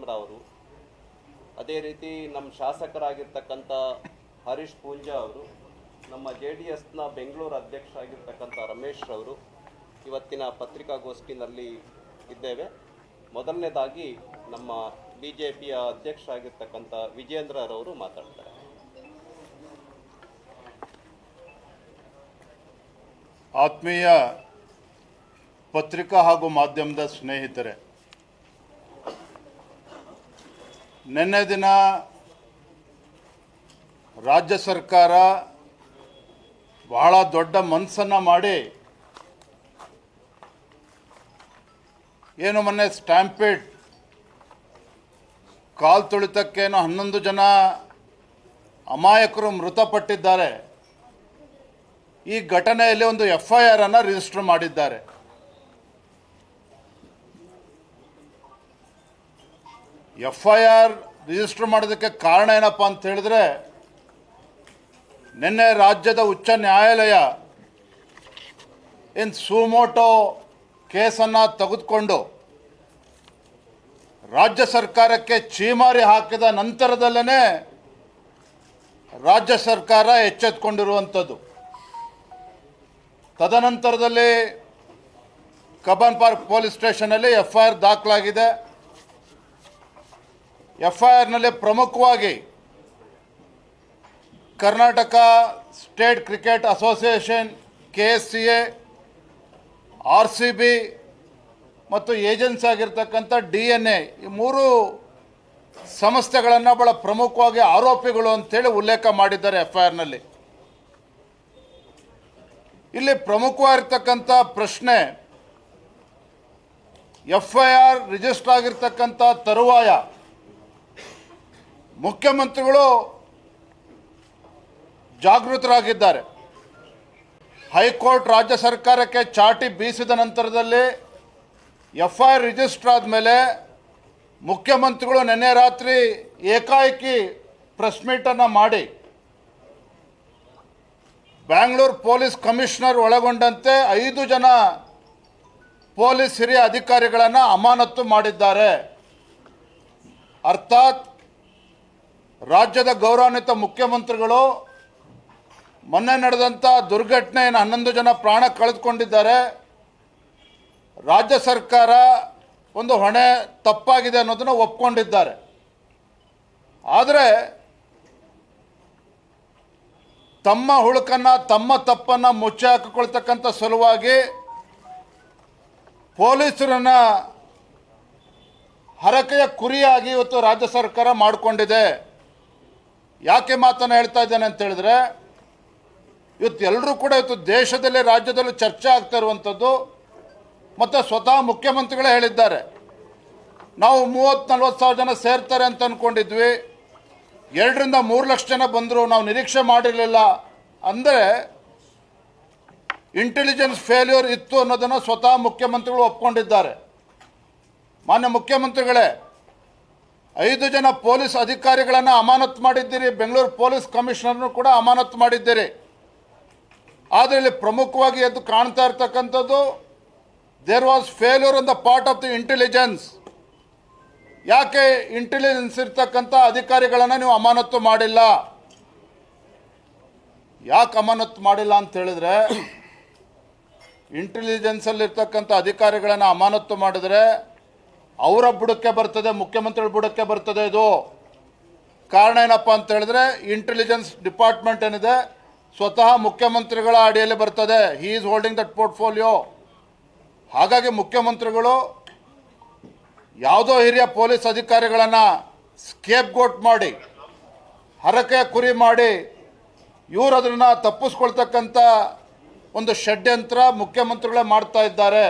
ನರಸಿಂಹರಾವ್ ಅವರು, ಅದೇ ರೀತಿ ನಮ್ಮ ಶಾಸಕರಾಗಿರ್ತಕ್ಕಂಥ ಹರೀಶ್ ಪೂಂಜಾ ಅವರು, ನಮ್ಮ JDSನ ಬೆಂಗಳೂರು ಅಧ್ಯಕ್ಷರಾಗಿರ್ತಕ್ಕಂಥ ರಮೇಶ್ ಅವರು ಇವತ್ತಿನ ಪತ್ರಿಕಾಗೋಷ್ಠಿನಲ್ಲಿ ಇದ್ದೇವೆ. ಮೊದಲನೇದಾಗಿ ನಮ್ಮ BJPಯ ಅಧ್ಯಕ್ಷರಾಗಿರ್ತಕ್ಕಂಥ ವಿಜೇಂದ್ರರವರು ಮಾತಾಡ್ತಾರೆ. ಆತ್ಮೀಯ ಪತ್ರಿಕಾ ಹಾಗೂ ಮಾಧ್ಯಮದ ಸ್ನೇಹಿತರೆ, ನಿನ್ನೆ ದಿನ ರಾಜ್ಯ ಸರ್ಕಾರ ಬಹಳ ದೊಡ್ಡ ಮನಸ್ಸನ್ನು ಮಾಡಿ ಏನು ಮೊನ್ನೆ ಸ್ಟ್ಯಾಂಪೇಡ್ ಕಾಲ್ ತುಳಿತಕ್ಕೇನೋ 11 ಜನ ಅಮಾಯಕರು ಮೃತಪಟ್ಟಿದ್ದಾರೆ. ಈ ಘಟನೆಯಲ್ಲಿ ಒಂದು FIR ಅನ್ನು ರಿಜಿಸ್ಟರ್ ಮಾಡಿದ್ದಾರೆ. FIR ರಿಜಿಸ್ಟರ್ ಮಾಡೋದಕ್ಕೆ ಕಾರಣ ಏನಪ್ಪ ಅಂತ ಹೇಳಿದ್ರೆ, ನಿನ್ನೆ ರಾಜ್ಯದ ಉಚ್ಚ ನ್ಯಾಯಾಲಯ ಏನು ಸುಮೋಟೋ ಕೇಸನ್ನು ತೆಗೆದುಕೊಂಡು ರಾಜ್ಯ ಸರ್ಕಾರಕ್ಕೆ ಛೀಮಾರಿ ಹಾಕಿದ ನಂತರದಲ್ಲೇ ರಾಜ್ಯ ಸರ್ಕಾರ ಎಚ್ಚೆತ್ತುಕೊಂಡಿರುವಂಥದ್ದು. ತದನಂತರದಲ್ಲಿ ಕಬ್ಬನ್ ಪಾರ್ಕ್ ಪೊಲೀಸ್ ಸ್ಟೇಷನಲ್ಲಿ FIR ದಾಖಲಾಗಿದೆ. FIRನಲ್ಲಿ ಪ್ರಮುಖವಾಗಿ Karnataka state cricket association, KSCA, RCB ಮತ್ತು ಏಜೆನ್ಸಿ ಆಗಿರ್ತಕ್ಕಂಥ DNA ಈ 3 ಸಂಸ್ಥೆಗಳನ್ನು ಬಹಳ ಪ್ರಮುಖವಾಗಿ ಆರೋಪಿಗಳು ಅಂತೇಳಿ ಉಲ್ಲೇಖ ಮಾಡಿದ್ದಾರೆ FIRನಲ್ಲಿ. ಇಲ್ಲಿ ಪ್ರಮುಖವಾಗಿರ್ತಕ್ಕಂಥ ಪ್ರಶ್ನೆ, FIR ರಿಜಿಸ್ಟರ್ ಆಗಿರ್ತಕ್ಕಂಥ ತರುವಾಯ ಮುಖ್ಯಮಂತ್ರಿಗಳು ಜಾಗೃತರಾಗಿದ್ದಾರೆ. ಹೈಕೋರ್ಟ್ ರಾಜ್ಯ ಸರ್ಕಾರಕ್ಕೆ ಚಾಟಿ ಬೀಸಿದ ನಂತರದಲ್ಲಿ FIR ರಿಜಿಸ್ಟರ್ ಆದಮೇಲೆ ಮುಖ್ಯಮಂತ್ರಿಗಳು ನಿನ್ನೆ ರಾತ್ರಿ ಏಕಾಏಕಿ ಪ್ರೆಸ್ ಮೀಟನ್ನು ಮಾಡಿ ಬ್ಯಾಂಗ್ಳೂರು ಪೊಲೀಸ್ ಕಮಿಷನರ್ ಒಳಗೊಂಡಂತೆ 5 ಜನ ಪೊಲೀಸ್ ಹಿರಿಯ ಅಧಿಕಾರಿಗಳನ್ನು ಅಮಾನತು ಮಾಡಿದ್ದಾರೆ. ಅರ್ಥಾತ್ ರಾಜ್ಯದ ಗೌರವಾನ್ವಿತ ಮುಖ್ಯಮಂತ್ರಿಗಳು ಮೊನ್ನೆ ನಡೆದಂಥ ದುರ್ಘಟನೆಯನ್ನು 11 ಜನ ಪ್ರಾಣ ಕಳೆದುಕೊಂಡಿದ್ದಾರೆ. ರಾಜ್ಯ ಸರ್ಕಾರ ಒಂದು ಹೊಣೆ ತಪ್ಪಾಗಿದೆ ಅನ್ನೋದನ್ನು ಒಪ್ಕೊಂಡಿದ್ದಾರೆ. ಆದರೆ ತಮ್ಮ ಹುಳುಕನ್ನು, ತಮ್ಮ ತಪ್ಪನ್ನು ಮುಚ್ಚಿ ಹಾಕಿಕೊಳ್ತಕ್ಕಂಥ ಸಲುವಾಗಿ ಪೊಲೀಸರನ್ನು ಹರಕೆಯ ಕುರಿಯಾಗಿ ಇವತ್ತು ರಾಜ್ಯ ಸರ್ಕಾರ ಮಾಡಿಕೊಂಡಿದೆ. ಯಾಕೆ ಮಾತನ್ನು ಹೇಳ್ತಾ ಇದ್ದೇನೆ ಅಂತ ಹೇಳಿದ್ರೆ, ಇವತ್ತು ಎಲ್ಲರೂ ಕೂಡ ಇವತ್ತು ದೇಶದಲ್ಲಿ ರಾಜ್ಯದಲ್ಲೂ ಚರ್ಚೆ ಆಗ್ತಾ ಇರುವಂಥದ್ದು, ಮತ್ತು ಸ್ವತಃ ಮುಖ್ಯಮಂತ್ರಿಗಳೇ ಹೇಳಿದ್ದಾರೆ, ನಾವು 30-40 ಸಾವಿರ ಜನ ಸೇರ್ತಾರೆ ಅಂತ ಅಂದ್ಕೊಂಡಿದ್ವಿ, 2-3 ಲಕ್ಷ ಜನ ಬಂದರು, ನಾವು ನಿರೀಕ್ಷೆ ಮಾಡಿರಲಿಲ್ಲ ಅಂದರೆ ಇಂಟೆಲಿಜೆನ್ಸ್ ಫೇಲ್ಯೂರ್ ಇತ್ತು ಅನ್ನೋದನ್ನು ಸ್ವತಃ ಮುಖ್ಯಮಂತ್ರಿಗಳು ಒಪ್ಕೊಂಡಿದ್ದಾರೆ. ಮಾನ್ಯ ಮುಖ್ಯಮಂತ್ರಿಗಳೇ, 5 ಜನ ಪೊಲೀಸ್ ಅಧಿಕಾರಿಗಳನ್ನು ಅಮಾನತು ಮಾಡಿದ್ದೀರಿ, ಬೆಂಗಳೂರು ಪೊಲೀಸ್ ಕಮಿಷನರ್ನು ಕೂಡ ಅಮಾನತು ಮಾಡಿದ್ದೀರಿ. ಆದರೆ ಇಲ್ಲಿ ಪ್ರಮುಖವಾಗಿ ಎದ್ದು ಕಾಣ್ತಾ ಇರ್ತಕ್ಕಂಥದ್ದು, there was failure on the part of the intelligence. ಯಾಕೆ ಇಂಟೆಲಿಜೆನ್ಸ್ ಇರ್ತಕ್ಕಂಥ ಅಧಿಕಾರಿಗಳನ್ನು ನೀವು ಅಮಾನತು ಮಾಡಿಲ್ಲ? ಯಾಕೆ ಅಮಾನತು ಮಾಡಿಲ್ಲ ಅಂತ ಹೇಳಿದ್ರೆ, ಇಂಟೆಲಿಜೆನ್ಸಲ್ಲಿರ್ತಕ್ಕಂಥ ಅಧಿಕಾರಿಗಳನ್ನು ಅಮಾನತು ಮಾಡಿದರೆ ಅವರ ಬುಡಕ್ಕೆ ಬರ್ತದೆ, ಮುಖ್ಯಮಂತ್ರಿಗಳ ಬುಡಕ್ಕೆ ಬರ್ತದೆ. ಇದು ಕಾರಣ ಏನಪ್ಪ ಅಂತ ಹೇಳಿದ್ರೆ, ಇಂಟೆಲಿಜೆನ್ಸ್ ಡಿಪಾರ್ಟ್ಮೆಂಟ್ ಏನಿದೆ ಸ್ವತಃ ಮುಖ್ಯಮಂತ್ರಿಗಳ ಅಡಿಯಲ್ಲಿ ಬರ್ತದೆ. He is holding that portfolio. ಹಾಗಾಗಿ ಮುಖ್ಯಮಂತ್ರಿಗಳು ಯಾವುದೋ ಹಿರಿಯ ಪೊಲೀಸ್ ಅಧಿಕಾರಿಗಳನ್ನು ಸ್ಕೇಪ್ ಗೋಟ್ ಮಾಡಿ, ಹರಕೆಯ ಕುರಿ ಮಾಡಿ, ಇವರು ಅದನ್ನು ತಪ್ಪಿಸ್ಕೊಳ್ತಕ್ಕಂಥ ಒಂದು ಷಡ್ಯಂತ್ರ ಮುಖ್ಯಮಂತ್ರಿಗಳೇ ಮಾಡ್ತಾ ಇದ್ದಾರೆ.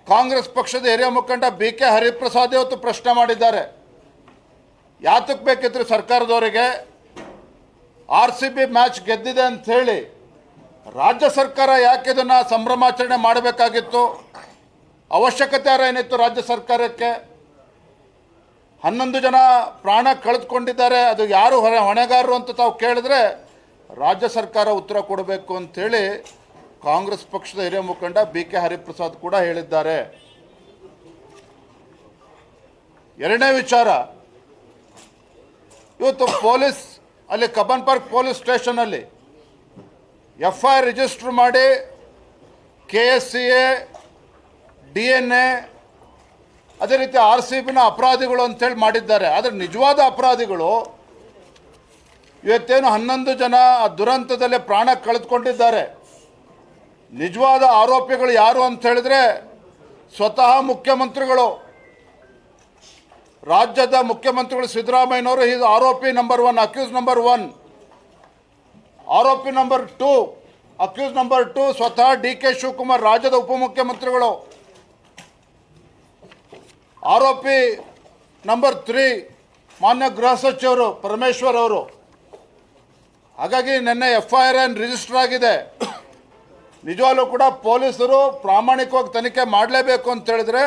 ಕಾಂಗ್ರೆಸ್ ಪಕ್ಷದ ಹಿರಿಯ ಮುಖಂಡ BK ಹರಿಪ್ರಸಾದ್ ಇವತ್ತು ಪ್ರಶ್ನೆ ಮಾಡಿದ್ದಾರೆ, ಯಾತಕ್ಕೆ ಬೇಕಿತ್ತು ಸರ್ಕಾರದವರಿಗೆ? RCB ಮ್ಯಾಚ್ ಗೆದ್ದಿದೆ ಅಂಥೇಳಿ ರಾಜ್ಯ ಸರ್ಕಾರ ಯಾಕೆ ಇದನ್ನು ಸಂಭ್ರಮಾಚರಣೆ ಮಾಡಬೇಕಾಗಿತ್ತು? ಅವಶ್ಯಕತೆ ಏನಿತ್ತು ರಾಜ್ಯ ಸರ್ಕಾರಕ್ಕೆ? 11 ಜನ ಪ್ರಾಣ ಕಳೆದುಕೊಂಡಿದ್ದಾರೆ, ಅದು ಯಾರು ಹೊಣೆಗಾರರು ಅಂತ ತಾವು ಕೇಳಿದ್ರೆ ರಾಜ್ಯ ಸರ್ಕಾರ ಉತ್ತರ ಕೊಡಬೇಕು ಅಂಥೇಳಿ ಕಾಂಗ್ರೆಸ್ ಪಕ್ಷದ ಹಿರಿಯ ಮುಖಂಡ BK ಹರಿಪ್ರಸಾದ್ ಕೂಡ ಹೇಳಿದ್ದಾರೆ. ಎರಡನೇ ವಿಚಾರ, ಇವತ್ತು ಪೊಲೀಸ್ ಅಲ್ಲಿ ಕಬ್ಬನ್ ಪಾರ್ಕ್ ಪೊಲೀಸ್ ಸ್ಟೇಷನಲ್ಲಿ FIR ರಿಜಿಸ್ಟರ್ ಮಾಡಿ KSCA, DNA, ಅದೇ ರೀತಿ RCBನ ಅಪರಾಧಿಗಳು ಅಂತೇಳಿ ಮಾಡಿದ್ದಾರೆ. ಆದರೆ ನಿಜವಾದ ಅಪರಾಧಿಗಳು ಇವತ್ತೇನು 11 ಜನ ಆ ದುರಂತದಲ್ಲಿ ಪ್ರಾಣ ಕಳೆದುಕೊಂಡಿದ್ದಾರೆ. ನಿಜವಾದ ಆರೋಪಿಗಳು ಯಾರು ಅಂತ ಹೇಳಿದ್ರೆ ಸ್ವತಃ ಮುಖ್ಯಮಂತ್ರಿಗಳು, ರಾಜ್ಯದ ಮುಖ್ಯಮಂತ್ರಿಗಳು ಸಿದ್ದರಾಮಯ್ಯನವರು. ಈಸ್ ಆರೋಪಿ ನಂಬರ್ 1, ಅಕ್ಯೂಸ್ ನಂಬರ್ 1. ಆರೋಪಿ ನಂಬರ್ 2, ಅಕ್ಯೂಸ್ ನಂಬರ್ 2 ಸ್ವತಃ DK ಶಿವಕುಮಾರ್, ರಾಜ್ಯದ ಉಪಮುಖ್ಯಮಂತ್ರಿಗಳು. ಆರೋಪಿ ನಂಬರ್ 3 ಮಾನ್ಯ ಗೃಹ ಸಚಿವರು ಪರಮೇಶ್ವರ್ ಅವರು. ಹಾಗಾಗಿ ನಿನ್ನೆ FIR ರಿಜಿಸ್ಟರ್ ಆಗಿದೆ. ನಿಜವಾಗ್ಲೂ ಕೂಡ ಪೊಲೀಸರು ಪ್ರಾಮಾಣಿಕವಾಗಿ ತನಿಖೆ ಮಾಡಲೇಬೇಕು ಅಂತ ಹೇಳಿದ್ರೆ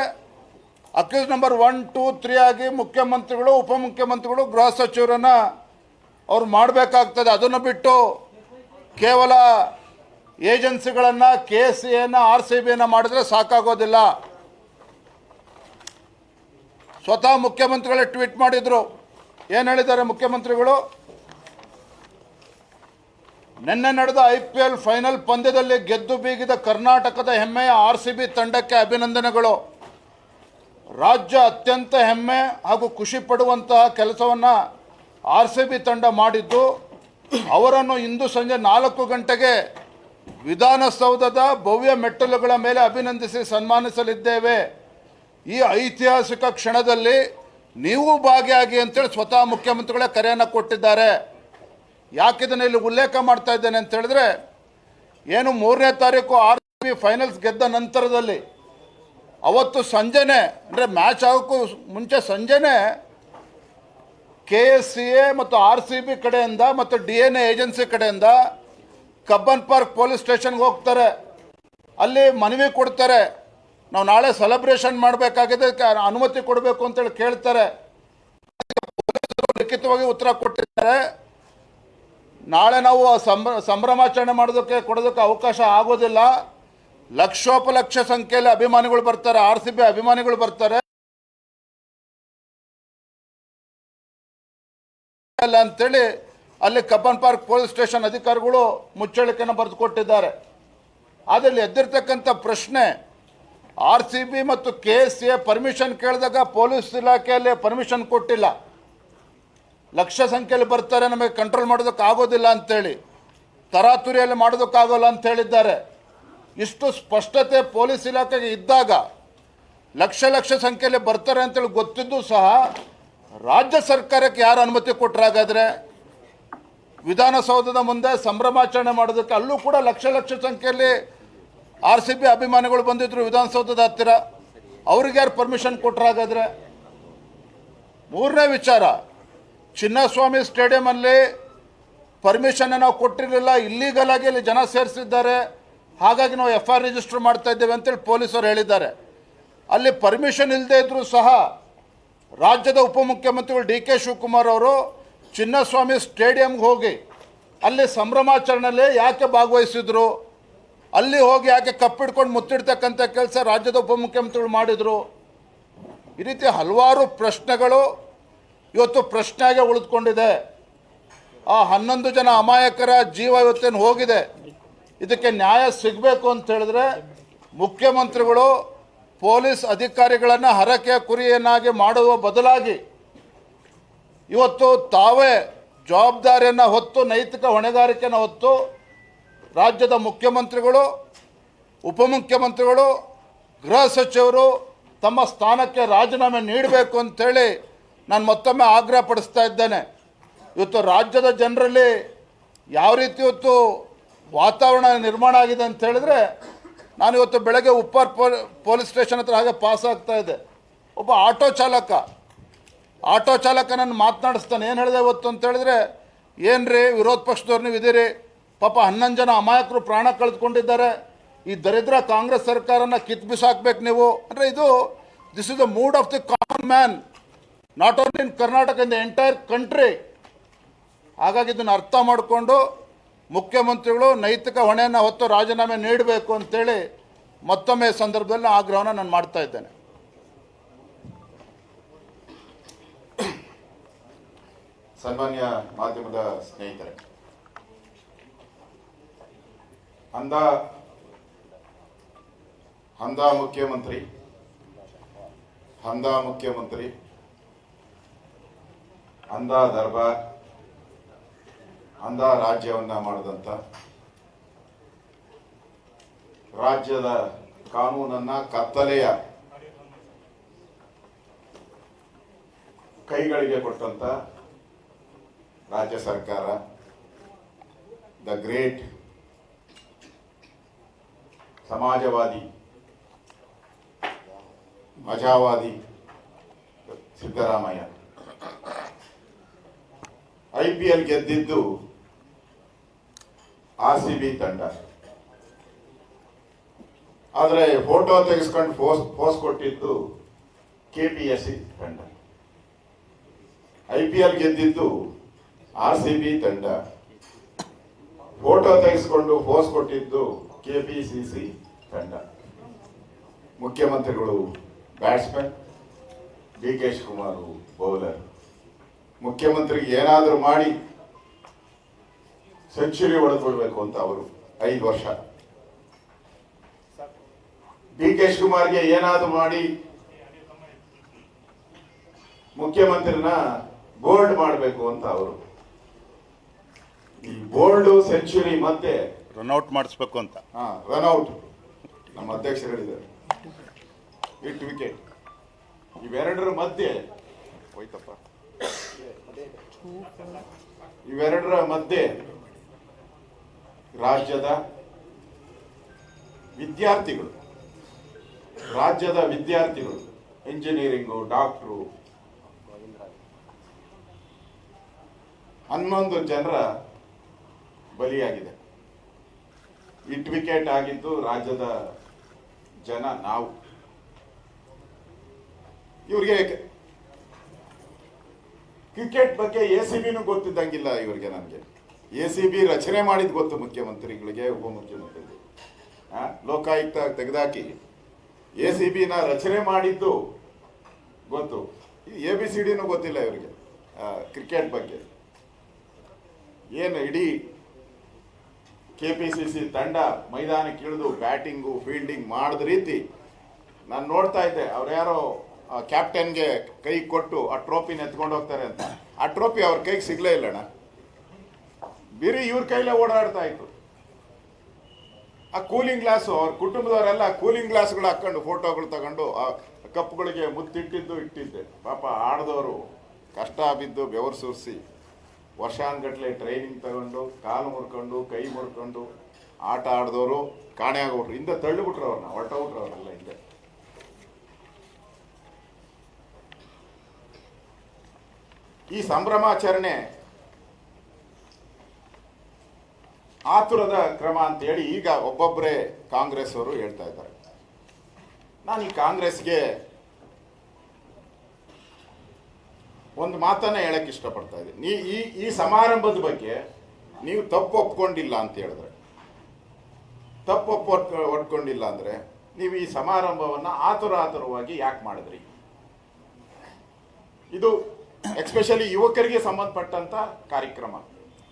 ಅಕ್ಯೂಸ್ ನಂಬರ್ 1, 2, 3 ಆಗಿ ಮುಖ್ಯಮಂತ್ರಿಗಳು, ಉಪಮುಖ್ಯಮಂತ್ರಿಗಳು, ಗೃಹ ಸಚಿವರನ್ನು ಅವ್ರು ಮಾಡಬೇಕಾಗ್ತದೆ. ಅದನ್ನು ಬಿಟ್ಟು ಕೇವಲ ಏಜೆನ್ಸಿಗಳನ್ನು KSCAನ RCBನ ಮಾಡಿದ್ರೆ ಸಾಕಾಗೋದಿಲ್ಲ. ಸ್ವತಃ ಮುಖ್ಯಮಂತ್ರಿಗಳೇ ಟ್ವೀಟ್ ಮಾಡಿದರು. ಏನು ಹೇಳಿದ್ದಾರೆ ಮುಖ್ಯಮಂತ್ರಿಗಳು? ನಿನ್ನೆ ನಡೆದ IPL ಫೈನಲ್ ಪಂದ್ಯದಲ್ಲಿ ಗೆದ್ದು ಬೀಗಿದ ಕರ್ನಾಟಕದ ಹೆಮ್ಮೆಯ RCB ತಂಡಕ್ಕೆ ಅಭಿನಂದನೆಗಳು. ರಾಜ್ಯ ಅತ್ಯಂತ ಹೆಮ್ಮೆ ಹಾಗೂ ಖುಷಿ ಪಡುವಂತಹ ಕೆಲಸವನ್ನು RCB ತಂಡ ಮಾಡಿದ್ದು, ಅವರನ್ನು ಇಂದು ಸಂಜೆ 4 ಗಂಟೆಗೆ ವಿಧಾನಸೌಧದ ಭವ್ಯ ಮೆಟ್ಟಲುಗಳ ಮೇಲೆ ಅಭಿನಂದಿಸಿ ಸನ್ಮಾನಿಸಲಿದ್ದೇವೆ. ಈ ಐತಿಹಾಸಿಕ ಕ್ಷಣದಲ್ಲಿ ನೀವು ಭಾಗಿಯಾಗಿ ಅಂತೇಳಿ ಸ್ವತಃ ಮುಖ್ಯಮಂತ್ರಿಗಳೇ ಕರೆಯನ್ನು ಕೊಟ್ಟಿದ್ದಾರೆ. ಯಾಕಿದನ್ನು ಇಲ್ಲಿ ಉಲ್ಲೇಖ ಮಾಡ್ತಾ ಇದ್ದೇನೆ ಅಂತ ಹೇಳಿದ್ರೆ, ಏನು 3ನೇ ತಾರೀಕು RCB ಫೈನಲ್ಸ್ ಗೆದ್ದ ನಂತರದಲ್ಲಿ ಅವತ್ತು ಸಂಜೆನೇ, ಅಂದರೆ ಮ್ಯಾಚ್ ಆಗೋಕ್ಕೂ ಮುಂಚೆ ಸಂಜೆನೇ KSCA ಮತ್ತು RCB ಕಡೆಯಿಂದ ಮತ್ತು DNA ಏಜೆನ್ಸಿ ಕಡೆಯಿಂದ ಕಬ್ಬನ್ ಪಾರ್ಕ್ ಪೊಲೀಸ್ ಸ್ಟೇಷನ್ಗೆ ಹೋಗ್ತಾರೆ. ಅಲ್ಲಿ ಮನವಿ ಕೊಡ್ತಾರೆ, ನಾವು ನಾಳೆ ಸೆಲೆಬ್ರೇಷನ್ ಮಾಡಬೇಕಾಗಿದೆ, ಅನುಮತಿ ಕೊಡಬೇಕು ಅಂತೇಳಿ ಕೇಳ್ತಾರೆ. ಲಿಖಿತವಾಗಿ ಉತ್ತರ ಕೊಟ್ಟಿದ್ದಾರೆ. ನಾಳೆ ನಾವು ಸಂಭ್ರಮಾಚರಣೆ ಕೊಡೋದಕ್ಕೆ ಅವಕಾಶ ಆಗೋದಿಲ್ಲ. ಲಕ್ಷೋಪಲಕ್ಷ ಸಂಖ್ಯೆಯಲ್ಲಿ ಅಭಿಮಾನಿಗಳು ಬರ್ತಾರೆ, RCB ಅಭಿಮಾನಿಗಳು ಬರ್ತಾರೆ ಅಂತೇಳಿ ಅಲ್ಲಿ ಕಬ್ಬನ್ ಪಾರ್ಕ್ ಪೊಲೀಸ್ ಸ್ಟೇಷನ್ ಅಧಿಕಾರಿಗಳು ಮುಚ್ಚಳಿಕೆಯನ್ನು ಬರೆದು ಕೊಟ್ಟಿದ್ದಾರೆ. ಆದರೆ ಎದ್ದಿರ್ತಕ್ಕಂಥ ಪ್ರಶ್ನೆ, RCB ಮತ್ತು KSCA ಪರ್ಮಿಷನ್ ಕೇಳಿದಾಗ ಪೊಲೀಸ್ ಇಲಾಖೆಯಲ್ಲಿ ಪರ್ಮಿಷನ್ ಕೊಟ್ಟಿಲ್ಲ. ಲಕ್ಷ ಸಂಖ್ಯೆಯಲ್ಲಿ ಬರ್ತಾರೆ, ನಮಗೆ ಕಂಟ್ರೋಲ್ ಮಾಡೋದಕ್ಕೆ ಆಗೋದಿಲ್ಲ ಅಂತೇಳಿ, ತರಾತುರಿಯಲ್ಲಿ ಮಾಡೋದಕ್ಕಾಗೋಲ್ಲ ಅಂತ ಹೇಳಿದ್ದಾರೆ. ಇಷ್ಟು ಸ್ಪಷ್ಟತೆ ಪೊಲೀಸ್ ಇಲಾಖೆಗೆ ಇದ್ದಾಗ ಲಕ್ಷ ಸಂಖ್ಯೆಯಲ್ಲಿ ಬರ್ತಾರೆ ಅಂತೇಳಿ ಗೊತ್ತಿದ್ದು ಸಹ ರಾಜ್ಯ ಸರ್ಕಾರಕ್ಕೆ ಯಾರು ಅನುಮತಿ ಕೊಟ್ಟರಾಗಾದರೆ? ವಿಧಾನಸೌಧದ ಮುಂದೆ ಸಂಭ್ರಮಾಚರಣೆ ಮಾಡೋದಕ್ಕೆ ಅಲ್ಲೂ ಕೂಡ ಲಕ್ಷ ಸಂಖ್ಯೆಯಲ್ಲಿ RCB ಅಭಿಮಾನಿಗಳು ಬಂದಿದ್ದರು ವಿಧಾನಸೌಧದ ಹತ್ತಿರ. ಅವ್ರಿಗೆ ಯಾರು ಪರ್ಮಿಷನ್ ಕೊಟ್ಟರಾಗಾದರೆ? 3ನೇ ವಿಚಾರ, ಚಿನ್ನಸ್ವಾಮಿ ಸ್ಟೇಡಿಯಮಲ್ಲಿ ಪರ್ಮಿಷನ್ ನಾವು ಕೊಟ್ಟಿರಲಿಲ್ಲ, ಇಲ್ಲೀಗಲ್ ಆಗಿ ಅಲ್ಲಿ ಜನ ಸೇರಿಸಿದ್ದಾರೆ, ಹಾಗಾಗಿ ನಾವು FIR ರಿಜಿಸ್ಟರ್ ಮಾಡ್ತಾ ಇದ್ದೇವೆ ಅಂತೇಳಿ ಪೊಲೀಸರು ಹೇಳಿದ್ದಾರೆ. ಅಲ್ಲಿ ಪರ್ಮಿಷನ್ ಇಲ್ಲದೆ ಇದ್ದರೂ ಸಹ ರಾಜ್ಯದ ಉಪಮುಖ್ಯಮಂತ್ರಿಗಳು DK ಶಿವಕುಮಾರ್ ಅವರು ಚಿನ್ನಸ್ವಾಮಿ ಸ್ಟೇಡಿಯಂಗೆ ಹೋಗಿ ಅಲ್ಲಿ ಸಂಭ್ರಮಾಚರಣೆಯಲ್ಲಿ ಯಾಕೆ ಭಾಗವಹಿಸಿದ್ರು, ಅಲ್ಲಿ ಹೋಗಿ ಯಾಕೆ ಕಪ್ಪಿಡ್ಕೊಂಡು ಮುತ್ತಿಡ್ತಕ್ಕಂಥ ಕೆಲಸ ರಾಜ್ಯದ ಉಪಮುಖ್ಯಮಂತ್ರಿಗಳು ಮಾಡಿದರು? ಈ ರೀತಿ ಹಲವಾರು ಪ್ರಶ್ನೆಗಳು ಇವತ್ತು ಪ್ರಶ್ನೆಯಾಗಿ ಉಳಿದುಕೊಂಡಿದೆ. ಆ 11 ಜನ ಅಮಾಯಕರ ಜೀವ ಇವತ್ತೇನು ಹೋಗಿದೆ, ಇದಕ್ಕೆ ನ್ಯಾಯ ಸಿಗಬೇಕು ಅಂತ ಹೇಳಿದ್ರೆ ಮುಖ್ಯಮಂತ್ರಿಗಳು ಪೊಲೀಸ್ ಅಧಿಕಾರಿಗಳನ್ನು ಹರಕೆಯ ಕುರಿಯನ್ನಾಗಿ ಮಾಡುವ ಬದಲಾಗಿ ಇವತ್ತು ತಾವೇ ಜವಾಬ್ದಾರಿಯನ್ನು ಹೊತ್ತು, ನೈತಿಕ ಹೊಣೆಗಾರಿಕೆಯನ್ನು ಹೊತ್ತು ರಾಜ್ಯದ ಮುಖ್ಯಮಂತ್ರಿಗಳು, ಉಪಮುಖ್ಯಮಂತ್ರಿಗಳು, ಗೃಹ ಸಚಿವರು ತಮ್ಮ ಸ್ಥಾನಕ್ಕೆ ರಾಜೀನಾಮೆ ನೀಡಬೇಕು ಅಂತೇಳಿ ನಾನು ಮತ್ತೊಮ್ಮೆ ಆಗ್ರಹ ಪಡಿಸ್ತಾ ಇದ್ದೇನೆ. ಇವತ್ತು ರಾಜ್ಯದ ಜನರಲ್ಲಿ ಯಾವ ರೀತಿ ಇವತ್ತು ವಾತಾವರಣ ನಿರ್ಮಾಣ ಆಗಿದೆ ಅಂತ ಹೇಳಿದ್ರೆ, ನಾನು ಇವತ್ತು ಬೆಳಗ್ಗೆ ಉಪ್ಪಾರ್ ಪೊಲೀಸ್ ಸ್ಟೇಷನ್ ಹತ್ರ ಹಾಗೆ ಪಾಸ್ ಆಗ್ತಾ ಇದೆ. ಒಬ್ಬ ಆಟೋ ಚಾಲಕ ನನ್ನ ಮಾತನಾಡಿಸ್ತಾನೆ. ಏನು ಹೇಳಿದೆ ಇವತ್ತು ಅಂತ ಹೇಳಿದ್ರೆ, ಏನು ರೀ ವಿರೋಧ ಪಕ್ಷದವ್ರು ನೀವು ಇದ್ದೀರಿ, ಪಾಪ 11 ಜನ ಅಮಾಯಕರು ಪ್ರಾಣ ಕಳೆದುಕೊಂಡಿದ್ದಾರೆ, ಈ ದರಿದ್ರ ಕಾಂಗ್ರೆಸ್ ಸರ್ಕಾರನ ಕಿತ್ತು ಬಿಸಾಕ್ಬೇಕು ನೀವು ಅಂದರೆ, this is the mood of the common man, not only in Karnataka, in the entire country. ಹಾಗಾಗಿ ಇದನ್ನು ಅರ್ಥ ಮಾಡಿಕೊಂಡು ಮುಖ್ಯಮಂತ್ರಿಗಳು ನೈತಿಕ ಹೊಣೆಯನ್ನು ಹೊತ್ತು ರಾಜೀನಾಮೆ ನೀಡಬೇಕು ಅಂತೇಳಿ ಮತ್ತೊಮ್ಮೆ ಸಂದರ್ಭದಲ್ಲಿ ಆಗ್ರಹವನ್ನು ನಾನು ಮಾಡ್ತಾ ಇದ್ದೇನೆ. ಸನ್ಮಾನ್ಯ ಮಾಧ್ಯಮದ ಸ್ನೇಹಿತರೆ, ಅಂಧ ಮುಖ್ಯಮಂತ್ರಿ ಅಂಧ ದರ್ಬಾರ್, ಅಂಧ ರಾಜ್ಯವನ್ನ ಮಾಡಿದಂತ, ರಾಜ್ಯದ ಕಾನೂನನ್ನ ಕತ್ತಲೆಯ ಕೈಗಳಿಗೆ ಕೊಟ್ಟಂತ ರಾಜ್ಯ ಸರ್ಕಾರ, ದ ಗ್ರೇಟ್ ಸಮಾಜವಾದಿ ಮಜಾವಾದಿ ಸಿದ್ದರಾಮಯ್ಯ IPL ಗೆದ್ದಿದ್ದು RCB ತಂಡ. ಆದರೆ ಫೋಟೋ ತೆಗೆಸ್ಕೊಂಡು ಪೋಸ್ ಕೊಟ್ಟಿದ್ದು KPSC ತಂಡ. IPL ಗೆದ್ದಿದ್ದು RCB ತಂಡ, ಫೋಟೋ ತೆಗೆಸ್ಕೊಂಡು ಪೋಸ್ ಕೊಟ್ಟಿದ್ದು KPCC ತಂಡ. ಮುಖ್ಯಮಂತ್ರಿಗಳು ಬ್ಯಾಟ್ಸ್ಮನ್, DK ಶಿವಕುಮಾರ್ ಬೌಲರ್. ಮುಖ್ಯಮಂತ್ರಿಗೆ ಏನಾದರೂ ಮಾಡಿ ಸೆಂಚುರಿ ಹೊಡೆದ್ಬಿಡ್ಬೇಕು ಅಂತ ಅವರು 5 ವರ್ಷ. DK ಶಿವಕುಮಾರ್ಗೆ ಏನಾದರೂ ಮಾಡಿ ಮುಖ್ಯಮಂತ್ರಿನ ಬೋಲ್ಡ್ ಮಾಡಬೇಕು ಅಂತ ಅವರು. ಈ ಬೋಲ್ಡ್ ಸೆಂಚುರಿ ಮತ್ತೆ ರನ್ಔಟ್ ಮಾಡಿಸ್ಬೇಕು ಅಂತ. ರನ್ಔಟ್ ನಮ್ಮ ಅಧ್ಯಕ್ಷಗಳಿದ್ದಾರೆ. ಹಿಟ್ ವಿಕೆಟ್ ಇವೆರಡರ ಮಧ್ಯೆ ಹೋಯ್ತಪ್ಪ. ಇವೆರಡರ ಮಧ್ಯೆ ರಾಜ್ಯದ ವಿದ್ಯಾರ್ಥಿಗಳು ಇಂಜಿನಿಯರಿಂಗು, ಡಾಕ್ಟ್ರು 11 ಜನರ ಬಲಿಯಾಗಿದೆ. ಹಿಟ್ ವಿಕೆಟ್ ಆಗಿದ್ದು ರಾಜ್ಯದ ಜನ, ನಾವು. ಇವ್ರಿಗೆ ಕ್ರಿಕೆಟ್ ಬಗ್ಗೆ ACBನೂ ಗೊತ್ತಿದ್ದಂಗಿಲ್ಲ ಇವರಿಗೆ. ನನಗೆ ACB ರಚನೆ ಮಾಡಿದ್ ಗೊತ್ತು ಮುಖ್ಯಮಂತ್ರಿಗಳಿಗೆ, ಉಪಮುಖ್ಯಮಂತ್ರಿಗಳಿಗೆ. ಲೋಕಾಯುಕ್ತ ತೆಗೆದಾಕಿ ACBನ ರಚನೆ ಮಾಡಿದ್ದು ಗೊತ್ತು. ABCDನೂ ಗೊತ್ತಿಲ್ಲ ಇವರಿಗೆ ಕ್ರಿಕೆಟ್ ಬಗ್ಗೆ. ಏನು ಇಡೀ KPCC ತಂಡ ಮೈದಾನಕ್ಕೆ ಇಳಿದು ಬ್ಯಾಟಿಂಗು ಫೀಲ್ಡಿಂಗ್ ಮಾಡಿದ ರೀತಿ ನಾನು ನೋಡ್ತಾ ಇದ್ದೆ. ಅವ್ರು ಯಾರೋ ಕ್ಯಾಪ್ಟನ್ಗೆ ಕೈ ಕೊಟ್ಟು ಆ ಟ್ರೋಫಿನ ಎತ್ಕೊಂಡು ಹೋಗ್ತಾರೆ ಅಂತ. ಆ ಟ್ರೋಫಿ ಅವ್ರ ಕೈಗೆ ಸಿಗ್ಲೇ ಇಲ್ಲಣ್ಣ, ಬರೀ ಇವ್ರ ಕೈಲೇ ಓಡಾಡ್ತಾ ಇತ್ತು. ಆ ಕೂಲಿಂಗ್ ಗ್ಲಾಸು ಅವ್ರ ಕುಟುಂಬದವರೆಲ್ಲ ಕೂಲಿಂಗ್ ಗ್ಲಾಸ್ಗಳು ಹಾಕೊಂಡು ಫೋಟೋಗಳು ತಗೊಂಡು ಆ ಕಪ್ಗಳಿಗೆ ಇಟ್ಟಿದ್ದೆ. ಪಾಪ ಆಡ್ದವರು ಕಷ್ಟ ಬಿದ್ದು ಬೆವರು ಸುರಿಸಿ ವರ್ಷಾನ್ಗಟ್ಲೆ ಟ್ರೈನಿಂಗ್ ತಗೊಂಡು ಕಾಲು ಮುರ್ಕೊಂಡು ಕೈ ಮುರ್ಕೊಂಡು ಆಟ ಆಡಿದವರು ಕಾಣೆ ಆಗೋರು. ಹಿಂದೆ ತಳ್ಳಿಬಿಟ್ರು ಅವ್ರನ್ನ, ಹೊರಟೋಗ್ಬಿಟ್ರು ಅವರೆಲ್ಲ ಹಿಂದೆ. ಈ ಸಂಭ್ರಮಾಚರಣೆ ಆತುರದ ಕ್ರಮ ಅಂತೇಳಿ ಈಗ ಒಬ್ಬೊಬ್ಬರೇ ಕಾಂಗ್ರೆಸ್ ಅವರು ಹೇಳ್ತಾ ಇದ್ದಾರೆ. ನಾನು ಈ ಕಾಂಗ್ರೆಸ್ಗೆ ಒಂದು ಮಾತನ್ನ ಹೇಳಕ್ ಇಷ್ಟಪಡ್ತಾ ಇದ್ದೀನಿ. ಈ ಸಮಾರಂಭದ ಬಗ್ಗೆ ನೀವು ತಪ್ಪು ಒಪ್ಕೊಂಡಿಲ್ಲ ಅಂತ ಹೇಳಿದ್ರೆ, ಒಪ್ಕೊಂಡಿಲ್ಲ ಅಂದ್ರೆ ನೀವು ಈ ಸಮಾರಂಭವನ್ನ ಆತುರವಾಗಿ ಯಾಕೆ ಮಾಡಿದ್ರಿ? ಇದು ಎಸ್ಪೆಷಲಿ ಯುವಕರಿಗೆ ಸಂಬಂಧಪಟ್ಟಂತ ಕಾರ್ಯಕ್ರಮ,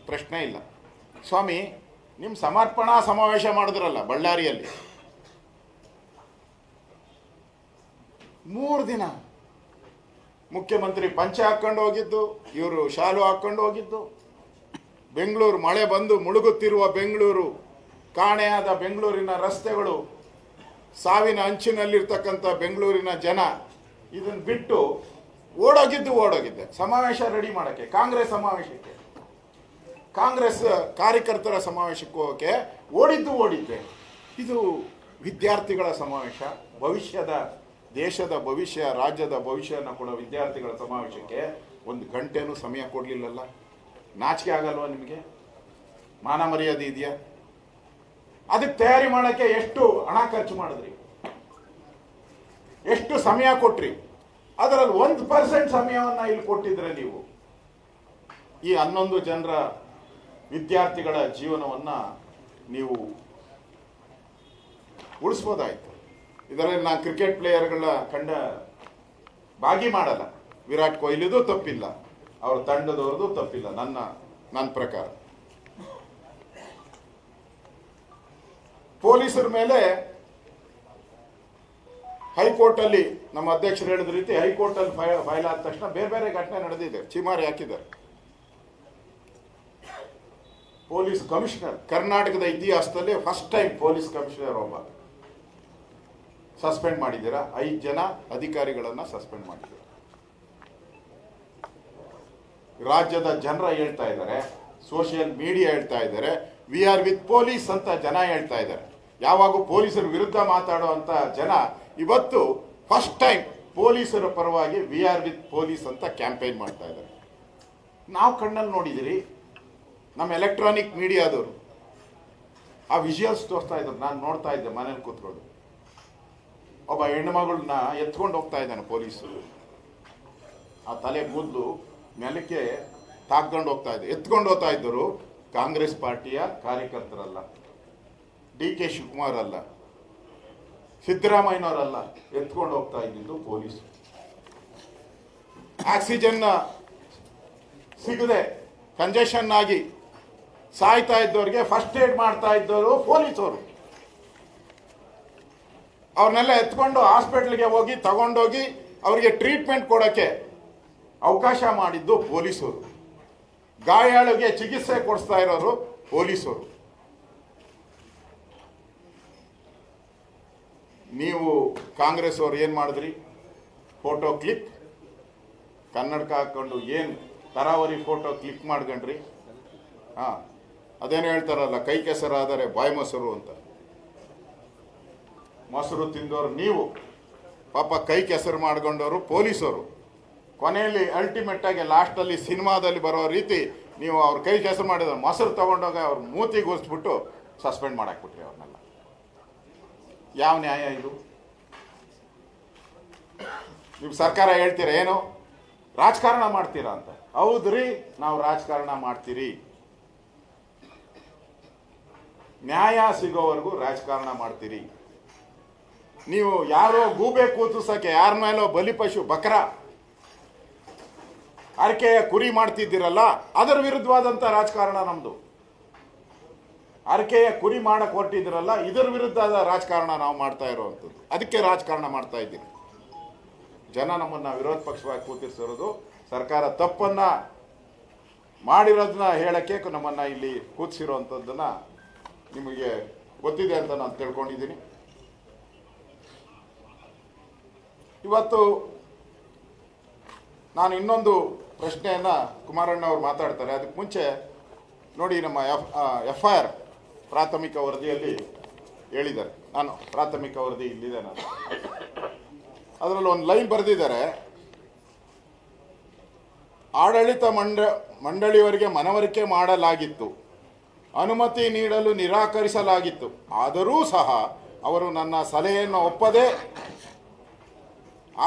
ಪ್ರಶ್ನೆ ಇಲ್ಲ. ಸ್ವಾಮಿ, ನಿಮ್ಮ ಸಮರ್ಪಣಾ ಸಮಾವೇಶ ಮಾಡಿದ್ರಲ್ಲ ಬಳ್ಳಾರಿಯಲ್ಲಿ, 3 ದಿನ ಮುಖ್ಯಮಂತ್ರಿ ಪಂಚೆ ಹಾಕೊಂಡು ಹೋಗಿದ್ದು, ಇವರು ಶಾಲು ಹಾಕೊಂಡು ಹೋಗಿದ್ದು, ಬೆಂಗಳೂರು ಮಳೆ ಬಂದು ಮುಳುಗುತ್ತಿರುವ ಬೆಂಗಳೂರು, ಕಾಣೆಯಾದ ಬೆಂಗಳೂರಿನ ರಸ್ತೆಗಳು, ಸಾವಿನ ಅಂಚಿನಲ್ಲಿರ್ತಕ್ಕಂಥ ಬೆಂಗಳೂರಿನ ಜನ, ಇದನ್ನು ಬಿಟ್ಟು ಓಡೋಗಿದ್ದೆ ಸಮಾವೇಶ ರೆಡಿ ಮಾಡಕ್ಕೆ, ಕಾಂಗ್ರೆಸ್ ಸಮಾವೇಶಕ್ಕೆ, ಕಾಂಗ್ರೆಸ್ ಕಾರ್ಯಕರ್ತರ ಸಮಾವೇಶಕ್ಕೆ ಹೋಗಕ್ಕೆ ಓಡಿದ್ದೆ. ಇದು ವಿದ್ಯಾರ್ಥಿಗಳ ಸಮಾವೇಶ, ಭವಿಷ್ಯದ ದೇಶದ ಭವಿಷ್ಯ, ರಾಜ್ಯದ ಭವಿಷ್ಯನ ಕೊಡೋ ವಿದ್ಯಾರ್ಥಿಗಳ ಸಮಾವೇಶಕ್ಕೆ 1 ಗಂಟೆನೂ ಸಮಯ ಕೊಡಲಿಲ್ಲಲ್ಲ. ನಾಚಿಕೆ ಆಗಲ್ವಾ ನಿಮಗೆ? ಮಾನ ಮರ್ಯಾದೆ ಇದೆಯಾ? ಅದಕ್ಕೆ ತಯಾರಿ ಮಾಡೋಕ್ಕೆ ಎಷ್ಟು ಹಣ ಖರ್ಚು ಮಾಡಿದ್ರಿ, ಎಷ್ಟು ಸಮಯ ಕೊಟ್ರಿ? ಅದರಲ್ಲಿ 1% ಸಮಯವನ್ನ ಇಲ್ಲಿ ಕೊಟ್ಟಿದ್ರೆ ನೀವು ಈ 11 ಜನರ ವಿದ್ಯಾರ್ಥಿಗಳ ಜೀವನವನ್ನ ನೀವು ಉಳಿಸ್ಬೋದಾಯ್ತು. ಇದರಲ್ಲಿ ನಾನು ಕ್ರಿಕೆಟ್ ಪ್ಲೇಯರ್ಗಳ ಭಾಗಿ ಮಾಡಲ್ಲ. ವಿರಾಟ್ ಕೊಹ್ಲಿದು ತಪ್ಪಿಲ್ಲ, ಅವ್ರ ತಂಡದವ್ರದ್ದು ತಪ್ಪಿಲ್ಲ ನನ್ನ ಪ್ರಕಾರ. ಪೊಲೀಸರ ಮೇಲೆ ಹೈಕೋರ್ಟಲ್ಲಿ ನಮ್ಮ ಅಧ್ಯಕ್ಷರು ಹೇಳಿದ ರೀತಿ ಹೈಕೋರ್ಟಲ್ಲಿ ಫೈಲ್ ಆದ ತಕ್ಷಣ ಬೇರೆ ಬೇರೆ ಘಟನೆ ನಡೆದಿದೆ, ಚಿಮಾರಿ ಹಾಕಿದ್ದಾರೆ. ಪೊಲೀಸ್ ಕಮಿಷನರ್ ಕರ್ನಾಟಕದ ಇತಿಹಾಸದಲ್ಲಿ ಫಸ್ಟ್ ಟೈಮ್ ಪೊಲೀಸ್ ಕಮಿಷನರ್ ಒಬ್ಬ ಸಸ್ಪೆಂಡ್ ಮಾಡಿದ್ದೀರಾ. 5 ಜನ ಅಧಿಕಾರಿಗಳನ್ನ ಸಸ್ಪೆಂಡ್ ಮಾಡಿದ್ದೀರಾ. ರಾಜ್ಯದ ಜನರ ಹೇಳ್ತಾ ಇದ್ದಾರೆ, ಸೋಷಿಯಲ್ ಮೀಡಿಯಾ ಹೇಳ್ತಾ ಇದ್ದಾರೆ, ವಿ ಆರ್ ವಿತ್ ಪೊಲೀಸ್ ಅಂತ ಜನ ಹೇಳ್ತಾ ಇದ್ದಾರೆ. ಯಾವಾಗ ಪೊಲೀಸರ ವಿರುದ್ಧ ಮಾತಾಡುವಂತ ಜನ ಇವತ್ತು ಫಸ್ಟ್ ಟೈಮ್ ಪೊಲೀಸರ ಪರವಾಗಿ ವಿ ಆರ್ ವಿತ್ ಪೊಲೀಸ್ ಅಂತ ಕ್ಯಾಂಪೇನ್ ಮಾಡ್ತಾ ಇದ್ದಾರೆ. ನಾವು ಕಣ್ಣಲ್ಲಿ ನೋಡಿದಿರಿ, ನಮ್ಮ ಎಲೆಕ್ಟ್ರಾನಿಕ್ ಮೀಡಿಯಾದವರು ಆ ವಿಜುವಲ್ಸ್ ತೋರಿಸ್ತಾ ಇದ್ರು. ನಾನು ನೋಡ್ತಾ ಇದ್ದೆ ಮನೇಲಿ ಕೂತ್ಕೊಂಡು. ಒಬ್ಬ ಹೆಣ್ಣುಮಗಳನ್ನ ಎತ್ಕೊಂಡು ಹೋಗ್ತಾ ಇದ್ದಾನೆ ಪೊಲೀಸು. ಆ ತಲೆ ಕೂದಲು ನೆಲಕ್ಕೆ ತಾಕ್ಕೊಂಡು ಹೋಗ್ತಾ ಇದ್ದೆ. ಎತ್ಕೊಂಡು ಹೋಗ್ತಾ ಇದ್ದರು ಕಾಂಗ್ರೆಸ್ ಪಾರ್ಟಿಯ ಕಾರ್ಯಕರ್ತರಲ್ಲ, ಡಿ ಕೆ ಶಿವಕುಮಾರ್ ಅಲ್ಲ, ಸಿದ್ದರಾಮಯ್ಯನವರಲ್ಲ, ಎತ್ಕೊಂಡು ಹೋಗ್ತಾ ಇದ್ದಿದ್ದು ಪೊಲೀಸು. ಆಕ್ಸಿಜನ್ ಸಿಗದೆ ಕಂಜೆಷನ್ ಆಗಿ ಸಾಯ್ತಾ ಇದ್ದವ್ರಿಗೆ ಫಸ್ಟ್ ಏಡ್ ಮಾಡ್ತಾ ಇದ್ದವರು ಪೊಲೀಸವರು. ಅವ್ರನ್ನೆಲ್ಲ ಎತ್ಕೊಂಡು ಹಾಸ್ಪಿಟ್ಲಿಗೆ ಹೋಗಿ ತಗೊಂಡೋಗಿ ಅವರಿಗೆ ಟ್ರೀಟ್ಮೆಂಟ್ ಕೊಡೋಕ್ಕೆ ಅವಕಾಶ ಮಾಡಿದ್ದು ಪೊಲೀಸರು. ಗಾಯಾಳಿಗೆ ಚಿಕಿತ್ಸೆ ಕೊಡಿಸ್ತಾ ಇರೋರು ಪೊಲೀಸರು. ನೀವು ಕಾಂಗ್ರೆಸ್ ಅವ್ರು ಏನು ಮಾಡಿದ್ರಿ? ಫೋಟೋ ಕ್ಲಿಕ್, ಕನ್ನಡಕ ಹಾಕೊಂಡು ಏನು ತರಾವರಿ ಫೋಟೋ ಕ್ಲಿಕ್ ಮಾಡ್ಕೊಂಡ್ರಿ. ಅದೇನು ಹೇಳ್ತಾರಲ್ಲ, ಕೈ ಕೆಸರಾದರೆ ಬಾಯಿ ಮೊಸರು ಅಂತ. ಮೊಸರು ತಿಂದವರು ನೀವು, ಪಾಪ ಕೈ ಕೆಸರು ಮಾಡ್ಕೊಂಡವರು ಪೊಲೀಸರು. ಕೊನೆಯಲ್ಲಿ ಅಲ್ಟಿಮೇಟ್ ಆಗಿ ಲಾಸ್ಟಲ್ಲಿ ಸಿನಿಮಾದಲ್ಲಿ ಬರೋ ರೀತಿ ನೀವು ಅವ್ರ ಕೈ ಕೆಸರು ಮಾಡಿದ್ರೆ ಮೊಸರು ತಗೊಂಡೋಗ ಅವ್ರ ಮೂತಿಗೆ ಉಸ್ಬಿಟ್ಟು ಸಸ್ಪೆಂಡ್ ಮಾಡಾಕ್ಬಿಟ್ರಿ ಅವ್ರನ್ನೆಲ್ಲ. ಯಾವ ನ್ಯಾಯ ಇದು? ನೀವು ಸರ್ಕಾರ ಹೇಳ್ತೀರಾ ಏನು ರಾಜಕಾರಣ ಮಾಡ್ತೀರಾ ಅಂತ. ಹೌದ್ರಿ, ನಾವು ರಾಜಕಾರಣ ಮಾಡ್ತೀರಿ. ನ್ಯಾಯ ಸಿಗೋವರೆಗೂ ರಾಜಕಾರಣ ಮಾಡ್ತೀರಿ. ನೀವು ಯಾರೋ ಗೂಬೆ ಕೂತಿಸಕ್ಕೆ ಯಾರ ಮೇಲೋ ಬಲಿಪಶು ಬಕ್ರ ಆರ್ಕೆಯ ಕುರಿ ಮಾಡ್ತಿದ್ದೀರಲ್ಲ, ಅದರ ವಿರುದ್ಧವಾದಂಥ ರಾಜಕಾರಣ ನಮ್ಮದು. ಆರ್ಕೆಯ ಕುರಿ ಮಾಡಕ್ಕೆ ಹೊರಟಿದ್ದೀರಲ್ಲ, ಇದರ ವಿರುದ್ಧದ ರಾಜಕಾರಣ ನಾವು ಮಾಡ್ತಾ ಇರೋವಂಥದ್ದು. ಅದಕ್ಕೆ ರಾಜಕಾರಣ ಮಾಡ್ತಾ ಇದ್ದೀವಿ. ಜನ ನಮ್ಮನ್ನು ವಿರೋಧ ಪಕ್ಷವಾಗಿ ಕೂತಿಸಿರೋದು, ಸರ್ಕಾರ ತಪ್ಪನ್ನು ಮಾಡಿರೋದನ್ನ ಹೇಳಕ್ಕೆ ನಮ್ಮನ್ನು ಇಲ್ಲಿ ಕೂತಿಸಿರೋವಂಥದ್ದನ್ನು ನಿಮಗೆ ಗೊತ್ತಿದೆ ಅಂತ ನಾನು ತಿಳ್ಕೊಂಡಿದ್ದೀನಿ. ಇವತ್ತು ನಾನು ಇನ್ನೊಂದು ಪ್ರಶ್ನೆಯನ್ನು ಕುಮಾರಣ್ಣ ಅವರು ಮಾತಾಡ್ತಾರೆ. ಅದಕ್ಕೆ ಮುಂಚೆ ನೋಡಿ, ನಮ್ಮ FIR ಪ್ರಾಥಮಿಕ ವರದಿಯಲ್ಲಿ ಹೇಳಿದ್ದಾರೆ. ನಾನು ಪ್ರಾಥಮಿಕ ವರದಿ ಇಲ್ಲಿದೆ, ನಾನು ಅದರಲ್ಲಿ ಒಂದು ಲೈನ್ ಬರೆದಿದ್ದಾರೆ. ಆಡಳಿತ ಮಂಡಳಿಯವರಿಗೆ ಮನವರಿಕೆ ಮಾಡಲಾಗಿತ್ತು, ಅನುಮತಿ ನೀಡಲು ನಿರಾಕರಿಸಲಾಗಿತ್ತು. ಆದರೂ ಸಹ ಅವರು ನನ್ನ ಸಲಹೆಯನ್ನು ಒಪ್ಪದೆ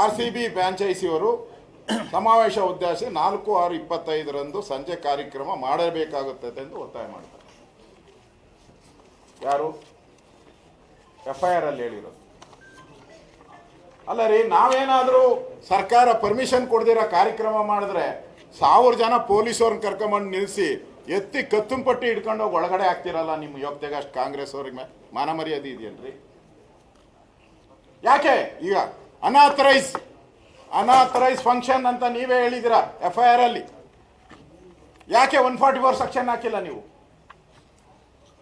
RCB ಫ್ರಾಂಚೈಸಿಯವರು ಸಮಾವೇಶ ಉದ್ದೇಶಿಸಿ 4/6/25 ಸಂಜೆ ಕಾರ್ಯಕ್ರಮ ಮಾಡಬೇಕಾಗುತ್ತದೆ ಎಂದು ಒತ್ತಾಯ ಮಾಡ್ತಾರೆ. ಯಾರು? FIR ಅಲ್ಲಿ ಹೇಳಿರೋದು. ಅಲ್ಲ ರೀ, ನಾವೇನಾದರೂ ಸರ್ಕಾರ ಪರ್ಮಿಷನ್ ಕೊಡ್ದಿರೋ ಕಾರ್ಯಕ್ರಮ ಮಾಡಿದ್ರೆ 1000 ಜನ ಪೊಲೀಸವ್ರನ್ನ ಕರ್ಕೊಂಬಂದು ನಿಲ್ಲಿಸಿ ಎತ್ತಿ ಕತ್ತುಂಪಟ್ಟಿ ಹಿಡ್ಕೊಂಡೋಗಿ ಒಳಗಡೆ ಹಾಕ್ತಿರಲ್ಲ. ನಿಮ್ಮ ಯೋಗ್ಯತೆಗೆ ಅಷ್ಟು ಕಾಂಗ್ರೆಸ್ ಅವ್ರಿಗೆ ಮಾನ ಮರ್ಯಾದೆ ಇದೆಯಲ್ರಿ? ಯಾಕೆ ಈಗ ಅನಾಥರೈಸ್ ಫಂಕ್ಷನ್ ಅಂತ ನೀವೇ ಹೇಳಿದಿರ FIR ಅಲ್ಲಿ? ಯಾಕೆ 144 ಸೆಕ್ಷನ್ ಹಾಕಿಲ್ಲ ನೀವು?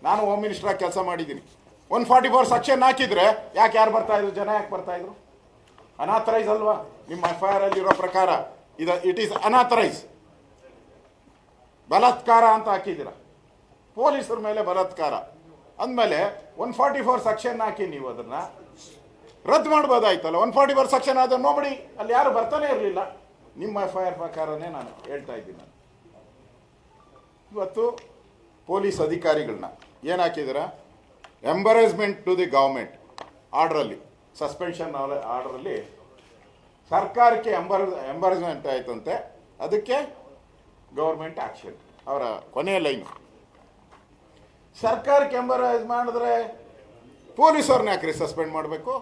ನಾನು ಹೋಮ್ ಮಿನಿಸ್ಟರ್ ಆಗಿ ಕೆಲಸ ಮಾಡಿದ್ದೀನಿ. 144 ಸೆಕ್ಷನ್ ಹಾಕಿದ್ರೆ ಯಾಕೆ ಯಾರು ಬರ್ತಾ ಇದ್ರು? ಜನ ಯಾಕೆ ಬರ್ತಾ ಇದ್ರು? ಅನಾಥರೈಸ್ ಅಲ್ವಾ? ನಿಮ್ಮ FIR ಅಲ್ಲಿ ಇರೋ ಪ್ರಕಾರ ಇಟ್ ಈಸ್ ಅನಾಥರೈಸ್, ಬಲಾತ್ಕಾರ ಅಂತ ಹಾಕಿದ್ದೀರ. ಪೊಲೀಸರ ಮೇಲೆ ಬಲಾತ್ಕಾರ ಅಂದಮೇಲೆ 144 ಸೆಕ್ಷನ್ ಹಾಕಿ ನೀವು ಅದನ್ನ ರದ್ದು ಮಾಡ್ಬೋದಾಯ್ತಲ್ಲ. 144 ಸೆಕ್ಷನ್ ಆದ್ರೆ ನೋಡಿ, ಅಲ್ಲಿ ಯಾರು ಬರ್ತಾನೆ ಇರಲಿಲ್ಲ. ನಿಮ್ಮ FIR ಪ್ರಕಾರನೇ ನಾನು ಹೇಳ್ತಾ ಇದ್ದೀನಿ. ಇವತ್ತು ಪೊಲೀಸ್ ಅಧಿಕಾರಿಗಳನ್ನ ಏನು ಹಾಕಿದ್ದೀರ? ಎಂಬರೇಸ್ಮೆಂಟ್ ಟು ದಿ ಗೌರ್ಮೆಂಟ್ ಆರ್ಡ್ರಲ್ಲಿ, ಸಸ್ಪೆನ್ಷನ್ ಆರ್ಡ್ರಲ್ಲಿ ಸರ್ಕಾರಕ್ಕೆ ಎಂಬರೇಸ್ಮೆಂಟ್ ಆಯ್ತಂತೆ, ಅದಕ್ಕೆ ಗೌರ್ಮೆಂಟ್ ಆಕ್ಷನ್. ಅವರ ಕೊನೆಯ ಲೈನು, ಸರ್ಕಾರಕ್ಕೆ ಎಂಬರೇಜ್ ಮಾಡಿದ್ರೆ ಪೊಲೀಸವ್ರನ್ನ ಯಾಕ್ರಿ ಸಸ್ಪೆಂಡ್ ಮಾಡಬೇಕು?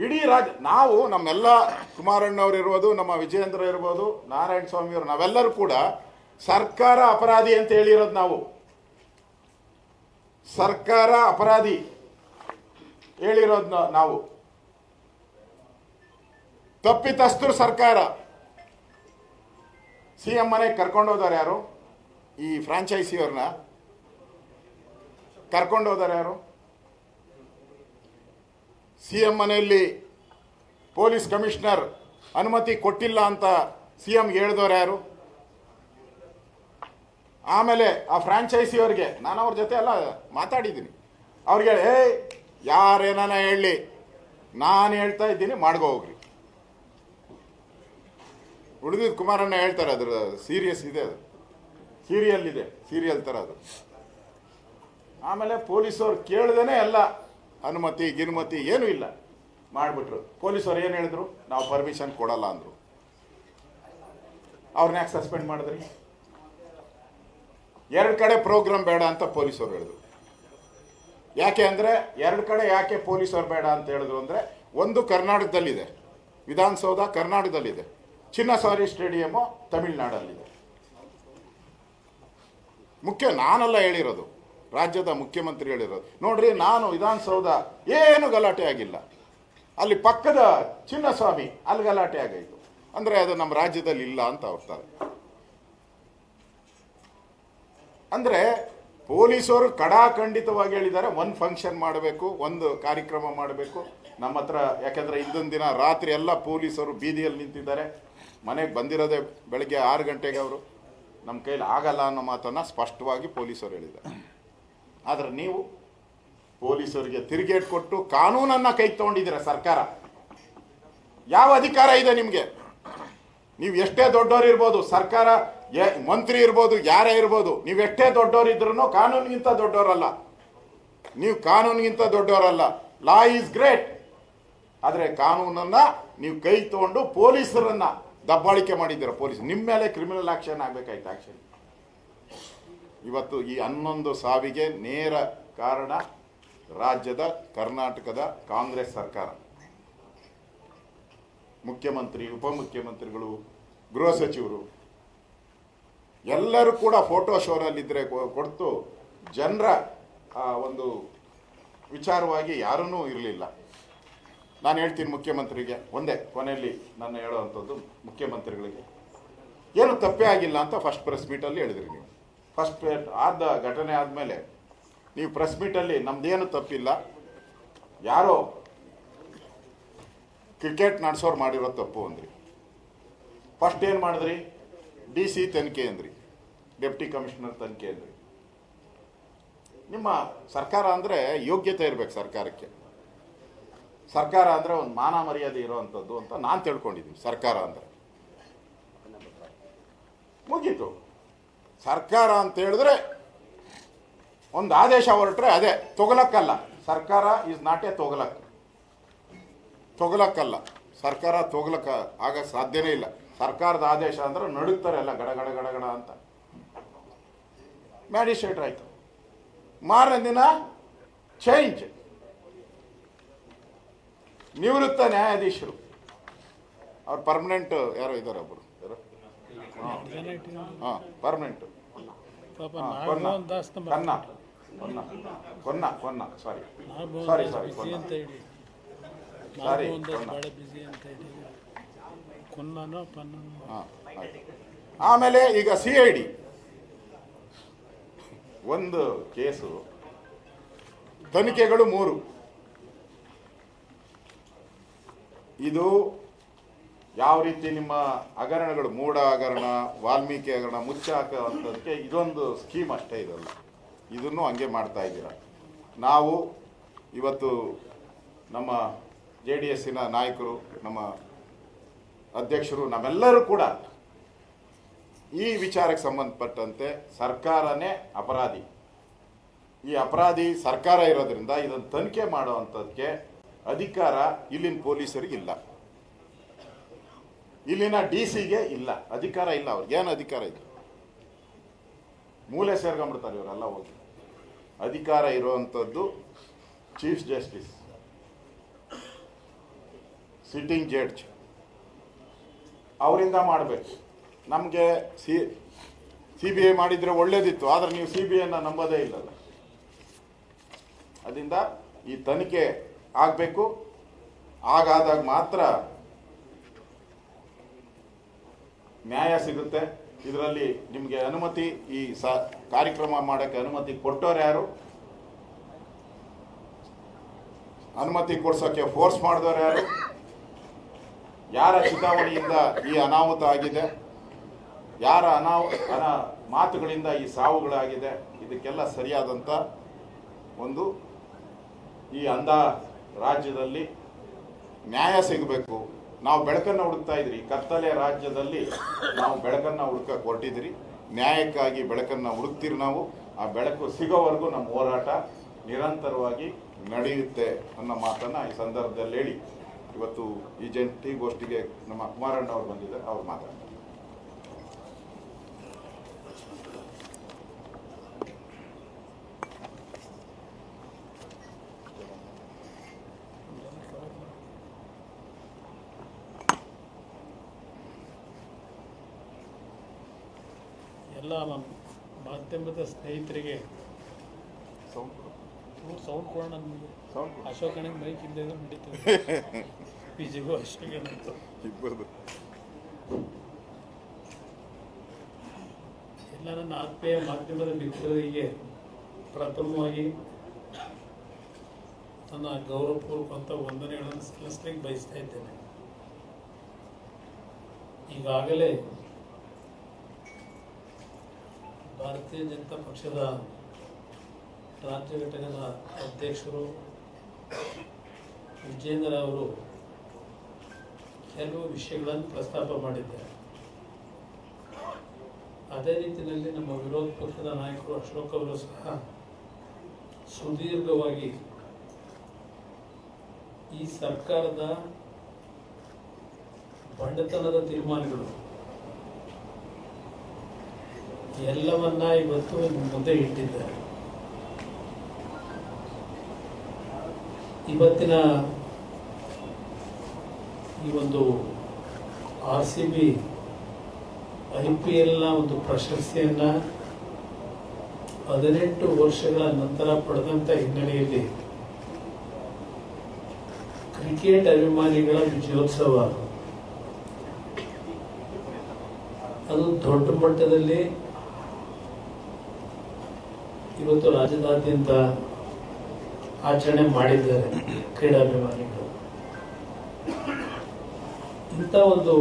ಇಡೀ ರಾಜ್ಯ ನಾವು ನಮ್ಮೆಲ್ಲ ಕುಮಾರಣ್ಣವ್ರು ಇರ್ಬೋದು, ನಮ್ಮ ವಿಜಯೇಂದ್ರ ಇರ್ಬೋದು, ನಾರಾಯಣ ಸ್ವಾಮಿಯವರು, ನಾವೆಲ್ಲರೂ ಕೂಡ ಸರ್ಕಾರ ಅಪರಾಧಿ ಅಂತ ಹೇಳಿರೋದು ನಾವು. ಸರ್ಕಾರ ಅಪರಾಧಿ ಹೇಳಿರೋದು ನಾವು. ತಪ್ಪಿತಸ್ಥರು ಸರ್ಕಾರ. CM ಮನೆಗೆ ಕರ್ಕೊಂಡು ಹೋದವ್ರು ಯಾರು? ಈ ಫ್ರಾಂಚೈಸಿಯವ್ರನ್ನ ಕರ್ಕೊಂಡು ಹೋದವ್ರು ಯಾರು? CM ಮನೆಯಲ್ಲಿ ಪೊಲೀಸ್ ಕಮಿಷನರ್ ಅನುಮತಿ ಕೊಟ್ಟಿಲ್ಲ ಅಂತ CM ಹೇಳಿದವ್ರು ಯಾರು? ಆಮೇಲೆ ಆ ಫ್ರಾಂಚೈಸಿಯವ್ರಿಗೆ ನಾನು ಅವ್ರ ಜೊತೆ ಎಲ್ಲ ಮಾತಾಡಿದ್ದೀನಿ. ಅವ್ರಿಗೆ ಯಾರೇನಾನ ಹೇಳಿ, ನಾನು ಹೇಳ್ತಾ ಇದ್ದೀನಿ, ಮಾಡ್ಕೋ ಹೋಗ್ರಿ. ಉಳಿದಿದ್ದು ಕುಮಾರಣ್ಣ ಹೇಳ್ತಾರೆ, ಅದ್ರ ಸೀರಿಯಸ್ ಇದೆ, ಅದು ಸೀರಿಯಲ್ ಇದೆ, ಸೀರಿಯಲ್ ಥರ ಅದು. ಆಮೇಲೆ ಪೊಲೀಸವ್ರು ಕೇಳ್ದೇನೆ ಎಲ್ಲ ಅನುಮತಿ ಗಿನುಮತಿ ಏನೂ ಇಲ್ಲ ಮಾಡಿಬಿಟ್ರು. ಪೊಲೀಸವ್ರು ಏನು ಹೇಳಿದ್ರು? ನಾವು ಪರ್ಮಿಷನ್ ಕೊಡಲ್ಲ ಅಂದರು. ಅವ್ರನ್ನ ಯಾಕೆ ಸಸ್ಪೆಂಡ್ ಮಾಡಿದ್ರಿ? 2 ಕಡೆ ಪ್ರೋಗ್ರಾಮ್ ಬೇಡ ಅಂತ ಪೊಲೀಸವ್ರು ಹೇಳಿದ್ರು. ಯಾಕೆ ಅಂದರೆ 2 ಕಡೆ ಯಾಕೆ ಪೊಲೀಸವ್ರು ಬೇಡ ಅಂತ ಹೇಳಿದ್ರು ಅಂದರೆ, ಒಂದು ಕರ್ನಾಟಕದಲ್ಲಿದೆ, ವಿಧಾನಸೌಧ ಕರ್ನಾಟಕದಲ್ಲಿದೆ, ಚಿನ್ನಸ್ವಾರಿ ಸ್ಟೇಡಿಯಮ್ಮು ತಮಿಳುನಾಡಲ್ಲಿದೆ. ನಾನೆಲ್ಲ ಹೇಳಿರೋದು, ರಾಜ್ಯದ ಮುಖ್ಯಮಂತ್ರಿ ಹೇಳಿರೋದು. ನೋಡ್ರಿ, ನಾನು ವಿಧಾನಸೌಧ ಏನು ಗಲಾಟೆ ಆಗಿಲ್ಲ, ಅಲ್ಲಿ ಪಕ್ಕದ ಚಿನ್ನಸ್ವಾಮಿ ಅಲ್ಲಿ ಗಲಾಟೆ ಆಗಾಯಿತು. ಅಂದರೆ ಅದು ನಮ್ಮ ರಾಜ್ಯದಲ್ಲಿ ಇಲ್ಲ ಅಂತ ಅವ್ರ್ತಾರೆ. ಅಂದರೆ ಪೊಲೀಸರು ಕಡಾಖಂಡಿತವಾಗಿ ಹೇಳಿದ್ದಾರೆ, ಒಂದು ಫಂಕ್ಷನ್ ಮಾಡಬೇಕು, ಒಂದು ಕಾರ್ಯಕ್ರಮ ಮಾಡಬೇಕು ನಮ್ಮ ಹತ್ರ. ಯಾಕೆಂದರೆ ಇಂದೊಂದು ದಿನ ರಾತ್ರಿ ಎಲ್ಲ ಪೊಲೀಸರು ಬೀದಿಯಲ್ಲಿ ನಿಂತಿದ್ದಾರೆ. ಮನೆಗೆ ಬಂದಿರೋದೇ ಬೆಳಗ್ಗೆ 6 ಗಂಟೆಗೆ. ಅವರು ನಮ್ಮ ಕೈಲಿ ಆಗಲ್ಲ ಅನ್ನೋ ಮಾತನ್ನು ಸ್ಪಷ್ಟವಾಗಿ ಪೊಲೀಸರು ಹೇಳಿದ್ದಾರೆ. ಆದರೆ ನೀವು ಪೊಲೀಸರಿಗೆ ತಿರುಗೇಟ್ ಕೊಟ್ಟು ಕಾನೂನನ್ನು ಕೈಗೆ ತಗೊಂಡಿದ್ದೀರ. ಸರ್ಕಾರ ಯಾವ ಅಧಿಕಾರ ಇದೆ ನಿಮಗೆ? ನೀವು ಎಷ್ಟೇ ದೊಡ್ಡವರು ಇರ್ಬೋದು, ಸರ್ಕಾರ ಮಂತ್ರಿ ಇರ್ಬೋದು, ಯಾರೇ ಇರ್ಬೋದು, ನೀವು ಎಷ್ಟೇ ದೊಡ್ಡವರು ಇದ್ರೂ ಕಾನೂನಿಗಿಂತ ದೊಡ್ಡವರಲ್ಲ. ನೀವು ಕಾನೂನಿಗಿಂತ ದೊಡ್ಡವರಲ್ಲ. Law is great. ಆದರೆ ಕಾನೂನನ್ನು ನೀವು ಕೈ ತಗೊಂಡು ಪೊಲೀಸರನ್ನ ದಬ್ಬಾಳಿಕೆ ಮಾಡಿದ್ದೀರ. ಪೊಲೀಸ್ ನಿಮ್ಮ ಮೇಲೆ ಕ್ರಿಮಿನಲ್ ಆಕ್ಷನ್ ಆಗಬೇಕಾಯ್ತು. ಆಕ್ಷನ್ ಇವತ್ತು ಈ 11 ಸಾವಿಗೆ ನೇರ ಕಾರಣ ರಾಜ್ಯದ ಕರ್ನಾಟಕದ ಕಾಂಗ್ರೆಸ್ ಸರ್ಕಾರ. ಮುಖ್ಯಮಂತ್ರಿ, ಉಪಮುಖ್ಯಮಂತ್ರಿಗಳು, ಗೃಹ ಸಚಿವರು ಎಲ್ಲರೂ ಕೂಡ ಫೋಟೋ ಶೋನಲ್ಲಿದ್ದರೆ ಕೊಡ್ತು ಜನರ ಒಂದು ವಿಚಾರವಾಗಿ ಯಾರೂ ಇರಲಿಲ್ಲ. ನಾನು ಹೇಳ್ತೀನಿ ಮುಖ್ಯಮಂತ್ರಿಗೆ ಒಂದೇ ಕೊನೆಯಲ್ಲಿ ನಾನು ಹೇಳೋವಂಥದ್ದು, ಮುಖ್ಯಮಂತ್ರಿಗಳಿಗೆ ಏನು ತಪ್ಪೇ ಆಗಿಲ್ಲ ಅಂತ ಫಸ್ಟ್ ಪ್ರೆಸ್ ಮೀಟಲ್ಲಿ ಹೇಳಿದ್ರಿ ನೀವು. ಫಸ್ಟ್ ಆದ ಘಟನೆ ಆದಮೇಲೆ ನೀವು ಪ್ರೆಸ್ ಮೀಟಲ್ಲಿ ನಮ್ದೇನು ತಪ್ಪಿಲ್ಲ, ಯಾರೋ ಕ್ರಿಕೆಟ್ ನಡೆಸೋರು ಮಾಡಿರೋ ತಪ್ಪು ಅಂದ್ರಿ. ಫಸ್ಟ್ ಏನು ಮಾಡಿದ್ರಿ? DC ತನಿಖೆ ಅಂದ್ರಿ, ಡೆಪ್ಟಿ ಕಮಿಷನರ್ ತನಿಖೆ ಅಂದ್ರಿ. ನಿಮ್ಮ ಸರ್ಕಾರ ಅಂದರೆ ಯೋಗ್ಯತೆ ಇರಬೇಕು ಸರ್ಕಾರಕ್ಕೆ. ಸರ್ಕಾರ ಅಂದರೆ ಒಂದು ಮಾನ ಮರ್ಯಾದೆ ಇರೋವಂಥದ್ದು ಅಂತ ನಾನು ತಿಳ್ಕೊಂಡಿದ್ದೀನಿ. ಸರ್ಕಾರ ಅಂದರೆ ಮುಗೀತು. ಸರ್ಕಾರ ಅಂತ ಹೇಳಿದ್ರೆ ಒಂದು ಆದೇಶ ಹೊರಟ್ರೆ ಅದೇ ತೊಗಲಕ್ಕಲ್ಲ. ಸರ್ಕಾರ ಈಸ್ ನಾಟ್ ಎ ತೊಗಲಕ್ಕಲ್ಲ. ಸರ್ಕಾರ ತೊಗಲಕ್ಕ ಆಗ ಸಾಧ್ಯನೇ ಇಲ್ಲ. ಸರ್ಕಾರದ ಆದೇಶ ಅಂದ್ರೆ ನಡುತ್ತಾರೆ ಎಲ್ಲ ಗಡಗಡ ಗಡಗಡ ಅಂತ. ಮ್ಯಾಜಿಸ್ಟ್ರೇಟ್ ಆಯಿತು, ಮಾರನೇ ದಿನ ಚೇಂಜ್. ನಿವೃತ್ತ ನ್ಯಾಯಾಧೀಶರು, ಅವ್ರು ಪರ್ಮನೆಂಟ್ ಯಾರೋ ಇದ್ದಾರೆ, ಒಬ್ಬರು ಯಾರು ಪರ್ಮನೆಂಟ್ ಕೊನ್ನ ಆಮೇಲೆ ಈಗ CID ಒಂದು ಕೇಸು, ತನಿಖೆಗಳು 3. ಇದು ಯಾವ ರೀತಿ ನಿಮ್ಮ ಹಗರಣಗಳು, ಮೂಢ ಹಗರಣ, ವಾಲ್ಮೀಕಿ ಹಗರಣ ಮುಚ್ಚಾಕುವಂಥದ್ದಕ್ಕೆ ಇದೊಂದು ಸ್ಕೀಮ್ ಅಷ್ಟೇ. ಇದಲ್ಲ, ಇದನ್ನು ಹಂಗೆ ಮಾಡ್ತಾ ಇದ್ದೀರ. ನಾವು ಇವತ್ತು ನಮ್ಮ JDSನ ನಾಯಕರು, ನಮ್ಮ ಅಧ್ಯಕ್ಷರು, ನಾವೆಲ್ಲರೂ ಕೂಡ ಈ ವಿಚಾರಕ್ಕೆ ಸಂಬಂಧಪಟ್ಟಂತೆ ಸರ್ಕಾರನೇ ಅಪರಾಧಿ. ಈ ಅಪರಾಧಿ ಸರ್ಕಾರ ಇರೋದ್ರಿಂದ ಇದನ್ನು ತನಿಖೆ ಮಾಡುವಂಥದ್ದಕ್ಕೆ ಅಧಿಕಾರ ಇಲ್ಲಿನ ಪೊಲೀಸರಿಗೆ ಇಲ್ಲ, ಇಲ್ಲಿನ DC-ಗೆ ಇಲ್ಲ, ಅಧಿಕಾರ ಇಲ್ಲ. ಅವ್ರಿಗೆ ಏನು ಅಧಿಕಾರ ಇದೆ? ಮೂಲೆ ಸೇರ್ಕೊಂಡ್ಬಿಡ್ತಾರೆ ಇವರೆಲ್ಲ ಹೋಗಿ. ಅಧಿಕಾರ ಇರುವಂಥದ್ದು ಚೀಫ್ ಜಸ್ಟಿಸ್. ಸಿಟ್ಟಿಂಗ್ ಜಡ್ಜ್ ಅವರಿಂದ ಮಾಡಬೇಕು. ನಮಗೆ CBI ಮಾಡಿದರೆ ಒಳ್ಳೇದಿತ್ತು, ಆದರೆ ನೀವು CBIನ ನಂಬೋದೇ ಇಲ್ಲಲ್ಲ. ಅದರಿಂದ ಈ ತನಿಖೆ ಆಗಬೇಕು. ಹಾಗಾದಾಗ ಮಾತ್ರ ನ್ಯಾಯ ಸಿಗುತ್ತೆ. ಇದರಲ್ಲಿ ನಿಮಗೆ ಅನುಮತಿ, ಈ ಕಾರ್ಯಕ್ರಮ ಮಾಡೋಕ್ಕೆ ಅನುಮತಿ ಕೊಟ್ಟವ್ರು ಯಾರು, ಅನುಮತಿ ಕೊಡ್ಸೋಕ್ಕೆ ಫೋರ್ಸ್ ಮಾಡಿದವ್ರು ಯಾರು, ಯಾರ ಚಿತಾವಣೆಯಿಂದ ಈ ಅನಾಹುತ ಆಗಿದೆ, ಯಾರ ಮಾತುಗಳಿಂದ ಈ ಸಾವುಗಳಾಗಿದೆ, ಇದಕ್ಕೆಲ್ಲ ಸರಿಯಾದಂಥ ಒಂದು ಈ ಅಂಧ ರಾಜ್ಯದಲ್ಲಿ ನ್ಯಾಯ ಸಿಗಬೇಕು. ನಾವು ಬೆಳಕನ್ನು ಹುಡುಕ್ತಾ ಇದ್ರಿ, ಕತ್ತಲೆ ರಾಜ್ಯದಲ್ಲಿ ನಾವು ಬೆಳಕನ್ನು ಹುಡುಕಕ್ಕೆ ಹೊರಟಿದ್ರಿ. ನ್ಯಾಯಕ್ಕಾಗಿ ಬೆಳಕನ್ನು ಹುಡುಕ್ತಿರಿ ನಾವು. ಆ ಬೆಳಕು ಸಿಗೋವರೆಗೂ ನಮ್ಮ ಹೋರಾಟ ನಿರಂತರವಾಗಿ ನಡೆಯುತ್ತೆ ಅನ್ನೋ ಮಾತನ್ನು ಈ ಸಂದರ್ಭದಲ್ಲಿ ಹೇಳಿ, ಇವತ್ತು ಈ ಜಂಟಿಗೋಷ್ಠಿಗೆ ನಮ್ಮ ಕುಮಾರಣ್ಣ ಅವರು ಬಂದಿದ್ದಾರೆ, ಅವ್ರು ಮಾತಾಡ್ತಾರೆ. ಎಲ್ಲ ಮಾಧ್ಯಮದ ಸ್ನೇಹಿತರಿಗೆ ಸೌಂಡ್ ಕೊಡೋಣ. ನಮಗೆ ಅಶೋಕನಿಗೆ ಮೈಕ್ ಇಲ್ಲದೆ ನಡೀತದೆ, PGಗೂ ಅಶೋಕನ ಎಲ್ಲ ನನ್ನ ಆತ್ಮೀಯ ಮಾಧ್ಯಮದ ಮಿತ್ರರಿಗೆ ಪ್ರಥಮವಾಗಿ ನನ್ನ ಗೌರವಪೂರ್ವಕಂತ ವಂದನೆಗಳನ್ನು ಸಲ್ಲಿಸಲಿಕ್ಕೆ ಬಯಸ್ತಾ ಇದ್ದೇನೆ. ಈಗಾಗಲೇ ಭಾರತೀಯ ಜನತಾ ಪಕ್ಷದ ರಾಜ್ಯ ಘಟಕದ ಅಧ್ಯಕ್ಷರು ವಿಜೇಂದ್ರ ಅವರು ಕೆಲವು ವಿಷಯಗಳನ್ನು ಪ್ರಸ್ತಾಪ ಮಾಡಿದ್ದಾರೆ. ಅದೇ ರೀತಿಯಲ್ಲಿ ನಮ್ಮ ವಿರೋಧ ಪಕ್ಷದ ನಾಯಕರು ಅಶೋಕ್ ಅವರು ಸಹ ಸುದೀರ್ಘವಾಗಿ ಈ ಸರ್ಕಾರದ ಬಂಡತನದ ತೀರ್ಮಾನಗಳು ಎಲ್ಲವನ್ನ ಇವತ್ತು ಮುಂದೆ ಇಟ್ಟಿದ್ದಾರೆ. ಇವತ್ತಿನ ಈ ಒಂದು RCB IPLನ ಒಂದು ಪ್ರಶಸ್ತಿಯನ್ನ 18 ವರ್ಷಗಳ ನಂತರ ಪಡೆದಂತ ಹಿನ್ನೆಲೆಯಲ್ಲಿ ಕ್ರಿಕೆಟ್ ಅಭಿಮಾನಿಗಳ ವಿಜಯೋತ್ಸವ ಅದು ದೊಡ್ಡ ಮಟ್ಟದಲ್ಲಿ ಇವತ್ತು ರಾಜ್ಯದಾದ್ಯಂತ ಆಚರಣೆ ಮಾಡಿದ್ದಾರೆ ಕ್ರೀಡಾಭಿಮಾನಿಗಳು. ಇಂಥ ಒಂದು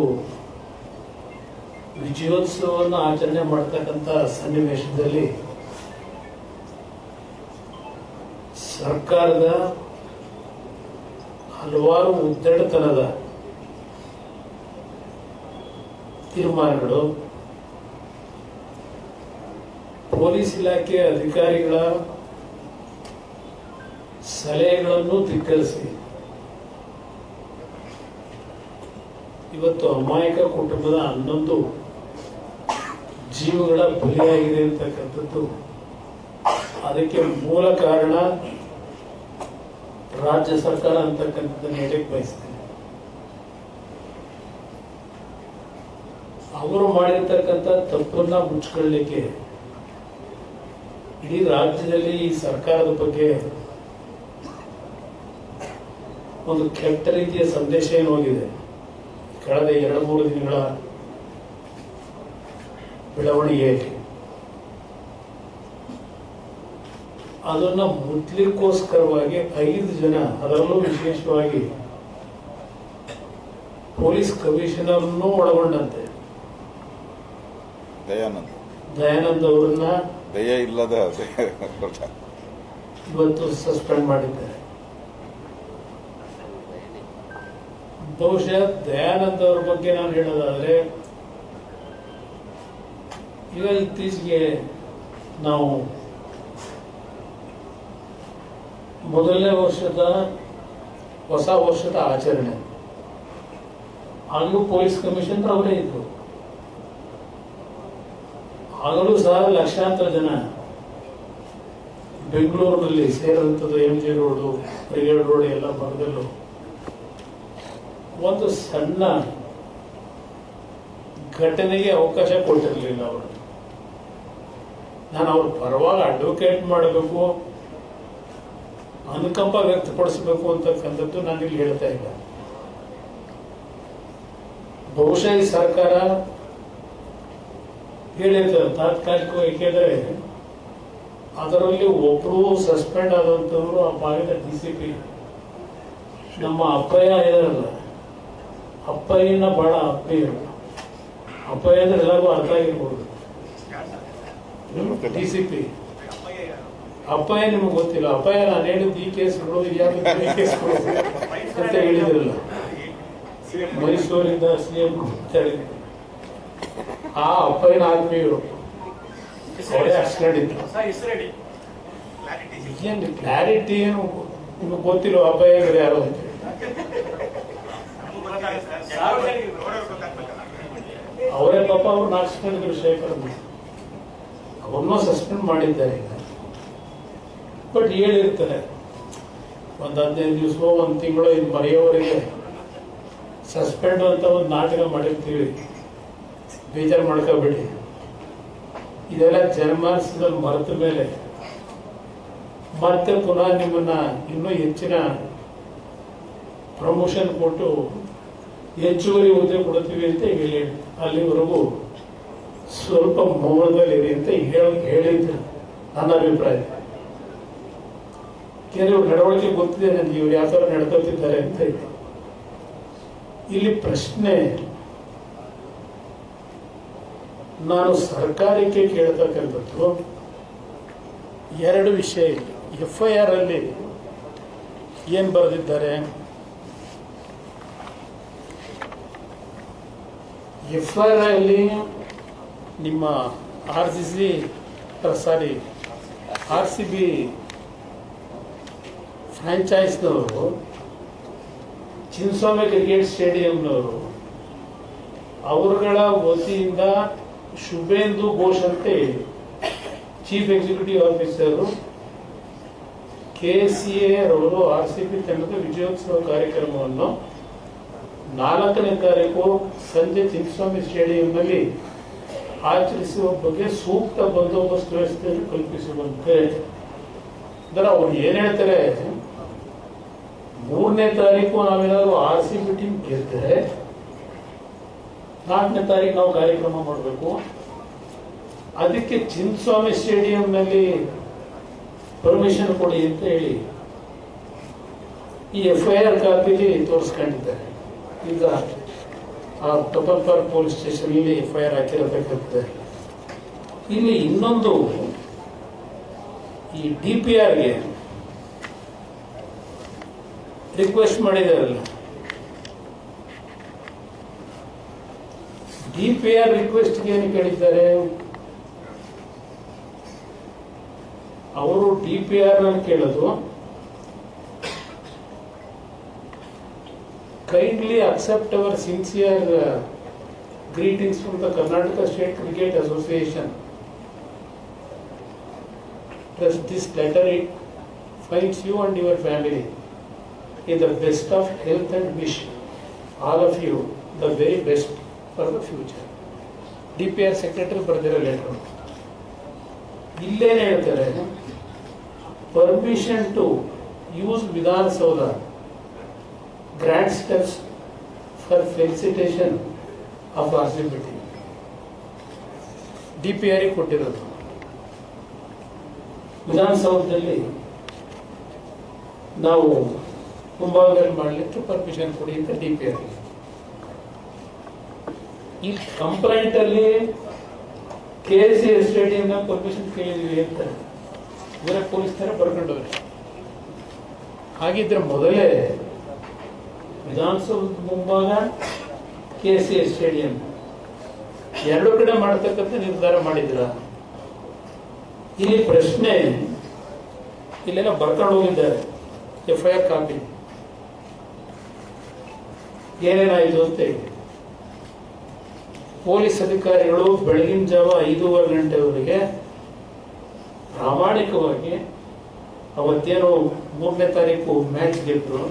ವಿಜಯೋತ್ಸವವನ್ನು ಆಚರಣೆ ಮಾಡ್ತಕ್ಕಂಥ ಸನ್ನಿವೇಶದಲ್ಲಿ ಸರ್ಕಾರದ ಹಲವಾರು ಉದ್ದಟತನದ ತೀರ್ಮಾನಗಳು, ಪೊಲೀಸ್ ಇಲಾಖೆ ಅಧಿಕಾರಿಗಳ ಸಲಹೆಗಳನ್ನು ಧಿಕ್ಕರಿಸಿ ಇವತ್ತು ಅಮಾಯಕ ಕುಟುಂಬದ 11 ಜೀವಗಳ ಬಲಿಯಾಗಿದೆ ಅಂತಕ್ಕಂಥದ್ದು. ಅದಕ್ಕೆ ಮೂಲ ಕಾರಣ ರಾಜ್ಯ ಸರ್ಕಾರ ಅಂತಕ್ಕಂಥದ್ದನ್ನು ಹೇಳಕ್ಕೆ ಬಯಸ್ತೇನೆ. ಅವರು ಮಾಡಿರ್ತಕ್ಕಂಥ ತಪ್ಪನ್ನ ಮುಚ್ಕೊಳ್ಳಿಕ್ಕೆ ಇಡೀ ರಾಜ್ಯದಲ್ಲಿ ಈ ಸರ್ಕಾರದ ಬಗ್ಗೆ ಒಂದು ಕೆಟ್ಟ ರೀತಿಯ ಸಂದೇಶ ಏನು ಹೋಗಿದೆ. ಕಳೆದ 2-3 ದಿನಗಳ ಬೆಳವಣಿಗೆಯಲ್ಲಿ ಅದನ್ನ ಮುಟ್ಲಿಕ್ಕೋಸ್ಕರವಾಗಿ 5 ಜನ, ಅದರಲ್ಲೂ ವಿಶೇಷವಾಗಿ ಪೊಲೀಸ್ ಕಮಿಷನರ್ನೂ ಒಳಗೊಂಡಂತೆ ದಯಾನಂದ್ ಅವರನ್ನ ದಯ ಇಲ್ಲದ ಇವತ್ತು ಸಸ್ಪೆಂಡ್ ಮಾಡಿದ್ದಾರೆ. ಬಹುಶಃ ದಯಾನಂದ್ ಅವರ ಬಗ್ಗೆ ನಾನು ಹೇಳೋದಾದ್ರೆ, ಈಗ ಇತ್ತೀಚೆಗೆ ನಾವು ಮೊದಲನೇ ವರ್ಷದ ಹೊಸ ವರ್ಷದ ಆಚರಣೆ, ಆಗಲೂ ಪೊಲೀಸ್ ಕಮಿಷನರ್ ಅವರೇ ಇದ್ರು. ಆಗಲೂ ಸಹ ಲಕ್ಷಾಂತರ ಜನ ಬೆಂಗಳೂರಿನಲ್ಲಿ ಸೇರಿದಂಥದ್ದು MG ರೋಡು, ಬ್ರಿಗೇಡ್ ರೋಡ್ ಎಲ್ಲ ಭಾಗದಲ್ಲೂ ಒಂದು ಸಣ್ಣ ಘಟನೆಗೆ ಅವಕಾಶ ಕೊಟ್ಟಿರಲಿಲ್ಲ ಅವರು. ನಾನು ಅವ್ರ ಪರವಾಗಿ ಅಡ್ವೊಕೇಟ್ ಮಾಡಬೇಕು, ಅನುಕಂಪ ವ್ಯಕ್ತಪಡಿಸಬೇಕು ಅಂತಕ್ಕಂಥದ್ದು ನಾನು ಇಲ್ಲಿ ಹೇಳ್ತಾ ಇಲ್ಲ. ಬಹುಶಃ ಈ ಸರ್ಕಾರ ಹೇಳಿರ್ತದೆ ತಾತ್ಕಾಲಿಕವಾಗಿ, ಏಕೆಂದರೆ ಅದರಲ್ಲಿ ಒಬ್ಬರು ಸಸ್ಪೆಂಡ್ ಆದಂಥವ್ರು ಆ ಭಾಗದ DCP ನಮ್ಮ ಅಪ್ಪಯ್ಯ ಇದಾರಲ್ಲ, ಅಪ್ಪಯ್ಯನ ಬಹಳ ಅಪ್ಪಯ್ಯ. ಅಪ್ಪಯ್ಯ ಅಂದ್ರೆ ಎಲ್ಲರಿಗೂ ಅರ್ಥ ಆಗಿರ್ಬೋದು. DCP ಅಪ್ಪಯ್ಯ ನಿಮಗೆ ಗೊತ್ತಿಲ್ಲ. ಅಪ್ಪಯ್ಯ ನಾನು ಹೇಳಿದ್ದು ಈ ಕೇಸ್ಗಳು ಯಾರು ಕೇಸ್ಗಳು ಅಂತ ಹೇಳಿದ್ರಲ್ಲ, ಮೈಸೂರಿಂದ CM ಹೇಳಿದ್ರು. ಆ ಅಪ್ಪಯ್ಯನ ಆತ್ಮೀಯರು ಅವರೇ ಆಕ್ಸಿಡೆಂಟ್ ಇತ್ತು. ಏನು ಕ್ಲಾರಿಟಿ ಏನು ನಿಮಗೆ ಗೊತ್ತಿಲ್ಲ ಅಪ್ಪಯ್ಯ ಯಾರು ಅಂತ. ಅವರೇ ಪಾಪ ಅವ್ರು ಆಕ್ಸಿಡೆಂಟ್ ಶೇಖರ್ ಅವ್ರನ್ನೂ ಸಸ್ಪೆಂಡ್ ಮಾಡಿದ್ದಾರೆ ಈಗ. ಬಟ್ ಹೇಳಿರ್ತಾರೆ ಒಂದು 15 ದಿವಸ, ಒಂದು ತಿಂಗಳು ಇದು ಮರೆಯೋವರೆಗೆ ಸಸ್ಪೆಂಡ್ ಅಂತ ಒಂದು ನಾಟಕ ಮಾಡಿರ್ತೀವಿ, ಬೇಜಾರು ಮಾಡ್ಕೋಬೇಡಿ. ಇದೆಲ್ಲ ಜನಮಾನಸದಲ್ಲಿ ಮರೆತ ಮೇಲೆ ಮತ್ತೆ ಪುನಃ ನಿಮ್ಮನ್ನ ಇನ್ನೂ ಹೆಚ್ಚಿನ ಪ್ರಮೋಷನ್ ಕೊಟ್ಟು ಹೆಚ್ಚುವರಿ ಹುದ್ದೆ ಕೊಡ್ತೀವಿ ಅಂತ ಹೇಳಿ, ಅಲ್ಲಿವರೆಗೂ ಸ್ವಲ್ಪ ಮೌನದಲ್ಲಿರಿ ಅಂತ ಹೇಳಿದ್ರು ನನ್ನ ಅಭಿಪ್ರಾಯ. ಕೆಲವು ನಡವಳಿಕೆ ಗೊತ್ತಿದೆ ನನಗೆ, ಇವ್ರು ಯಾವ ಥರ ನಡ್ಕೊತಿದ್ದಾರೆ ಅಂತ ಇದೆ. ಇಲ್ಲಿ ಪ್ರಶ್ನೆ ನಾನು ಸರ್ಕಾರಕ್ಕೆ ಕೇಳ್ತಕ್ಕಂಥದ್ದು ಎರಡು ವಿಷಯ ಇದೆ. FIR ಅಲ್ಲಿ ಏನು ಬರೆದಿದ್ದಾರೆ, FIR ಅಲ್ಲಿ ನಿಮ್ಮ RCB ಫ್ರಾಂಚೈಸ್ನವರು, ಚಿನ್ನಸ್ವಾಮಿ ಕ್ರಿಕೆಟ್ ಸ್ಟೇಡಿಯಂನವರು, ಅವರುಗಳ ವತಿಯಿಂದ ಶುಭೇಂದು ಘೋಷ್ ಅಂತ ಚೀಫ್ ಎಕ್ಸಿಕ್ಯೂಟಿವ್ ಆಫೀಸರು KCA ರವರು RCB ತಂಡದ ವಿಜಯೋತ್ಸವ ಕಾರ್ಯಕ್ರಮವನ್ನು 4ನೇ ತಾರೀಕು ಸಂಜೆ ಚಿನ್ನಸ್ವಾಮಿ ಸ್ಟೇಡಿಯಂನಲ್ಲಿ ಆಚರಿಸುವ ಬಗ್ಗೆ ಸೂಕ್ತ ಬಂದೋಬಸ್ತ್ ವ್ಯವಸ್ಥೆಯನ್ನು ಕಲ್ಪಿಸುವಂತೆ. ಅಂದ್ರೆ ಅವ್ರು ಏನ್ ಹೇಳ್ತಾರೆ, 3ನೇ ತಾರೀಕು ನಾವೇನಾದ್ರು RCB ಟೀಮ್ ಗೆದ್ದರೆ 4ನೇ ತಾರೀಕು ನಾವು ಕಾರ್ಯಕ್ರಮ ಮಾಡಬೇಕು. ಅದಕ್ಕೆ ಚಿನ್ನಸ್ವಾಮಿ ಸ್ಟೇಡಿಯಂನಲ್ಲಿ ಪರ್ಮಿಷನ್ ಕೊಡಿ ಅಂತ ಹೇಳಿ ಈ FIR ಕಾಪಿಲಿ ತೋರಿಸ್ಕೊಂಡಿದ್ದಾರೆ. ಈಗ ಆ ಕಬ್ಬನ್ ಪಾರ್ಕ್ ಪೊಲೀಸ್ ಸ್ಟೇಷನ್ ಇಲ್ಲಿ FIR ಹಾಕಿರತಕ್ಕಂಥದ್ದು. ಇಲ್ಲಿ ಇನ್ನೊಂದು, ಈ DPRಗೆ ರಿಕ್ವೆಸ್ಟ್ ಮಾಡಿದಾರಲ್ಲ, DPR ರಿಕ್ವೆಸ್ಟ್ಗೆ ಏನು ಕೇಳಿದ್ದಾರೆ ಅವರು, DPR ನಲ್ಲಿ ಕೇಳೋದು, kindly accept our sincere greetings from the Karnataka State Cricket Association. Plus this letter, it finds you and your family in the best of health and wish all of you the very best for the future. DPR secretary ಬರೆದಿರೋ letter. ಇಲ್ಲೇನು ಹೇಳ್ತಾರೆ, permission to use Vidhana Soudha grant steps for felicitation of RCB team. DPR ಕೊಟ್ಟಿರೋದು. ವಿಧಾನಸೌಧದಲ್ಲಿ ನಾವು ಮುಂಭಾಗದಲ್ಲಿ ಮಾಡಲಿಕ್ಕೆ permission ಕೊಡಿ ಅಂತ DPR. ಈ ಕಂಪ್ಲೇಂಟ್ ಅಲ್ಲಿ KCA ಸ್ಟೇಡಿಯಂನ ಪರ್ಮಿಷನ್ ಕೇಳಿದ್ವಿ ಅಂತ ಇವರೇ ಪೊಲೀಸ್ ತರ ಬರ್ಕೊಂಡವ್ರೆ. ಹಾಗಿದ್ರೆ ಮೊದಲೇ ವಿಧಾನಸೌಧ ಮುಂಭಾಗ KCA ಸ್ಟೇಡಿಯಂ ಎರಡು ಕಡೆ ಮಾಡತಕ್ಕಂಥ ನಿರ್ಧಾರ ಮಾಡಿದ್ರ? ಇಲ್ಲಿ ಪ್ರಶ್ನೆ, ಇಲ್ಲೆಲ್ಲ ಬರ್ಕೊಂಡು ಹೋಗಿದ್ದಾರೆ FIR ಕಾಪಿ, ಏನೇನಾಯಿತು ಅಂತ ಹೇಳಿ. ಪೊಲೀಸ್ ಅಧಿಕಾರಿಗಳು ಬೆಳಗಿನ ಜಾವ 5:15 ಗಂಟೆವರೆಗೆ ಪ್ರಾಮಾಣಿಕವಾಗಿ ಅವತ್ತೇನು 3ನೇ ತಾರೀಕು ಮ್ಯಾಚ್ ಗೆದ್ರು,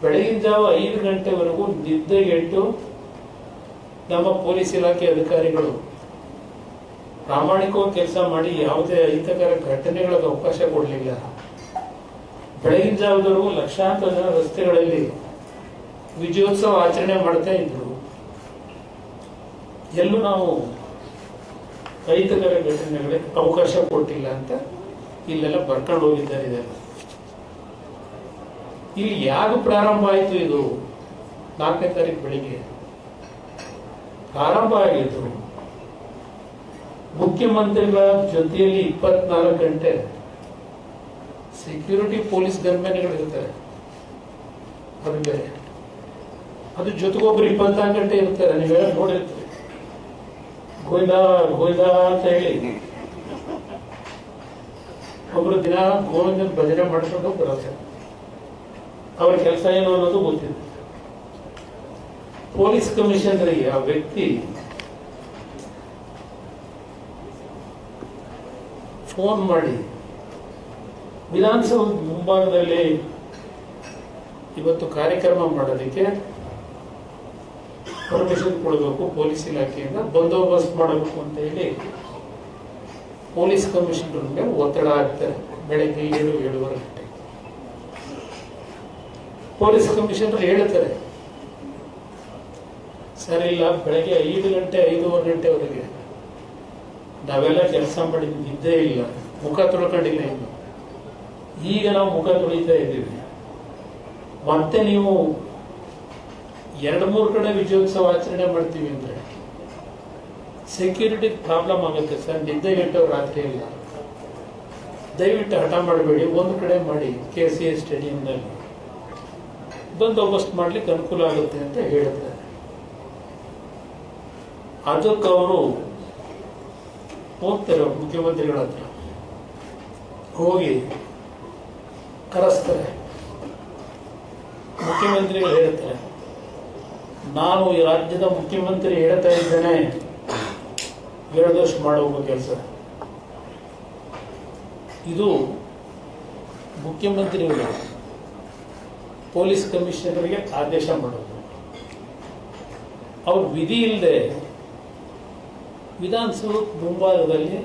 ಬೆಳಗಿನ ಜಾವ 5 ಗಂಟೆವರೆಗೂ ನಿದ್ದೆಗೆಟ್ಟು ನಮ್ಮ ಪೊಲೀಸ್ ಇಲಾಖೆ ಅಧಿಕಾರಿಗಳು ಪ್ರಾಮಾಣಿಕವಾಗಿ ಕೆಲಸ ಮಾಡಿ ಯಾವುದೇ ಅಹಿತಕರ ಘಟನೆಗಳಿಗೆ ಅವಕಾಶ ಕೊಡಲಿಲ್ಲ. ಬೆಳಗಿನ ಜಾವದವರೆಗೂ ಲಕ್ಷಾಂತರ ಜನ ರಸ್ತೆಗಳಲ್ಲಿ ವಿಜಯೋತ್ಸವ ಆಚರಣೆ ಮಾಡ್ತಾ ಇದ್ರು. ಎಲ್ಲೂ ನಾವು ಅಹಿತಕರ ಘಟನೆಗಳಿಗೆ ಅವಕಾಶ ಕೊಟ್ಟಿಲ್ಲ ಅಂತ ಇಲ್ಲೆಲ್ಲ ಬರ್ಕೊಂಡು ಹೋಗಿದ್ದಾರೆ. ಇದೆಲ್ಲ ಇಲ್ಲಿ ಯಾಕೆ ಪ್ರಾರಂಭ ಆಯಿತು? ಇದು 4ನೇ ತಾರೀಕು ಬೆಳಿಗ್ಗೆ ಪ್ರಾರಂಭ ಆಗಿತ್ತು. ಮುಖ್ಯಮಂತ್ರಿಗಳ ಜೊತೆಯಲ್ಲಿ 24 ಗಂಟೆ ಸೆಕ್ಯೂರಿಟಿ ಪೊಲೀಸ್ ಗನ್ಮೆನ್ಗಳಿರ್ತಾರೆ, ಅದು ಬೇರೆ. ಅದು ಜೊತೆಗೊಬ್ಬರು 24 ಗಂಟೆ ಇರ್ತಾರೆ. ನೀವೆಲ್ಲ ನೋಡಿರ್ತೀರಿ, ಗೋಯ್ದಾ ಗೋಯ್ದಾ ಅಂತ ಹೇಳಿ ಒಬ್ರು ದಿನ ಗೋವಿಂದನ ಭಜನೆ ಮಾಡಿಕೊಂಡು ಬರುತ್ತೆ. ಅವ್ರ ಕೆಲಸ ಏನು ಅನ್ನೋದು ಗೊತ್ತಿದೆ. ಪೊಲೀಸ್ ಕಮಿಷನರಿಗೆ ಆ ವ್ಯಕ್ತಿ ಫೋನ್ ಮಾಡಿ ವಿಧಾನಸೌಧ ಮುಂಭಾಗದಲ್ಲಿ ಇವತ್ತು ಕಾರ್ಯಕ್ರಮ ಮಾಡೋದಕ್ಕೆ ಪರ್ಮಿಷನ್ ಕೊಡಬೇಕು, ಪೊಲೀಸ್ ಇಲಾಖೆಯಿಂದ ಬಂದೋಬಸ್ತ್ ಮಾಡಬೇಕು ಅಂತ ಹೇಳಿ ಪೊಲೀಸ್ ಕಮಿಷನರ್ ಮೇಲೆ ಒತ್ತಡ ಹಾಕ್ತಾರೆ. ಬೆಳಗ್ಗೆ 7-7:30 ಗಂಟೆ ಪೊಲೀಸ್ ಕಮಿಷನರ್ ಹೇಳ್ತಾರೆ, ಸರಿ ಇಲ್ಲ, ಬೆಳಗ್ಗೆ 5 ಗಂಟೆ 5:30 ಗಂಟೆವರೆಗೆ ನಾವೆಲ್ಲ ಕೆಲಸ ಮಾಡಿ ನಿದ್ದೆ ಇಲ್ಲ, ಮುಖ ತೊಳ್ಕೊಂಡಿಲ್ಲ. ಇನ್ನು ಈಗ ನಾವು ಮುಖ ತೊಳಿತಾ ಇದ್ದೀವಿ. ಮತ್ತೆ ನೀವು 2-3 ಕಡೆ ವಿಜಯೋತ್ಸವ ಆಚರಣೆ ಮಾಡ್ತೀವಿ ಅಂದ್ರೆ ಸೆಕ್ಯೂರಿಟಿ ಪ್ರಾಬ್ಲಮ್ ಆಗುತ್ತೆ ಸರ್. ನಿದ್ದೆ ಗಂಟೆ ರಾತ್ರಿ ಇಲ್ಲ, ದಯವಿಟ್ಟು ಹಠ ಮಾಡಬೇಡಿ, ಒಂದು ಕಡೆ ಮಾಡಿ, KCA ಸ್ಟೇಡಿಯಂನಲ್ಲಿ ಬಂದೋಬಸ್ತ್ ಮಾಡ್ಲಿಕ್ಕೆ ಅನುಕೂಲ ಆಗುತ್ತೆ ಅಂತ ಹೇಳ್ತಾರೆ. ಅದಕ್ಕೆ ಅವರು ಹೋಗ್ತಾರೆ ಮುಖ್ಯಮಂತ್ರಿಗಳ ಹತ್ರ, ಹೋಗಿ ಕರೆಸ್ತಾರೆ. ಮುಖ್ಯಮಂತ್ರಿಗಳು ಹೇಳ್ತಾರೆ, ನಾನು ಈ ರಾಜ್ಯದ ಮುಖ್ಯಮಂತ್ರಿ ಹೇಳ್ತಾ ಇದ್ದೇನೆ, ಹೇಳಿದಷ್ಟು ಮಾಡುವ ಕೆಲಸ. ಇದು ಮುಖ್ಯಮಂತ್ರಿಗಳು ಪೊಲೀಸ್ ಕಮಿಷನರ್ಗೆ ಆದೇಶ ಮಾಡೋದು. ಅವ್ರ ವಿಧಿ ಇಲ್ಲದೆ ವಿಧಾನಸೌಧ ಮುಂಭಾಗದಲ್ಲಿ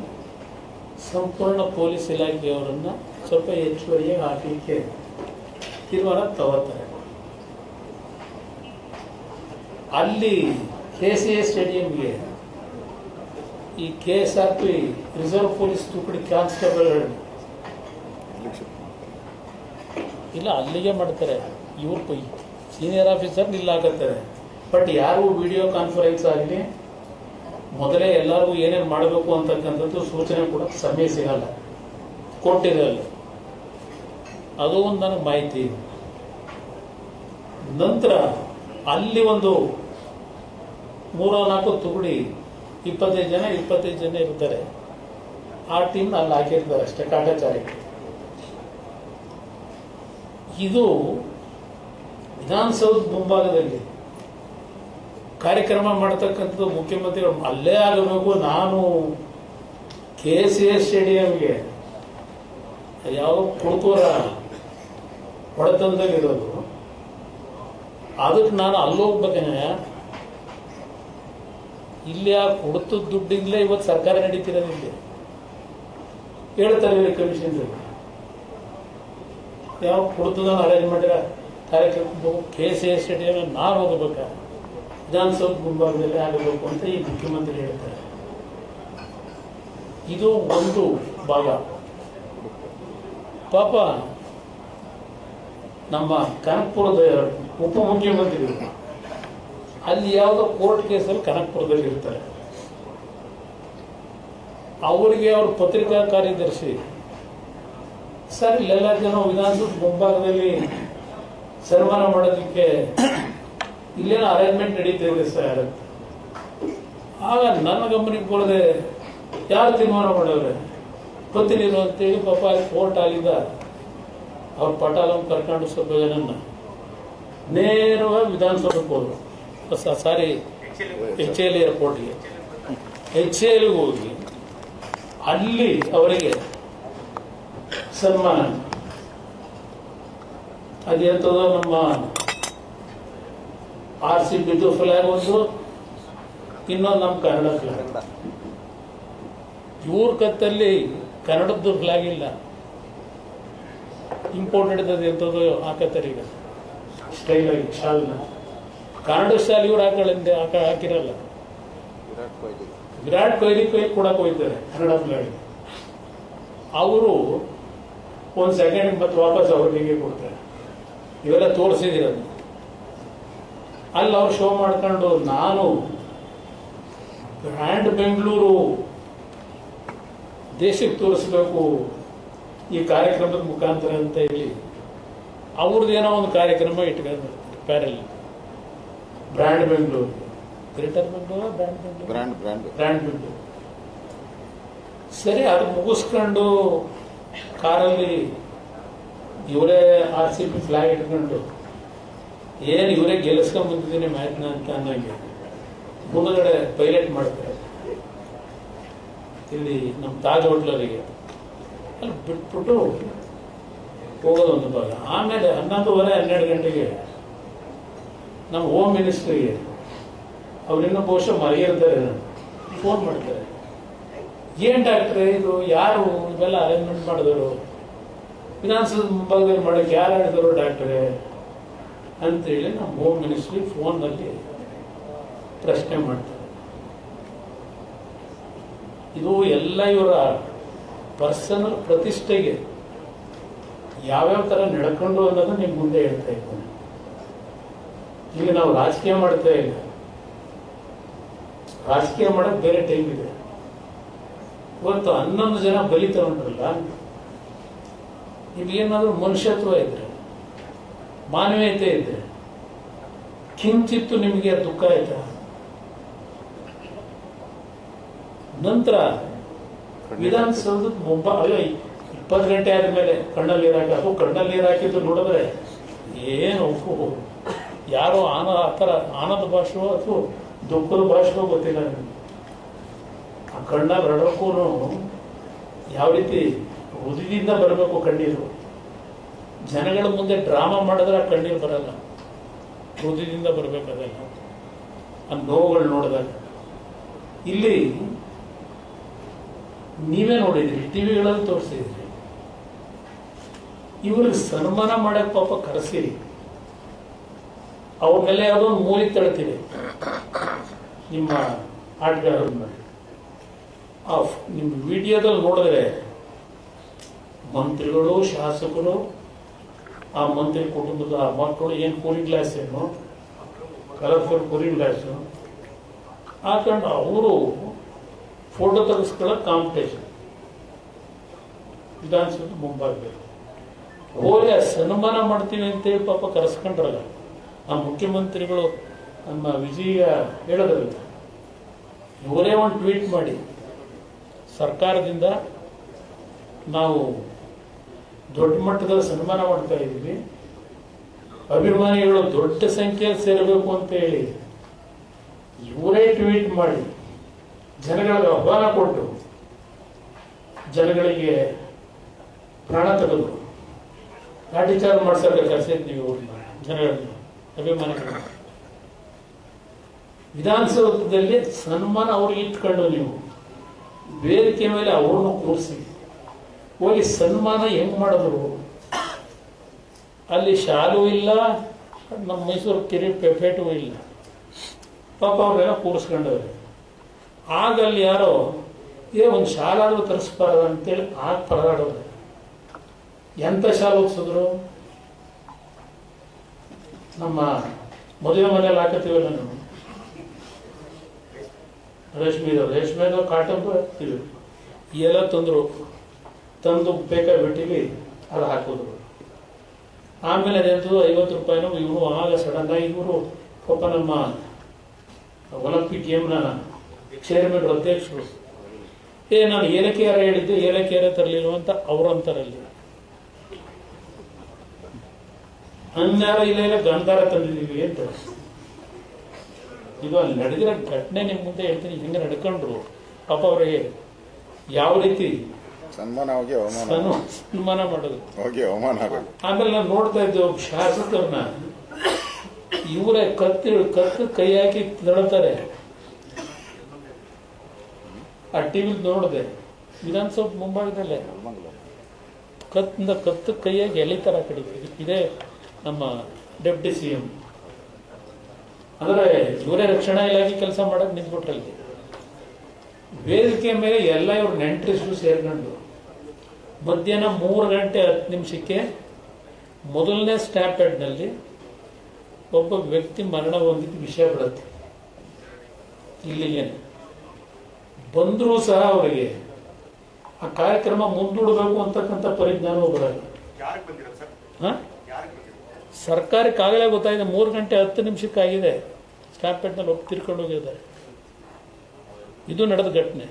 ಸಂಪೂರ್ಣ ಪೊಲೀಸ್ ಇಲಾಖೆಯವರನ್ನ ಸ್ವಲ್ಪ ಹೆಚ್ಚುವರಿಯಾಗಿ ಹಾಕಲಿಕ್ಕೆ ತೀರ್ಮಾನ ತಗೋತಾರೆ. ಅಲ್ಲಿ KCA ಸ್ಟೇಡಿಯಂಗೆ ಈ KSRP ರಿಸರ್ವ್ ಪೊಲೀಸ್ ತುಕಡಿ ಕಾನ್ಸ್ಟೇಬಲ್ ಇಲ್ಲ, ಅಲ್ಲಿಗೆ ಮಾಡ್ತಾರೆ. ಇವ್ರು ಸೀನಿಯರ್ ಆಫೀಸರ್ ನಿಲ್ಲಾಕತ್ತಾರೆ. ಬಟ್ ಯಾರಿಗೂ ವಿಡಿಯೋ ಕಾನ್ಫರೆನ್ಸ್ ಆಗಲಿ, ಮೊದಲೇ ಎಲ್ಲರಿಗೂ ಏನೇನು ಮಾಡಬೇಕು ಅಂತಕ್ಕಂಥದ್ದು ಸೂಚನೆ ಕೂಡ ಸಮಯ ಸಿಗಲ್ಲ, ಕೊಟ್ಟಿರಲ್ಲ. ಅದು ಒಂದು ನನಗೆ ಮಾಹಿತಿ. ನಂತರ ಅಲ್ಲಿ ಒಂದು 3-4 ತುಕಡಿ 25 ಜನ ಇರ್ತಾರೆ. ಆ ಟೀಮ್ ಅಲ್ಲಿ ಹಾಕಿರ್ತಾರೆ ಅಷ್ಟೇ, ಕಾಟಾಚಾರಕ್ಕೆ. ಇದು ವಿಧಾನಸೌಧ ಮುಂಭಾಗದಲ್ಲಿ ಕಾರ್ಯಕ್ರಮ ಮಾಡತಕ್ಕಂಥದ್ದು ಮುಖ್ಯಮಂತ್ರಿಗಳು ಅಲ್ಲೇ ಆಗಬೇಕು. ನಾನು KCA ಸ್ಟೇಡಿಯಂಗೆ ಯಾವ ಕುಡ್ಕೋರ ಹೊಡೆತಂದಾಗಿರೋದು, ಅದಕ್ಕೆ ನಾನು ಅಲ್ಲೋಗ್ಬೇಕೇನೆ. ಇಲ್ಲಿ ಆ ಕುಡ್ತದ ದುಡ್ಡಿಂದಲೇ ಇವತ್ತು ಸರ್ಕಾರ ನಡೀತಿರೋದಿಲ್ಲ. ಹೇಳ್ತಾರೆ ಕಮಿಷನರ್, ಯಾವ ಕುಡ್ತದ ಅರೇಂಜ್ ಮಾಡಿರ ಕಾರ್ಯಕ್ರಮ KCA ಸ್ಟೇಡಿಯಂ ನಾನು ಹೋಗಬೇಕಾ, ವಿಧಾನಸೌಧ ಮುಂಭಾಗದಲ್ಲಿ ಆಗಬೇಕು ಅಂತ ಈ ಮುಖ್ಯಮಂತ್ರಿ ಹೇಳ್ತಾರೆ. ಇದು ಒಂದು ಭಾಗ. ಪಾಪ ನಮ್ಮ ಕನಕಪುರದ ಉಪಮುಖ್ಯಮಂತ್ರಿಗಳು ಅಲ್ಲಿ ಯಾವುದೋ ಕೋರ್ಟ್ ಕೇಸಲ್ಲಿ ಕನಕಪುರದಲ್ಲಿ ಇರ್ತಾರೆ. ಅವರಿಗೆ ಅವ್ರ ಪತ್ರಿಕಾ ಕಾರ್ಯದರ್ಶಿ, ಸರ್ ಇಲ್ಲೆಲ್ಲ ಜನ ವಿಧಾನಸೌಧ ಮುಂಭಾಗದಲ್ಲಿ ಸನ್ಮಾನ ಮಾಡೋದಕ್ಕೆ ಇಲ್ಲೇನೋ ಅರೇಂಜ್ಮೆಂಟ್ ನಡೀತಿದೆ ಸರ್. ಆಗ ನನ್ನ ಗಮನಕ್ಕೆ ಬರದೆ ಯಾರು ತೀರ್ಮಾನ ಮಾಡೋರೆ ಗೊತ್ತಿಲ್ಲ ಅಂತೇಳಿ ಪಾಪ ಕೋರ್ಟ್ ಆಗಿದ್ದ ಅವ್ರ ಪಟಾಲನ್ನು ಕರ್ಕೊಂಡು ಸ್ವಲ್ಪ ಜನನ್ನ ನೇರವಾಗಿ ವಿಧಾನಸೌಧಕ್ಕೆ ಹೋದ್ರು. ಸಾರಿ HAL ಏರ್ಪೋರ್ಟ್ಗೆ HALಗೆ ಹೋಗಿ ಅಲ್ಲಿ ಅವರಿಗೆ ಸನ್ಮಾನ. ಅದೇಂತದೋ ನಮ್ಮ RCB ಫ್ಲಾಗ್ ಒಂದು, ಇನ್ನೊಂದು ನಮ್ಮ ಕನ್ನಡ ಫ್ಲಾಗ್. ಇವ್ರ ಕತ್ತಲ್ಲಿ ಕನ್ನಡದ್ದು ಫ್ಲಾಗ್ ಇಲ್ಲ, ಇಂಪೋರ್ಟೆಡ್ ಇದ್ದದ್ದು ಎಂಥದ್ದು ಹಾಕತ್ತಾರೆ ಈಗ ಸ್ಟೈಲ್ ಆಗಿ ಶಾಲ್ನ. ಕನ್ನಡ ಶಾಲೆ ಇವ್ರು ಹಾಕಿರಲ್ಲ. ವಿರಾಟ್ ಕೊಹ್ಲಿ ಕೊಡಕ್ಕೆ ಹೋಗ್ತಾರೆ ಕನ್ನಡ ಫ್ಲಾಗ್. ಅವರು ಒಂದು ಸೆಕೆಂಡ್ ಮತ್ತೆ ವಾಪಸ್ ಅವ್ರಿಗೆ ಕೊಡ್ತಾರೆ. ಇವೆಲ್ಲ ತೋರಿಸಿದಿರೋದು ಅಲ್ಲಿ ಅವ್ರು ಶೋ ಮಾಡ್ಕೊಂಡು ನಾನು ಬ್ರ್ಯಾಂಡ್ ಬೆಂಗಳೂರು ದೇಶಕ್ಕೆ ತೋರಿಸ್ಬೇಕು ಈ ಕಾರ್ಯಕ್ರಮದ ಮುಖಾಂತರ ಅಂತ ಹೇಳಿ ಅವ್ರದ್ದು ಏನೋ ಒಂದು ಕಾರ್ಯಕ್ರಮ ಇಟ್ಕೊಂಡು parallel brand Bengaluru, greater Bengaluru, brand Bengaluru. ಸರಿ, ಅದು ಮುಗಿಸ್ಕೊಂಡು ಕಾರಲ್ಲಿ ಇವರೇ RCB ಫ್ಲಾಗ್ ಇಟ್ಕೊಂಡು ಏನು ಇವರೇ ಗೆಲ್ಲಿಸ್ಕೊಂಡ್ ಬಂದಿದ್ದೀನಿ ಮ್ಯಾಚ್ನ ಅಂತ ಅನ್ನಂಗೆ ಮುಂದಗಡೆ ಪೈಲಟ್ ಮಾಡ್ತಾರೆ ಇಲ್ಲಿ ನಮ್ಮ ತಾಜ್ ಹೋಟ್ಲರಿಗೆ. ಅಲ್ಲಿ ಬಿಟ್ಬಿಟ್ಟು ಹೋಗೋದು ಒಂದು ಭಾಗ. ಆಮೇಲೆ 11:30 ಗಂಟೆಗೆ ನಮ್ಮ ಹೋಮ್ ಮಿನಿಸ್ಟ್ರಿಗೆ ಅವರಿನ್ನೂ ಬಹುಶಃ ಮರೆಯಿರ್ತಾರೆ, ಫೋನ್ ಮಾಡ್ತಾರೆ. ಏನ್ ಡಾಕ್ಟ್ರೆ ಇದು, ಯಾರು ಇವೆಲ್ಲ ಅರೇಂಜ್ಮೆಂಟ್ ಮಾಡಿದವರು, ವಿಧಾನಸೌಧ ಮುಂಭಾಗದಲ್ಲಿ ಮಾಡಕ್ಕೆ ಯಾರು ಹೇಳಿದರು ಡಾಕ್ಟ್ರೆ ಅಂತೇಳಿ ನಮ್ಮ ಹೋಮ್ ಮಿನಿಸ್ಟ್ರಿ ಫೋನ್ನಲ್ಲಿ ಪ್ರಶ್ನೆ ಮಾಡ್ತಾರೆ. ಇದು ಎಲ್ಲ ಇವರ ಪರ್ಸನಲ್ ಪ್ರತಿಷ್ಠೆಗೆ ಯಾವ್ಯಾವ ಥರ ನಡ್ಕೊಂಡು ಅನ್ನೋದು ನಿಮ್ಗೆ ಮುಂದೆ ಹೇಳ್ತಾ ಇದ್ದೇನೆ. ಈಗ ನಾವು ರಾಜಕೀಯ ಮಾಡ್ತಾ ಇಲ್ಲ, ರಾಜಕೀಯ ಮಾಡಕ್ ಬೇರೆ ಟೈಮ್ ಇದೆ. ಇವತ್ತು 11 ಜನ ಬಲಿ ತಗೊಂಡ್ರಲ್ಲ, ನಿಮಗೇನಾದ್ರೂ ಮನುಷ್ಯತ್ವ ಇದ್ರೆ, ಮಾನವೀಯತೆ ಇದ್ರೆ, ಕಿಂಚಿತ್ತು ನಿಮಗೆ ದುಃಖ ಆಯ್ತಾ? ನಂತರ ವಿಧಾನಸೌಧದ ಮುಂಭಾಗ 20 ಗಂಟೆ ಆದ್ಮೇಲೆ ಕಣ್ಣಲ್ಲಿ ನೀರು ಹಾಕಿ, ಕಣ್ಣಲ್ಲಿ ನೀರು ಹಾಕಿದ್ದು ನೋಡಿದ್ರೆ ಏನು ಯಾರೋ ಆನಂದ ಭಾಷೆಯೋ ಅಥವಾ ದುಃಖದ ಭಾಷೆಯೋ ಗೊತ್ತಿಲ್ಲ ನನಗೆ. ಆ ಕಣ್ಣಲ್ಲಿ ರಡಕ್ಕೂ ಯಾವ ರೀತಿ ಹೃದಯದಿಂದ ಬರಬೇಕು ಕಣ್ಣೀರು. ಜನಗಳ ಮುಂದೆ ಡ್ರಾಮಾ ಮಾಡಿದ್ರೆ ಆ ಕಣ್ಣೀರು ಬರಲ್ಲ, ಹೃದಯದಿಂದ ಬರಬೇಕಾದಲ್ಲ ಆ ನೋವುಗಳು ನೋಡಿದಾಗ. ಇಲ್ಲಿ ನೀವೇ ನೋಡಿದ್ರಿ, ಟಿವಿಗಳಲ್ಲಿ ತೋರಿಸಿದ್ರಿ. ಇವ್ರಿಗೆ ಸನ್ಮಾನ ಮಾಡಕ್ ಪಾಪ ಕರೆಸಿರಿ, ಅವ್ರ ಮೇಲೆ ಯಾವುದೋ ಒಂದು ಮೂಲಿ ತಳ್ತೀರಿ ನಿಮ್ಮ ಆಟಗಾರರ ಮೇಲೆ. ನಿಮ್ಮ ವಿಡಿಯೋದಲ್ಲಿ ನೋಡಿದ್ರೆ ಮಂತ್ರಿಗಳು, ಶಾಸಕರು, ಆ ಮಂತ್ರಿ ಕುಟುಂಬದ ಮಕ್ಕಳು ಏನು ಕೂಲಿಂಗ್ ಗ್ಲಾಸ್, ಏನು ಕಲರ್ಫುಲ್ ಕೂಲಿಂಗ್ ಗ್ಲಾಸು ಹಾಕೊಂಡು ಅವರು ಫೋಟೋ ತೆಗೆಸ್ಕೊಳ್ಳೋಕೆ ಕಾಂಪಿಟೇಷನ್ ವಿಧಾನಸೌಧ ಮುಂಭಾಗದಲ್ಲಿ ಹೋಗಿ ಸನ್ಮಾನ ಮಾಡ್ತೀವಿ ಅಂತೇಳಿ ಪಾಪ ಕರೆಸ್ಕೊಂಡ್ರಲ್ಲ ಆ ಮುಖ್ಯಮಂತ್ರಿಗಳು. ನಮ್ಮ ವಿಜಯ ಹೇಳಿದ್ರಲ್ಲ, ಇವರೇ ಒಂದು ಟ್ವೀಟ್ ಮಾಡಿ ಸರ್ಕಾರದಿಂದ ನಾವು ದೊಡ್ಡ ಮಟ್ಟದ ಸನ್ಮಾನ ಮಾಡ್ತಾ ಇದ್ದೀವಿ, ಅಭಿಮಾನಿಗಳು ದೊಡ್ಡ ಸಂಖ್ಯೆಯಲ್ಲಿ ಸೇರಬೇಕು ಅಂತ ಹೇಳಿ ಇವರೇ ಟ್ವೀಟ್ ಮಾಡಿ ಜನಗಳಿಗೆ ಆಹ್ವಾನ ಕೊಟ್ಟು ಜನಗಳಿಗೆ ಪ್ರಾಣ ತೆಗೆದು ಲಾಠಿಚಾರ್ಜ್ ಮಾಡ್ಸೋಕೆ ಕರೆಸಿದ್ದೀವಿ ಜನಗಳನ್ನ, ಅಭಿಮಾನಿಗಳು. ವಿಧಾನಸೌಧದಲ್ಲಿ ಸನ್ಮಾನ ಅವ್ರಿಗೆ ಇಟ್ಕೊಂಡು ನೀವು ವೇದಿಕೆ ಮೇಲೆ ಅವ್ರನ್ನು ಕೂರಿಸಿ ಹೋಗಿ ಸನ್ಮಾನ ಹೆಂಗ್ ಮಾಡಿದ್ರು? ಅಲ್ಲಿ ಶಾಲು ಇಲ್ಲ, ನಮ್ಮ ಮೈಸೂರು ಪೇಟು ಇಲ್ಲ, ಪಾಪ ಅವ್ರೆಲ್ಲ ಕೂರಿಸ್ಕೊಂಡವ್ರೆ. ಆಗ ಅಲ್ಲಿ ಯಾರೋ ಒಂದು ಶಾಲಾದ್ರೂ ತರಿಸ್ಬಾರ್ದು ಅಂತೇಳಿ ಆಗ ಪರದಾಡೋದು. ಎಂತ ಶಾಲೆ ಓದಿಸಿದ್ರು? ನಮ್ಮ ಮದುವೆ ಮನೇಲಿ ಹಾಕತ್ತೀವಲ್ಲ ನಾವು, ರೇಷ್ಮೆದು ಕಾಟನ್ ಹಾಕ್ತೀವಿ, ಎಲ್ಲ ತಂದು ಬೇಕಾಬಿಟ್ಟಿವಿ ಅದು ಹಾಕೋದ್ರು. ಆಮೇಲೆ ಅದೆಂತದ್ದು 50 ರೂಪಾಯಿನೋ ಇವರು ಆಗ ಸಡನ್ ಆಗಿ ಇವರು ಪಾಪ ನಮ್ಮ ಒಲಿಂಪಿಕ್ ಗೇಮ್ನ ಚೇರ್ಮನ್ ಅಧ್ಯಕ್ಷರು, ನಾನು ಏಲಕ್ಕಿಯಾರ ಹೇಳಿದ್ದೆ, ಏಲಕ್ಕಿಯಾರ ತರಲಿಲ್ಲ ಅಂತ ಅವರು ಅಂತಾರಲ್ಲಿ. ಅನ್ನಾರ ಇಲ್ಲ ಗಂಧಾರ ತಂದಿದ್ದೀವಿ ಅಂತ. ಇದು ಅಲ್ಲಿ ನಡೆದಿರೋ ಘಟನೆ ನಿಮ್ಮ ಮುಂದೆ ಹೇಳ್ತೀನಿ, ಹಿಂಗೆ ನಡ್ಕೊಂಡ್ರು ಪಾಪ ಅವರಿಗೆ ಯಾವ ರೀತಿ ಸನ್ಮಾನ ಮಾಡೋದು. ಆಮೇಲೆ ನಾನು ನೋಡ್ತಾ ಇದ್ದೆ ಶಾಸಕರನ್ನ ಇವರೇ ಕತ್ತು ಕೈ ಹಾಕಿ ತಳ್ತಾರೆ. ಆ ಟಿವಿ ನೋಡಿದೆ, ವಿಧಾನಸೌಧ ಮುಂಭಾಗದಲ್ಲೇ ಕತ್ತು ಕೈಯಾಗಿ ಎಳಿತಾರ ಆ ಕಡೆ. ಇದೇ ನಮ್ಮ ಡೆಪ್ಟಿ CM. ಅಂದ್ರೆ ಇವರೇ ರಕ್ಷಣಾ ಇಲಾಖೆ ಕೆಲಸ ಮಾಡಕ್ ನಿಂತ್ಬಿಟ್ರಲ್ಲಿ. ವೇದಿಕೆ ಮೇಲೆ ಎಲ್ಲ ಇವ್ರು ನೆಂಟರಿಸ್ಟು ಸೇರ್ಕೊಂಡು ಮಧ್ಯಾಹ್ನ 3 ಗಂಟೆ 10 ನಿಮಿಷಕ್ಕೆ ಮೊದಲನೇ ಸ್ಟ್ಯಾಂಪೇಡ್ನಲ್ಲಿ ಒಬ್ಬ ವ್ಯಕ್ತಿ ಮರಣ ಹೊಂದಿದ್ದು ವಿಷಯ ಬರುತ್ತೆ. ಇಲ್ಲಿಗೆ ಬಂದರೂ ಸಹ ಅವರಿಗೆ ಆ ಕಾರ್ಯಕ್ರಮ ಮುಂದೂಡಬೇಕು ಅಂತಕ್ಕಂಥ ಪರಿಜ್ಞಾನವೂ ಬರಲ್ಲ. ಸರ್ಕಾರಕ್ಕಾಗಲೇ ಗೊತ್ತಾಗಿದೆ. 3 ಗಂಟೆ 10 ನಿಮಿಷಕ್ಕಾಗಿದೆ ಸ್ಟ್ಯಾಂಪೇಡ್ನಲ್ಲಿ ಒಬ್ಬ ತಿರ್ಕೊಂಡು ಹೋಗಿದ್ದಾರೆ. ಇದು ನಡೆದ ಘಟನೆ.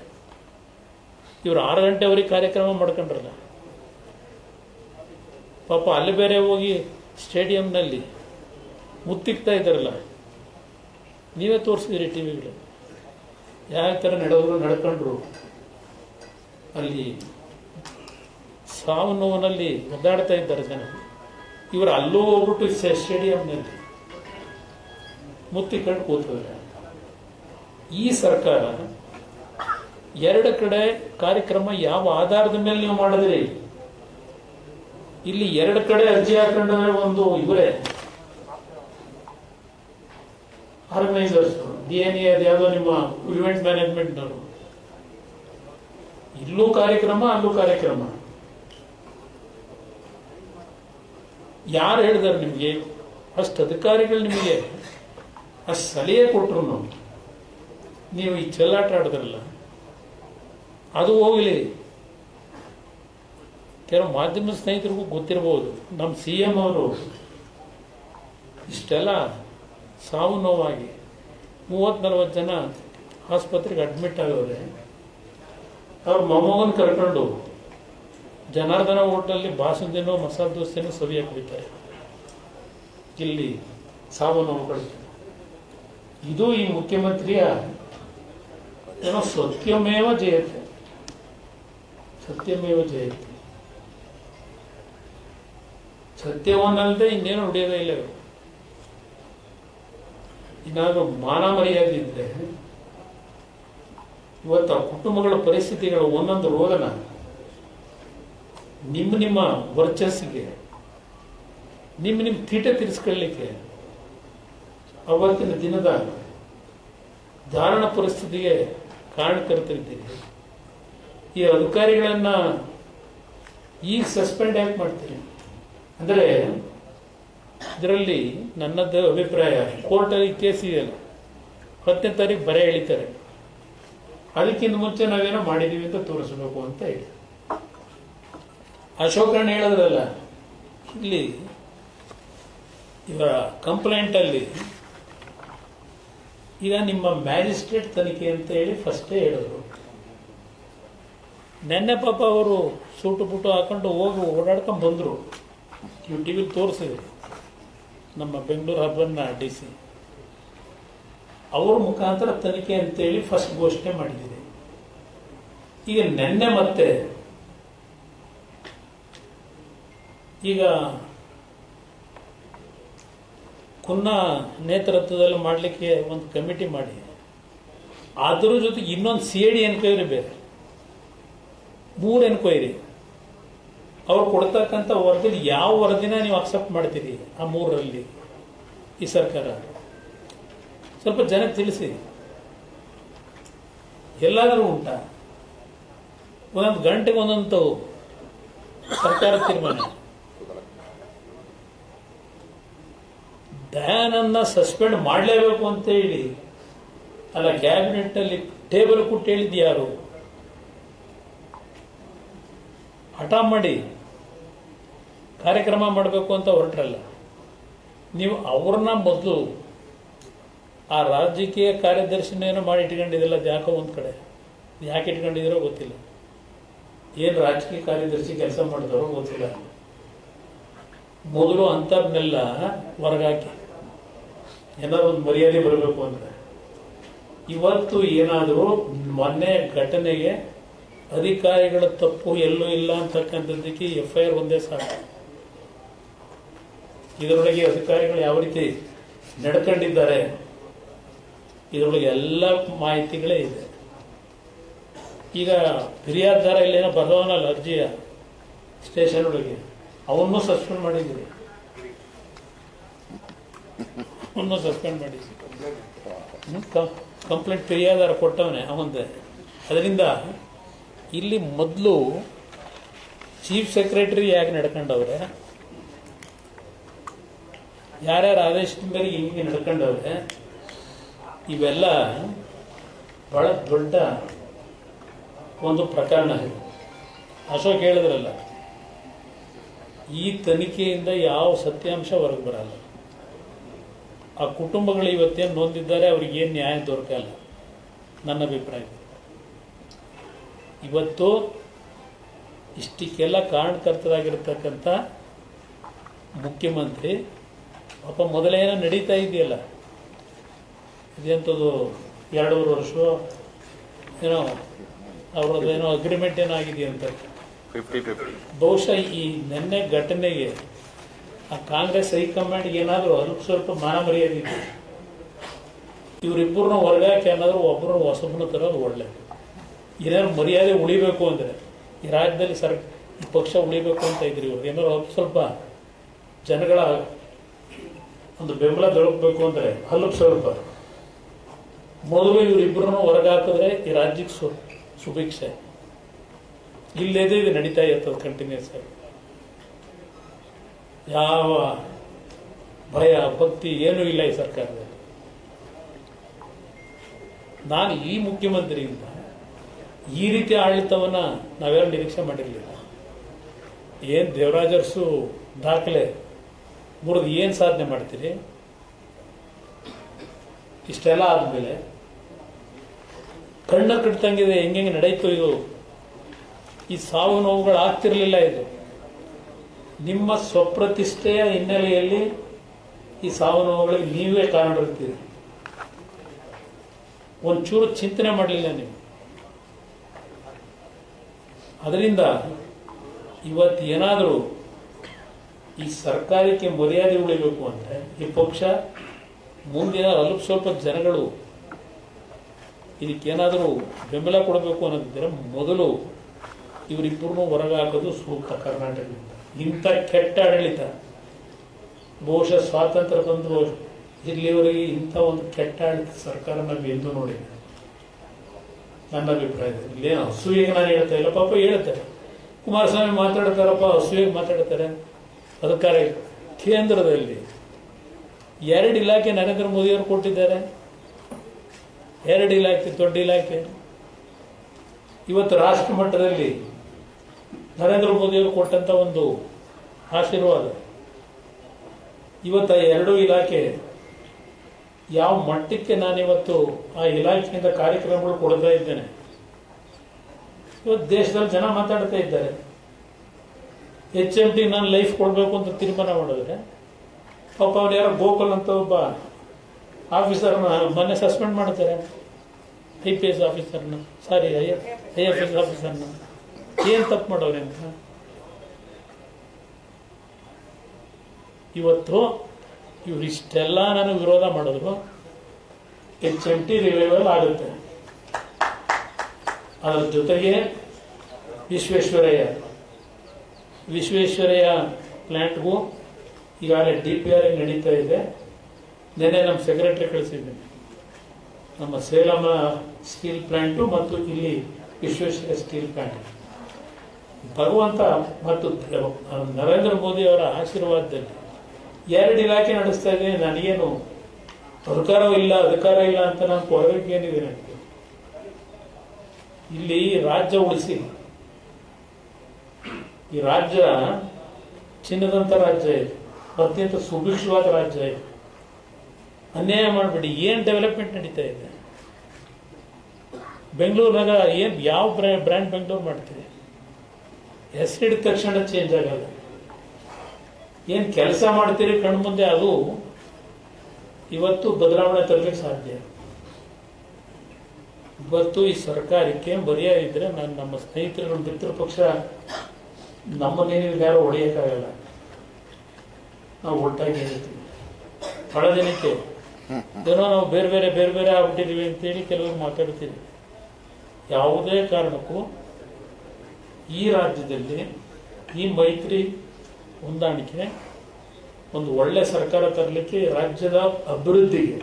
ಇವರು 6 ಗಂಟೆವರೆಗೆ ಕಾರ್ಯಕ್ರಮ ಮಾಡ್ಕೊಂಡ್ರಲ್ಲ ಪಾಪ. ಅಲ್ಲಿ ಬೇರೆ ಹೋಗಿ ಸ್ಟೇಡಿಯಂನಲ್ಲಿ ಮುತ್ತಿಕ್ತಾ ಇದ್ದಾರಲ್ಲ, ನೀವೇ ತೋರಿಸಿದಿರಿ ಟಿವಿಗಳು ಯಾವ ಥರ ನಡ್ಕೊಂಡ್ರು. ಅಲ್ಲಿ ಸಾವು ನೋವಿನಲ್ಲಿ ಒದ್ದಾಡ್ತಾ ಇದ್ದಾರೆ ಜನ. ಇವರು ಅಲ್ಲೂ ಹೋಗ್ಬಿಟ್ಟು ಸ್ಟೇಡಿಯಂನಲ್ಲಿ ಮುತ್ತಿಕೊಂಡು ಕೂತಿದ್ದಾರೆ. ಈ ಸರ್ಕಾರ 2 ಕಡೆ ಕಾರ್ಯಕ್ರಮ ಯಾವ ಆಧಾರದ ಮೇಲೆ ನೀವು ಮಾಡಿದ್ರಿ? ಇಲ್ಲಿ 2 ಕಡೆ ಅರ್ಜಿ ಹಾಕೊಂಡ್ರೆ ಒಂದು ಇವರೇ ಆರ್ಗನೈಸರ್ಸ್, DNA ಅದ್ಯಾವುದೋ ನಿಮ್ಮ ಇವೆಂಟ್ ಮ್ಯಾನೇಜ್ಮೆಂಟ್ನವರು. ಇಲ್ಲೂ ಕಾರ್ಯಕ್ರಮ ಅಲ್ಲೂ ಕಾರ್ಯಕ್ರಮ. ಯಾರು ಹೇಳಿದಾರೆ ನಿಮಗೆ? ಅಷ್ಟು ಅಧಿಕಾರಿಗಳು ನಿಮಗೆ ಅಷ್ಟು ಸಲಹೆ ಕೊಟ್ಟರು ನೀವು ಈ ಚೆಲ್ಲಾಟ ಆಡಿದ್ರಲ್ಲ, ಅದು ಹೋಗಲಿ. ಕೆಲವು ಮಾಧ್ಯಮ ಸ್ನೇಹಿತರಿಗೂ ಗೊತ್ತಿರಬಹುದು, ನಮ್ಮ CM ಅವರು ಇಷ್ಟೆಲ್ಲ ಸಾವು ನೋವಾಗಿ 30-40 ಜನ ಆಸ್ಪತ್ರೆಗೆ ಅಡ್ಮಿಟ್ ಆಗವ್ರೆ. ಅವ್ರ ಮೊಮ್ಮಗನ್ ಕರ್ಕೊಂಡು ಜನಾರ್ದನ ಹೋಟೆಲ್ ಬಾಸುಂದಿನೋ ಮಸಾಲೆ ದೋಸೆನೋ ಸವಿಯಕ್ಕೆ ಬಿಡ್ತಾರೆ. ಇಲ್ಲಿ ಸಾವು ನೋವುಗಳು. ಇದು ಈ ಮುಖ್ಯಮಂತ್ರಿಯ ಏನೋ ಸತ್ಯಮೇವ ಜಯತೆ, ಸತ್ಯಮೇವ ಜಯತೆ. ಸತ್ಯವನ್ನಲ್ಲದೆ ಇನ್ನೇನು ಹೊಡೆಯೋದೇ ಇಲ್ಲ. ಏನಾದರೂ ಮಾನ ಮರ್ಯಾದೆ ಇದ್ರೆ ಇವತ್ತು ಆ ಕುಟುಂಬಗಳ ಪರಿಸ್ಥಿತಿಗಳ ಒಂದೊಂದು ರೋದನ ನಿಮ್ಮ ವರ್ಚಸ್ಸಿಗೆ, ನಿಮ್ಮ ತೀಟ ತೀರಿಸ್ಕೊಳ್ಳಿಕ್ಕೆ ಅವತ್ತಿನ ದಿನದ ಧಾರಣ ಪರಿಸ್ಥಿತಿಗೆ ಕಾರಣಕರ್ತರಿದ್ದೀರಿ. ಈ ಅಧಿಕಾರಿಗಳನ್ನ ಈಗ ಸಸ್ಪೆಂಡ್ ಯಾಕೆ ಮಾಡ್ತೀರಿ? ಅಂದರೆ ಇದರಲ್ಲಿ ನನ್ನದು ಅಭಿಪ್ರಾಯ, ಕೋರ್ಟಲ್ಲಿ ಕೇಸ್ ಇದೆಯಲ್ಲ, 10ನೇ ತಾರೀಕು ಬರೆ ಎಳಿತಾರೆ. ಅದಕ್ಕಿಂತ ಮುಂಚೆ ನಾವೇನೋ ಮಾಡಿದೀವಿ ಅಂತ ತೋರಿಸಬೇಕು ಅಂತ ಹೇಳಿ ಅಶೋಕಣ್ಣ ಹೇಳಿದ್ರಲ್ಲ. ಇಲ್ಲಿ ಇವರ ಕಂಪ್ಲೇಂಟ್ ಅಲ್ಲಿ ಈಗ ನಿಮ್ಮ ಮ್ಯಾಜಿಸ್ಟ್ರೇಟ್ ತನಿಖೆ ಅಂತ ಹೇಳಿ ಫಸ್ಟೇ ಹೇಳಿದ್ರು. ನೆನ್ನೆ ಪಾಪ ಅವರು ಸೂಟು ಪುಟು ಹಾಕೊಂಡು ಹೋಗಿ ಓಡಾಡ್ಕೊಂಡು ಬಂದರು. ನೀವು ಟಿವಿಲಿ ತೋರಿಸಿದ್ರಿ ನಮ್ಮ ಬೆಂಗಳೂರು ಹಬ್ಬನ್ನ DC ಅವ್ರ ಮುಖಾಂತರ ತನಿಖೆ ಅಂತೇಳಿ ಫಸ್ಟ್ ಘೋಷಣೆ ಮಾಡಿದ್ದೀರಿ. ಈಗ ನೆನ್ನೆ ಮತ್ತೆ ಈಗ ಕುನ್ನಾ ನೇತೃತ್ವದಲ್ಲಿ ಮಾಡಲಿಕ್ಕೆ ಒಂದು ಕಮಿಟಿ ಮಾಡಿ ಅದ್ರ ಜೊತೆಗೆ ಇನ್ನೊಂದು CID ಎನ್ಕ್ವೈರಿ ಬೇರೆ, 3 ಎನ್ಕ್ವೈರಿ. ಅವ್ರು ಕೊಡ್ತಕ್ಕಂಥ ವರದಿಲಿ ಯಾವ ವರದಿನ ನೀವು ಅಕ್ಸೆಪ್ಟ್ ಮಾಡ್ತೀರಿ? ಆ 3ರಲ್ಲಿ ಈ ಸರ್ಕಾರ ಸ್ವಲ್ಪ ಜನಕ್ಕೆ ತಿಳಿಸಿ. ಎಲ್ಲಾದರೂ ಉಂಟಾ? ಒಂದೊಂದು ಗಂಟೆಗೆ ಒಂದೊಂದು ಸರ್ಕಾರ ತೀರ್ಮಾನ. ದಯಾನಂದ ಸಸ್ಪೆಂಡ್ ಮಾಡಲೇಬೇಕು ಅಂತ ಹೇಳಿ ಅಲ್ಲ, ಕ್ಯಾಬಿನೆಟ್ ನಲ್ಲಿ ಟೇಬಲ್ ಕೊಟ್ಟು ಹೇಳಿದ್ದು ಯಾರು? ಹಠ ಮಾಡಿ ಕಾರ್ಯಕ್ರಮ ಮಾಡಬೇಕು ಅಂತ ಹೊರಟ್ರಲ್ಲ ನೀವು. ಅವ್ರನ್ನ ಮೊದಲು ಆ ರಾಜಕೀಯ ಕಾರ್ಯದರ್ಶಿನೇನೋ ಮಾಡಿ ಇಟ್ಕೊಂಡಿದ್ದಿಲ್ಲ, ಯಾಕೋ ಒಂದು ಕಡೆ ಯಾಕೆ ಇಟ್ಕೊಂಡಿದಿರೋ ಗೊತ್ತಿಲ್ಲ. ಏನು ರಾಜಕೀಯ ಕಾರ್ಯದರ್ಶಿ ಕೆಲಸ ಮಾಡಿದವರು ಗೊತ್ತಿಲ್ಲ. ಮೊದಲು ಅಂಥವ್ರನ್ನೆಲ್ಲ ಹೊರಗಾಕಿ ಏನಾದ್ರು ಒಂದು ಮರ್ಯಾದೆ ಬರಬೇಕು ಅಂದ್ರೆ. ಇವತ್ತು ಏನಾದರೂ ಮೊನ್ನೆ ಘಟನೆಗೆ ಅಧಿಕಾರಿಗಳ ತಪ್ಪು ಎಲ್ಲೂ ಇಲ್ಲ ಅಂತಕ್ಕಂಥದ್ದಕ್ಕೆ FIR ಒಂದೇ ಸಾಕು. ಇದರೊಳಗೆ ಅಧಿಕಾರಿಗಳು ಯಾವ ರೀತಿ ನಡ್ಕೊಂಡಿದ್ದಾರೆ, ಇದರೊಳಗೆ ಎಲ್ಲ ಮಾಹಿತಿಗಳೇ ಇದೆ. ಈಗ ಫಿರ್ಯಾದಾರ ಇಲ್ಲೇನೋ ಬರೋನಲ್ಲ ಅರ್ಜಿಯ ಸ್ಟೇಷನ್ ಒಳಗೆ, ಅವನ್ನೂ ಸಸ್ಪೆಂಡ್ ಮಾಡಿದ್ದೀರಿ, ಅವನ್ನೂ ಸಸ್ಪೆಂಡ್ ಮಾಡಿದ್ದೀರಿ. ಕಂಪ್ಲೇಂಟ್ ಫಿರ್ಯಾದಾರ ಕೊಟ್ಟವನೇ ಅವಂದೆ. ಅದರಿಂದ ಇಲ್ಲಿ ಮೊದಲು ಚೀಫ್ ಸೆಕ್ರೆಟರಿ ಯಾಕೆ ನಡ್ಕೊಂಡವ್ರೆ, ಯಾರ್ಯಾರು ಆದೇಶದ ಮೇರೆಗೆ ಹಿಂಗೆ ನಡ್ಕೊಂಡವ್ರೆ, ಇವೆಲ್ಲ ಬಹಳ ದೊಡ್ಡ ಒಂದು ಪ್ರಕರಣ ಇದೆ. ಅಶೋಕ್ ಹೇಳಿದ್ರಲ್ಲ, ಈ ತನಿಖೆಯಿಂದ ಯಾವ ಸತ್ಯಾಂಶ ಹೊರಗೆ ಬರಲ್ಲ. ಆ ಕುಟುಂಬಗಳು ಇವತ್ತೇನು ನೊಂದಿದ್ದಾರೆ ಅವ್ರಿಗೇನು ನ್ಯಾಯ ದೊರಕಲ್ಲ ನನ್ನ ಅಭಿಪ್ರಾಯ. ಇವತ್ತು ಇಷ್ಟಕ್ಕೆಲ್ಲ ಕಾರಣಕರ್ತರಾಗಿರ್ತಕ್ಕಂಥ ಮುಖ್ಯಮಂತ್ರಿ ಪಾಪ ಮೊದಲೇನೋ ನಡೀತಾ ಇದೆಯಲ್ಲ, ಇದೆಂಥದ್ದು 2.5 ವರ್ಷ ಏನೋ ಅವ್ರದ್ದೇನೋ ಅಗ್ರಿಮೆಂಟ್ ಏನೋ ಆಗಿದೆಯಂತ. ಬಹುಶಃ ಈ ನೆನ್ನೆ ಘಟನೆಗೆ ಆ ಕಾಂಗ್ರೆಸ್ ಹೈಕಮಾಂಡ್ಗೆ ಏನಾದರೂ ಅಲ್ಪ ಸ್ವಲ್ಪ ಮಾನ ಮರ್ಯಾದೆ ಇದೆ, ಇವರಿಬ್ಬರನ್ನ ಹೊರಗಾಕಿ ಏನಾದರೂ ಒಬ್ಬರು ಹೊಸಬನ ತರೋದು ಒಳ್ಳೆಯದು. ಏನಾದ್ರು ಮರ್ಯಾದೆ ಉಳಿಬೇಕು ಅಂದರೆ ಈ ರಾಜ್ಯದಲ್ಲಿ ಈ ಪಕ್ಷ ಉಳಿಬೇಕು ಅಂತ ಇದ್ರಿ, ಇವ್ರಿಗೆ ಏನಾದ್ರು ಅಲ್ಪ ಸ್ವಲ್ಪ ಜನಗಳ ಒಂದು ಬೆಂಬಲ ದೊರಕಬೇಕು ಅಂದರೆ ಅಲ್ಪ ಸ್ವಲ್ಪ ಮೊದಲು ಇವರಿಬ್ಬರನ್ನು ಹೊರಗಾಕಿದ್ರೆ ಈ ರಾಜ್ಯಕ್ಕೆ ಸುಭಿಕ್ಷೆ. ಇಲ್ಲೇದೇ ಇದು ನಡೀತಾ ಇರ್ತದೆ ಕಂಟಿನ್ಯೂಸ್ ಆಗಿ. ಯಾವ ಭಯ ಭಕ್ತಿ ಏನೂ ಇಲ್ಲ ಈ ಸರ್ಕಾರದಲ್ಲಿ. ನಾನು ಈ ಮುಖ್ಯಮಂತ್ರಿಯಿಂದ ಈ ರೀತಿ ಆಡಳಿತವನ್ನ ನಾವ್ಯಾರು ನಿರೀಕ್ಷೆ ಮಾಡಿರಲಿಲ್ಲ. ಏನು ದೇವರಾಜರ್ಸು ದಾಖಲೆ ಮುರಿದು ಏನು ಸಾಧನೆ ಮಾಡ್ತೀರಿ? ಇಷ್ಟೆಲ್ಲ ಆದಮೇಲೆ ಕಣ್ಣ ಕಟ್ತಂಗಿದೆ ಹೆಂಗೆ ನಡೀತು ಇದು. ಈ ಸಾವು ನೋವುಗಳು ಆಗ್ತಿರ್ಲಿಲ್ಲ. ಇದು ನಿಮ್ಮ ಸ್ವಪ್ರತಿಷ್ಠೆಯ ಹಿನ್ನೆಲೆಯಲ್ಲಿ ಈ ಸಾವು ನೋವುಗಳಿಗೆ ನೀವೇ ಕಾರಣರಿರ್ತೀರಿ. ಒಂಚೂರು ಚಿಂತನೆ ಮಾಡಲಿಲ್ಲ ನೀವು. ಅದರಿಂದ ಇವತ್ತು ಏನಾದರೂ ಈ ಸರ್ಕಾರಕ್ಕೆ ಮರ್ಯಾದೆ ಉಳಿಬೇಕು ಅಂದರೆ ಈ ಪಕ್ಷ ಮುಂದಿನ ಅಲ್ಪ ಸ್ವಲ್ಪ ಜನಗಳು ಇದಕ್ಕೇನಾದರೂ ಬೆಂಬಲ ಕೊಡಬೇಕು ಅನ್ನೋದಿದ್ದರೆ ಮೊದಲು ಇವರಿಬ್ಬರನ್ನೂ ಹೊರಗೆ ಹಾಕೋದು ಸೂಕ್ತ. ಕರ್ನಾಟಕದಿಂದ ಇಂಥ ಕೆಟ್ಟ ಆಡಳಿತ ಬಹುಶಃ ಸ್ವಾತಂತ್ರ್ಯ ಬಂದು ಇಲ್ಲಿವರೆಗೆ ಇಂಥ ಒಂದು ಕೆಟ್ಟ ಆಡಳಿತ ಸರ್ಕಾರ ನಾವು ಎಂದೂ ನೋಡಿಲ್ಲ ನನ್ನ ಅಭಿಪ್ರಾಯದಲ್ಲಿ. ಇಲ್ಲೇನು ಅಸೂಯೆಗೆ ನಾನು ಹೇಳ್ತಾ ಇಲ್ಲ, ಪಾಪ ಹೇಳ್ತಾರೆ. ಕುಮಾರಸ್ವಾಮಿ ಮಾತಾಡ್ತಾರಪ್ಪ, ಅಸೂಯೆಗೆ ಮಾತಾಡ್ತಾರೆ. ಅಧಿಕಾರ ಕೇಂದ್ರದಲ್ಲಿ 2 ಇಲಾಖೆ ನರೇಂದ್ರ ಮೋದಿಯವರು ಕೊಟ್ಟಿದ್ದಾರೆ. 2 ಇಲಾಖೆ ದೊಡ್ಡ ಇಲಾಖೆ. ಇವತ್ತು ರಾಷ್ಟ್ರ ಮಟ್ಟದಲ್ಲಿ ನರೇಂದ್ರ ಮೋದಿಯವರು ಕೊಟ್ಟಂತ ಒಂದು ಆಶೀರ್ವಾದ. ಇವತ್ತು 2 ಇಲಾಖೆ ಯಾವ ಮಟ್ಟಕ್ಕೆ ನಾನಿವತ್ತು ಆ ಇಲಾಖೆಯಿಂದ ಕಾರ್ಯಕ್ರಮಗಳು ಕೊಡ್ತಾ ಇದ್ದೇನೆ. ಇವತ್ತು ದೇಶದಲ್ಲಿ ಜನ ಮಾತಾಡ್ತಾ ಇದ್ದಾರೆ. HMT ನಾನು ಲೈಫ್ ಕೊಡಬೇಕು ಅಂತ ತೀರ್ಮಾನ ಮಾಡಿದ್ರೆ ಪಾಪ ಅವ್ರು ಯಾರೋ ಗೋಕುಲ್ ಅಂತ ಒಬ್ಬ ಆಫೀಸರ್ನ ಮೊನ್ನೆ ಸಸ್ಪೆಂಡ್ ಮಾಡ್ತಾರೆ. IPS ಆಫೀಸರ್ನ, ಸಾರಿ IFS ಆಫೀಸರ್ನ. ಏನು ತಪ್ಪು ಮಾಡೋರೆ ಅಂತ. ಇವತ್ತು ಇವರಿಷ್ಟೆಲ್ಲ ನಾನು ವಿರೋಧ ಮಾಡಿದ್ರು HMT ರಿವೈವಲ್ ಆಗುತ್ತೆ. ಅದರ ಜೊತೆಗೆ ವಿಶ್ವೇಶ್ವರಯ್ಯ ಪ್ಲ್ಯಾಂಟ್ಗೂ ಈಗಾಗಲೇ DPR ನಡೀತಾ ಇದೆ. ನೆನ್ನೆ ನಮ್ಮ ಸೆಕ್ರೆಟರಿ ಕಳಿಸಿದ್ದೀನಿ. ನಮ್ಮ ಸೇಲಂ ಸ್ಟೀಲ್ ಪ್ಲ್ಯಾಂಟು ಮತ್ತು ಇಲ್ಲಿ ವಿಶ್ವೇಶ್ವರಯ್ಯ ಸ್ಟೀಲ್ ಪ್ಲ್ಯಾಂಟ್. ಭಗವಂತ ಮತ್ತು ನರೇಂದ್ರ ಮೋದಿ ಅವರ ಆಶೀರ್ವಾದದಲ್ಲಿ 2 ಇಲಾಖೆ ನಡೆಸ್ತಾ ಇದ್ದೀನಿ. ನನಗೇನು ಅಧಿಕಾರ ಇಲ್ಲ ಅಂತ ನಾನು ಕೊರಗಕ್ಕೆ ಏನಿದೆ ನನಗೆ. ಇಲ್ಲಿ ರಾಜ್ಯ ಉಳಿಸಿ. ಈ ರಾಜ್ಯ ಚಿನ್ನದಂತ ರಾಜ್ಯ ಇದೆ, ಅತ್ಯಂತ ಸುಭಿಕ್ಷವಾದ ರಾಜ್ಯ ಇದೆ. ಅನ್ಯಾಯ ಮಾಡಬೇಡಿ. ಏನು ಡೆವಲಪ್ಮೆಂಟ್ ನಡೀತಾ ಇದೆ ಬೆಂಗಳೂರಿನಾಗ? ಏನು ಯಾವ ಬ್ರ್ಯಾಂಡ್ ಬೆಂಗಳೂರು ಮಾಡ್ತೀರಿ? ಹೆಸರಿಡಿದ ತಕ್ಷಣ ಚೇಂಜ್ ಆಗಲ್ಲ. ಏನು ಕೆಲಸ ಮಾಡ್ತೀರಿ ಕಣ್ಮುಂದೆ ಅದು ಇವತ್ತು ಬದಲಾವಣೆ ತರಲಿಕ್ಕೆ ಸಾಧ್ಯ. ಇವತ್ತು ಈ ಸರ್ಕಾರಕ್ಕೆ ಮರ್ಯಾದೆ ಇದ್ರೆ ನಾನು ನಮ್ಮ ಸ್ನೇಹಿತರು ಮಿತ್ರ ಪಕ್ಷ ನಮ್ಮನ್ನೇನು ಯಾರು ಹೊಡೆಯೋಕ್ಕಾಗಲ್ಲ. ನಾವು ಒಟ್ಟಾಗಿ ಹೇಳ್ತೀವಿ. ಬಹಳ ಜನಕ್ಕೆ ಏನೋ ನಾವು ಬೇರೆ ಬೇರೆ ಆಗ್ಬಿಟ್ಟಿದ್ದೀವಿ ಅಂತೇಳಿ ಕೆಲವರು ಮಾತಾಡ್ತೀವಿ. ಯಾವುದೇ ಕಾರಣಕ್ಕೂ ಈ ರಾಜ್ಯದಲ್ಲಿ ಈ ಮೈತ್ರಿ ಹೊಂದಾಣಿಕೆ ಒಂದು ಒಳ್ಳೆ ಸರ್ಕಾರ ತರಲಿಕ್ಕೆ, ರಾಜ್ಯದ ಅಭಿವೃದ್ಧಿಗೆ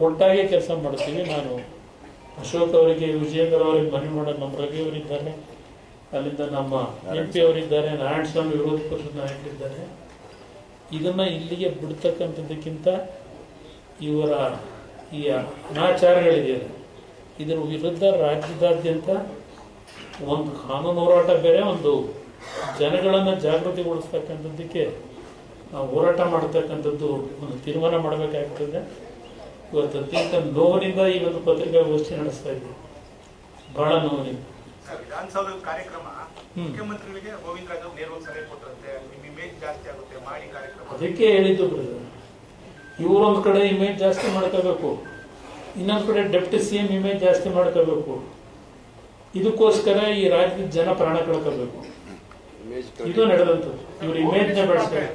ಒಟ್ಟಾಗಿ ಕೆಲಸ ಮಾಡ್ತೀವಿ. ನಾನು ಅಶೋಕ್ ಅವರಿಗೆ, ವಿಜಯೇಂದ್ರ ಅವರಿಗೆ ಮನವಿ ಮಾಡೋದು, ನಮ್ಮ ರವಿ ಅವರಿದ್ದಾರೆ, ಅಲ್ಲಿಂದ ನಮ್ಮ MP ಅವರಿದ್ದಾರೆ, ನಾರಾಯಣ ಸ್ವಾಮಿ ವಿರೋಧ ಪಕ್ಷದ ನಾಯಕರಿದ್ದಾರೆ. ಇದನ್ನ ಇಲ್ಲಿಗೆ ಬಿಡ್ತಕ್ಕಂಥದ್ದಕ್ಕಿಂತ ಇವರ ಈ ಅನಾಚಾರಗಳಿದೆಯಲ್ಲ, ಇದರ ವಿರುದ್ಧ ರಾಜ್ಯದಾದ್ಯಂತ ಒಂದು ಕಾನೂನು ಹೋರಾಟ ಬೇರೆ, ಒಂದು ಜನಗಳನ್ನು ಜಾಗೃತಿಗೊಳಿಸ್ತಕ್ಕಂಥದ್ದಕ್ಕೆ ನಾವು ಹೋರಾಟ ಮಾಡತಕ್ಕಂಥದ್ದು ಒಂದು ತೀರ್ಮಾನ ಮಾಡಬೇಕಾಗ್ತದೆ. ಇವತ್ತು ಅತ್ಯಂತ ನೋವಿನಿಂದ ಈ ಒಂದು ಪತ್ರಿಕಾಗೋಷ್ಠಿ ನಡೆಸ್ತಾ ಇದ್ದೀವಿ, ಬಹಳ ನೋವಿನಿಂದ. ವಿಧಾನಸೌಧದ ಕಾರ್ಯಕ್ರಮ ಮುಖ್ಯಮಂತ್ರಿಗಳಿಗೆ ಗೋವಿಂದ ರಾಜ್ ನೇರವಾಗಿ ಸಲಹೆ ಕೊಟ್ಟರಂತೆ, ನಿಮ್ಮ ಇಮೇಜ್ ಜಾಸ್ತಿ ಆಗುತ್ತೆ ಮಾಡಿ ಕಾರ್ಯಕ್ರಮ. ಅದಕ್ಕೆ ಹೇಳಿದ್ದು ಬ್ರದರ್, ಇವರೊಂದು ಕಡೆ ಇಮೇಜ್ ಜಾಸ್ತಿ ಮಾಡ್ಕೋಬೇಕು, ಇನ್ನೊಂದು ಕಡೆ ಡೆಪ್ಟಿ CM ಇಮೇಜ್ ಜಾಸ್ತಿ ಮಾಡ್ಕೋಬೇಕು. ಇದಕ್ಕೋಸ್ಕರ ಈ ರಾಜ್ಯದ ಜನ ಪ್ರಾಣ ಕಳ್ಕೋಬೇಕು. ಇದು ನಡೆದಂಥದ್ದು. ಇವ್ರ ಇಮೇಜ್ ನ ಬೆಳೆಸ್ತಾರೆ.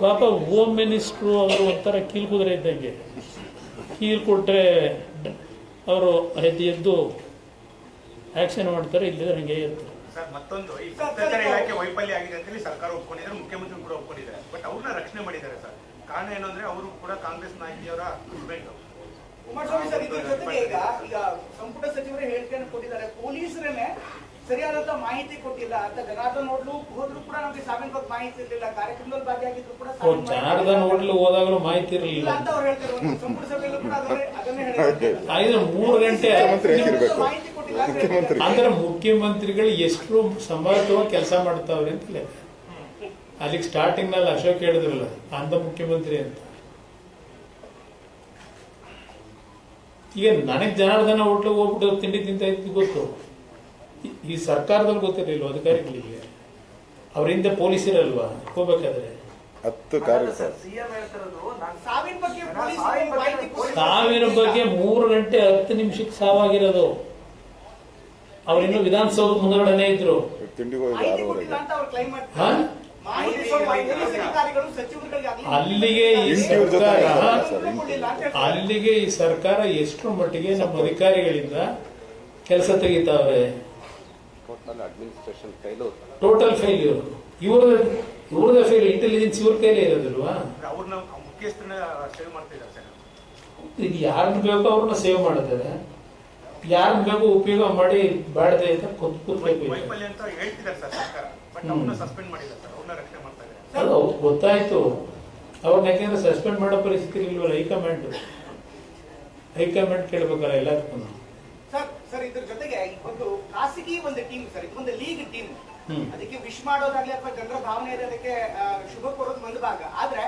ಪಾಪ ಹೋಮ್ ಮಿನಿಸ್ಟ್ರು ಅವರು ಒಂಥರ ಕೀಲ್ ಕುದುರೆ ಇದ್ದಂಗೆ, ಕೀಲ್ ಕೊಟ್ರೆ ಅವರು ಎದ್ದು ಆಕ್ಷನ್ ಮಾಡ್ತಾರೆ, ಇಲ್ಲಿದ್ರೆ ಹಂಗೆ ಇರ್ತಾರೆ. ಸರ್, ಮತ್ತೊಂದು ಈ ಗುಪ್ತಚರ ಇಲಾಖೆ ವೈಫಲ್ಯ ಆಗಿದೆ ಅಂತ ಸರ್ಕಾರ ಒಪ್ಕೊಂಡಿದ್ದಾರೆ, ಮುಖ್ಯಮಂತ್ರಿ ಕೂಡ ಒಪ್ಕೊಂಡಿದ್ದಾರೆ. ಬಟ್ ಅವ್ರನ್ನ ರಕ್ಷಣೆ ಮಾಡಿದ್ದಾರೆ ಸರ್. ಕಾರಣ ಏನು ಅಂದ್ರೆ ಅವರು ಕೂಡ ಕಾಂಗ್ರೆಸ್ ನಾಯಕಿಯವರ ಹಸ್ಬೆಂಡ್. ಕುಮಾರಸ್ವಾಮಿ ಸರ್, ಇದ್ರ ಜೊತೆಗೆ ಈಗ ಸಂಪುಟ ಸಚಿವರೇ ಹೇಳಿಕೆಯನ್ನು ಕೊಟ್ಟಿದ್ದಾರೆ, ಪೊಲೀಸರೇನೆ ಸರಿಯಾದಂತ ಮಾಹಿತಿ ಕೊಟ್ಟಿಲ್ಲ ಅಂತ. ಜನಾರ್ದನ್ ಹೋಟ್ಲು ಹೋದ್ರು ಕೂಡ ನಮಗೆ ಸಾವಿನ ಬಗ್ಗೆ ಮಾಹಿತಿ ಇರಲಿಲ್ಲ, ಕಾರ್ಯಕ್ರಮದಲ್ಲಿ ಭಾಗಿಯಾಗಿದ್ರು ಕೂಡ ಜನಾರ್ದನ್ ಹೋಟ್ಲು ಹೋದಾಗಲೂ ಮಾಹಿತಿ ಇರಲಿಲ್ಲ ಅಂತ ಅವ್ರು ಹೇಳ್ತಾರೆ. ಸಂಪುಟ ಸಭೆಯಲ್ಲೂ ಕೂಡ ಅದನ್ನೇ ಹೇಳಿದ್ದಾರೆ. 3 ಗಂಟೆ ಮಾಹಿತಿ ಕೊಟ್ಟಿಲ್ಲ ಅಂದ್ರೆ ಮುಖ್ಯಮಂತ್ರಿಗಳು ಎಷ್ಟು ಸಮರ್ಥವಾಗಿ ಕೆಲಸ ಮಾಡ್ತಾವ್ರೆ ಅಂತ ಲೆಕ್ಕ. ಅಲ್ಲಿಗೆ ಸ್ಟಾರ್ಟಿಂಗ್ ನಲ್ಲಿ ಅಶೋಕ್ ಹೇಳಿದ್ರಲ್ಲ, ಅಂದ ಮುಖ್ಯಮಂತ್ರಿ ಅಂತ. ಈಗ ನನಗೆ ಜನಾರ್ದನ ಹೋಟ್ಲಿಗೆ ಹೋಗ್ಬಿಟ್ಟು ತಿಂಡಿ ತಿಂತ ಇದ್ದು ಗೊತ್ತು, ಈ ಸರ್ಕಾರದಲ್ಲಿ ಗೊತ್ತಿರಲಿಲ್ವ ಅಧಿಕಾರಿಗಳಿಗೆ? ಅವ್ರ ಹಿಂದೆ ಪೊಲೀಸರಲ್ವಾ ಹೋಗ್ಬೇಕಾದ್ರೆ? 10 ಕಾರ್ಯಕ್ರಮ ಸಾವಿನ ಬಗ್ಗೆ ಪೊಲೀಸರು ಮಾಹಿತಿ ಸಾವಿನ ಬಗ್ಗೆ 3 ಗಂಟೆ 10 ನಿಮಿಷಕ್ಕೆ ಸಾವಾಗಿರೋದು. ಅವರಿನ್ನು ವಿಧಾನಸೌಧ ಮುಂದಗಡೆನೆ ಇದ್ರು. ಮಾಹಿತಿ ಕೊಟ್ಟಿಲ್ಲ ಅಂತ ಅವ್ರು ಕ್ಲೈಮ್ ಮಾಡ್ತಾರೆ. ಅಲ್ಲಿಗೆ ಈ ಸರ್ಕಾರ ಎಷ್ಟು ಮಟ್ಟಿಗೆ ನಮ್ಮ ಅಧಿಕಾರಿಗಳಿಂದ ಕೆಲಸ ತೆಗಿತಾವೆ. ಟೋಟಲ್ ಫೇಲ್ಯೂರ್ ಇವ್ರದ ಫೇಲ್. ಇಂಟೆಲಿಜೆನ್ಸ್ ಇವ್ರ ಕೈಲೇ ಇರೋದಿಲ್ವಾ? ಅವ್ರನ್ನ ಮುಖ್ಯಸ್ಥರನ್ನ ಸೇವ್ ಮಾಡ್ತಿದ್ದಾರೆ ಸರ್. ಇದು ಯಾರನ್ನ ಬೇಕೋ ಅವ್ರನ್ನ ಸೇವ್ ಮಾಡಿದ್ದಾರೆ, ಯಾರನ್ನ ಬೇಕೋ ಉಪಯೋಗ ಮಾಡಿ ಬಾಡದೆ ಅಂತ ಕೂತ್ಬೇಕು. ವೈಫಲ್ಯ ಅಂತ ಹೇಳ್ತಿದ್ದಾರೆ ಸರ್ ಸರ್ಕಾರ, ಬಟ್ ಅವ್ರನ್ನ ಸಸ್ಪೆಂಡ್ ಮಾಡಿದ್ದಾರೆ ಸರ್, ಅವ್ರನ್ನ ರಕ್ಷಣೆ ಮಾಡ್ತಾ ಇದ್ದಾರೆ. ಅದು ಗೊತ್ತಾಯ್ತು. ಅವ್ರನ್ನ ಯಾಕೆಂದ್ರೆ ಸಸ್ಪೆಂಡ್ ಮಾಡೋ ಪರಿಸ್ಥಿತಿ ಇಲ್ವಲ್ಲ. ಹೈಕಮಾಂಡ್ ಕೇಳ್ಬೇಕಲ್ಲ ಎಲ್ಲದಕ್ಕೂ. ಸರ್, ಇದ್ರ ಜೊತೆಗೆ ಒಂದು ಖಾಸಗಿ ಒಂದು ಟೀಮ್ ಸರ್, ಇದು ಒಂದು ಲೀಗ್ ಟೀಮ್. ಅದಕ್ಕೆ ವಿಶ್ ಮಾಡೋದಾಗ್ಲಿ ಅಥವಾ ಜನರ ಭಾವನೆ ಅದಕ್ಕೆ ಶುಭ ಕೋರೋದು ಒಂದು ಭಾಗ. ಆದ್ರೆ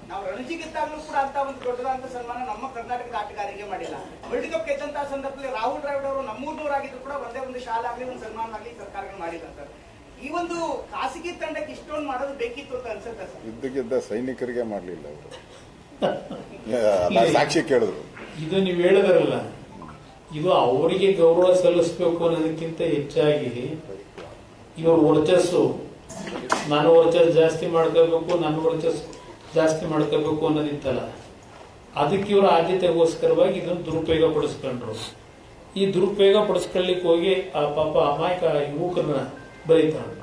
ನಾವು ರಣಜಿ ಗೆದ್ದಾಗಲೂ ಕೂಡ ಅಂತ ಒಂದು ದೊಡ್ಡದಾದಂತ ಸನ್ಮಾನ ನಮ್ಮ ಕರ್ನಾಟಕದ ಆಟಗಾರರಿಗೆ ಮಾಡಿಲ್ಲ. ವರ್ಲ್ಡ್ ಕಪ್ ಗೆದ್ದಂತಹ ಸಂದರ್ಭದಲ್ಲಿ ರಾಹುಲ್ ದ್ರಾವಿಡ್ ಅವರು ನಮ್ಮೂರ್ನವರಾಗಿದ್ರು ಕೂಡ ಒಂದೇ ಒಂದು ಶಾಲೆ ಆಗ್ಲಿ ಒಂದು ಸನ್ಮಾನ ಆಗ್ಲಿ ಸರ್ಕಾರಗಳು ಮಾಡಿಲ್ಲ ಸರ್. ಈ ಒಂದು ಖಾಸಗಿ ತಂಡಕ್ಕೆ ಇಷ್ಟೊಂದು ಮಾಡೋದು ಬೇಕಿತ್ತು ಅಂತ ಅನ್ಸುತ್ತೆ ಸರ್. ಯುದ್ಧಗೆದ್ದ ಸೈನಿಕರಿಗೆ ಮಾಡಲಿಲ್ಲ ಅವರು. ಸಾಕ್ಷಿ ಕೇಳಿದ್ರು. ಇದು ನೀವು ಹೇಳಿದ್ರಲ್ಲ, ಇದು ಅವರಿಗೆ ಗೌರವ ಸಲ್ಲಿಸಬೇಕು ಅನ್ನೋದಕ್ಕಿಂತ ಹೆಚ್ಚಾಗಿ ಇವ್ರ ವರ್ಚಸ್ಸು, ನನ್ನ ವರ್ಚಸ್ ಜಾಸ್ತಿ ಮಾಡ್ಕೋಬೇಕು, ನನ್ನ ವರ್ಚಸ್ ಜಾಸ್ತಿ ಮಾಡ್ಕೋಬೇಕು ಅನ್ನೋದಿತ್ತಲ್ಲ, ಅದಕ್ಕೆ ಇವರ ಆದ್ಯತೆಗೋಸ್ಕರವಾಗಿ ಇದನ್ನು ದುರುಪಯೋಗ ಪಡಿಸ್ಕೊಂಡ್ರು. ಈ ದುರುಪಯೋಗ ಪಡಿಸ್ಕೊಳ್ಳಿಕ್ಕೆ ಹೋಗಿ ಆ ಪಾಪ ಅಮಾಯಕ ಯುವಕರನ್ನ ಬರೀತಾನೆ.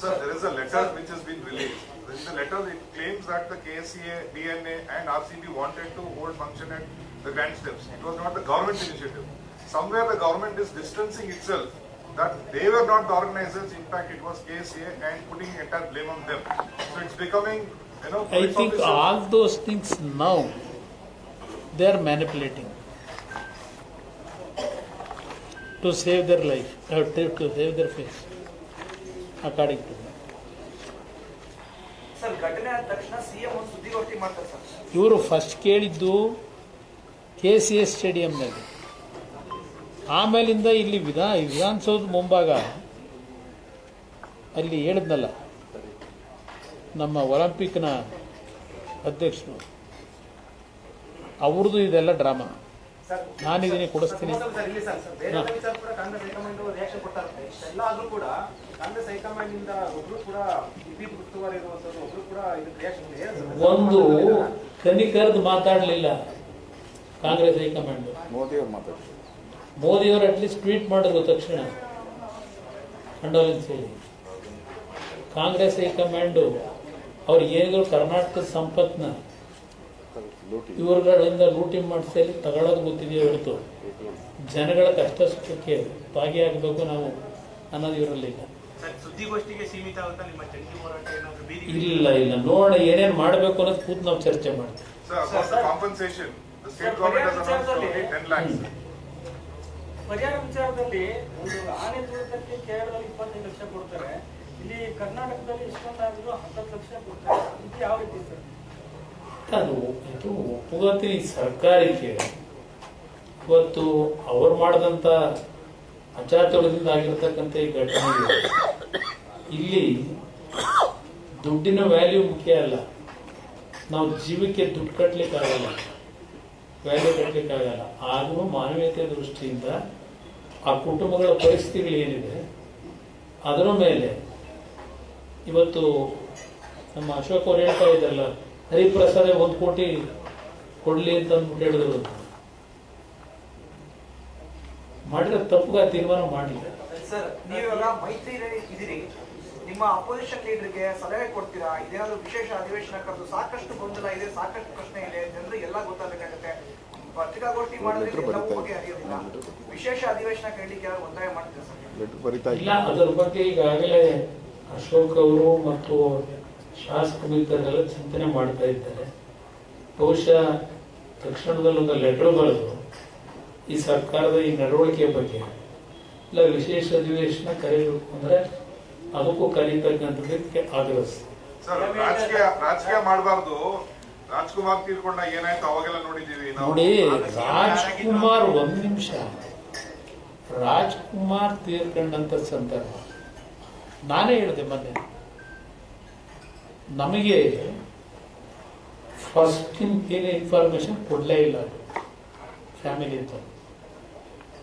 Sir, there is a letter which has been released. In the letter, it claims that the KSCA, DNA and RCB wanted to hold function at the Grand Steps. It was not the government initiative. Somewhere the government is distancing itself that they were not the organizers. In fact, it was KSCA and putting entire blame on them. So it's becoming, I think all those things now they are manipulating to save their life, to save their face, according to them. Sir, ಘಟನೆ ಆದ ತಕ್ಷಣ CM ಒಂದು ಸುದ್ದಿಗೋಷ್ಠಿ ಮಾಡ್ತಾರೆ sir. ಇವರು first ಕೇಳಿದ್ದು KCS ಸ್ಟೇಡಿಯಂನಲ್ಲಿ, ಆಮೇಲಿಂದ ಇಲ್ಲಿ ವಿಧಾನಸೌಧ ಮುಂಭಾಗ ಅಲ್ಲಿ ಹೇಳಿದ್ನಲ್ಲ ನಮ್ಮ ಒಲಿಂಪಿಕ್ನ ಅಧ್ಯಕ್ಷರು, ಅವ್ರದ್ದು ಇದೆಲ್ಲ ಡ್ರಾಮಾ. ನಾನಿದ್ದೀನಿ, ಕೊಡಿಸ್ತೀನಿ. ಸರ್ ಇಲ್ಲಿ ಸರ್ ಬೇರೆ ವಿಚಾರ ಕೂಡ ಕಾಂಗ್ರೆಸ್ ಹೈಕಮಾಂಡ್ ರಿಯಾಕ್ಷನ್ ಕೊಡ್ತಾರೆ. ಇಷ್ಟೆಲ್ಲ ಆದ್ರೂ ಕೂಡ ಕಾಂಗ್ರೆಸ್ ಹೈಕಮಾಂಡ್ ಇಂದ ಒಬ್ರು ಕೂಡ ವಿಪಿ ಉಸ್ತುವಾರಿ ಇರುವಂತದ್ದು ಒಬ್ರು ಕೂಡ ಇದಕ್ಕೆ ರಿಯಾಕ್ಷನ್ ಒಂದು ಕನಿಕರದು ಮಾತಾಡಲಿಲ್ಲ ಕಾಂಗ್ರೆಸ್ ಹೈಕಮಾಂಡ್. ಮೋದಿಯವ್ರು ಮಾತಾಡ್ತಾರೆ. ಮೋದಿಯವರು ಅಟ್ಲೀಸ್ಟ್ ಟ್ವೀಟ್ ಮಾಡಿದ್ರು ತಕ್ಷಣ ಕಂಡೋಲೆನ್ಸ್ ಹೇಳಿ. ಕಾಂಗ್ರೆಸ್ ಹೈಕಮಾಂಡು ಅವ್ರು ಏನಿದ್ರು ಕರ್ನಾಟಕದ ಸಂಪತ್ನ ಇವ್ರುಗಳಿಂದ ಲೂಟಿ ಮಾಡಿಸಿ ತಗೊಳ್ಳೋದು ಗೊತ್ತಿದೆಯೋ ಹೊರತು ಜನಗಳ ಕಷ್ಟ ಸುಖಕ್ಕೆ ಭಾಗಿಯಾಗಬೇಕು ನಾವು ಅನ್ನೋದು ಇವರಲ್ಲಿಲ್ಲ. ಸುದ್ದಿಗೋಷ್ಠಿಗೆ ಸೀಮಿತ ಆಗುತ್ತಾ ನಿಮ್ಮ ಜಂಟಿ ಹೋರಾಟ ಏನಾದ್ರು ಬೀದಿ ಇಲ್ಲ ಇಲ್ಲ, ನೋಡ ಏನೇನು ಮಾಡಬೇಕು ಅನ್ನೋದು ಕೂತು ನಾವು ಚರ್ಚೆ ಮಾಡ್ತೀವಿ. Compensation the state government has announced only 10 lakhs. ಪರಿಹಾರ ವಿಚಾರದಲ್ಲಿ ಒಂದು ಆನೆ ತುಳಿತಕ್ಕೆ ಕೇರಳದಲ್ಲಿ 25 ಲಕ್ಷ ಕೊಡ್ತಾರೆ, ಇಲ್ಲಿ ಕರ್ನಾಟಕದಲ್ಲಿ ಇಷ್ಟೊಂದಾಗಿದ್ರು 10 ಲಕ್ಷ ಕೊಡ್ತಾರೆ. ಇದು ಯಾವ ರೀತಿ ಸರ್? ಅದು ಇದು ಒಪ್ಪುಗತ್ತೀನಿ ಸರ್ಕಾರಕ್ಕೆ. ಇವತ್ತು ಅವ್ರು ಮಾಡಿದಂಥ ಅಚಾತುರ್ಯದಿಂದ ಆಗಿರ್ತಕ್ಕಂಥ ಈ ಘಟನೆ ಇಲ್ಲಿ ದುಡ್ಡಿನ ವ್ಯಾಲ್ಯೂ ಮುಖ್ಯ ಅಲ್ಲ. ನಾವು ಜೀವಕ್ಕೆ ದುಡ್ಡು ಕಟ್ಟಲಿಕ್ಕಾಗಲ್ಲ, ವ್ಯಾಲ್ಯೂ ಕಟ್ಟಲಿಕ್ಕಾಗಲ್ಲ. ಆದರೂ ಮಾನವೀಯತೆ ದೃಷ್ಟಿಯಿಂದ ಆ ಕುಟುಂಬಗಳ ಪರಿಸ್ಥಿತಿಗಳು ಏನಿದೆ ಅದರ ಮೇಲೆ ಇವತ್ತು ನಮ್ಮ ಅಶೋಕ್ ಅವ್ರು ಹೇಳ್ತಾ ಇದ್ದಲ್ಲ, ಹರಿಪ್ರಸಾದ್ 1 ಕೋಟಿ ಕೊಡ್ಲಿ ಅಂತ ಹೇಳಿದ್ರು. ಮಾಡಿದ್ರೆ ತಪ್ಪುಗ ತೀರ್ಮಾನ ಮಾಡಲಿಲ್ಲ. ಸರ್, ನೀವೆಲ್ಲ ಮೈತ್ರಿ ಇದ್ದೀರಿ, ನಿಮ್ಮ ಅಪೋಸಿಷನ್ ಲೀಡರ್ಗೆ ಸಲಹೆ ಕೊಡ್ತೀರಾ? ಇದೇನಾದ್ರು ವಿಶೇಷ ಅಧಿವೇಶನ ಕರೆದು ಸಾಕಷ್ಟು ಗೊಂದಲ ಇದೆ, ಸಾಕಷ್ಟು ಪ್ರಶ್ನೆ ಇದೆ, ಜನರಿಗೆ ಎಲ್ಲ ಗೊತ್ತಾಗಬೇಕಾಗುತ್ತೆ. ಪತ್ರಿಕಾಗೋಷ್ಠಿ ಮಾಡೋದ್ರಿಂದ ಎಲ್ಲವೂ ಬಗ್ಗೆ ಹರಿಯೋದಿಲ್ಲ. ವಿಶೇಷ ಅಧಿವೇಶನ ಕರೀಲಿಕ್ಕೆ ಯಾರು ಒತ್ತಾಯ ಮಾಡ್ತೀರಾ ಸರ್? ಇಲ್ಲ, ಅದರ ಬಗ್ಗೆ ಈಗಾಗಲೇ ಅಶೋಕ್ ಅವರು ಮತ್ತು ಶಾಸಕ ಮಿತ್ರರೆಲ್ಲ ಚಿಂತನೆ ಮಾಡ್ತಾ ಇದ್ದಾರೆ. ಬಹುಶಃ ತಕ್ಷಣದಲ್ಲಿ ಒಂದು ಲೆಟರ್ ಬರೆದು ಈ ಸರ್ಕಾರದ ಈ ನಡವಳಿಕೆ ಬಗ್ಗೆ ಇಲ್ಲ ವಿಶೇಷ ಅಧಿವೇಶನ ಕರೀಬೇಕು ಅಂದ್ರೆ ಅದಕ್ಕೂ ಕರೀತಕ್ಕಂಥದ್ದಕ್ಕೆ ಆಗ್ರಹಿಸ್ತೀವಿ. ಸರ್, ರಾಜಕೀಯ ಮಾಡಬಾರ್ದು. ರಾಜ್ಕುಮಾರ್ ತೀರ್ಕೊಂಡಾಗ ಏನಾಯ್ತು ಅವಾಗೆಲ್ಲ ನೋಡಿದೀವಿ ನೋಡಿ. ರಾಜ್ಕುಮಾರ್, 1 ನಿಮಿಷ, ರಾಜ್ಕುಮಾರ್ ತೀರ್ಕೊಂಡಂತ ಸಂದರ್ಭ ನಾನೇ ಹೇಳಿದೆ ಮೊನ್ನೆ, ನಮಗೆ ಫಸ್ಟ್ ಏನೇ ಇನ್ಫಾರ್ಮೇಶನ್ ಕೊಡಲೇ ಇಲ್ಲ. ಫ್ಯಾಮಿಲಿ ಅಂತ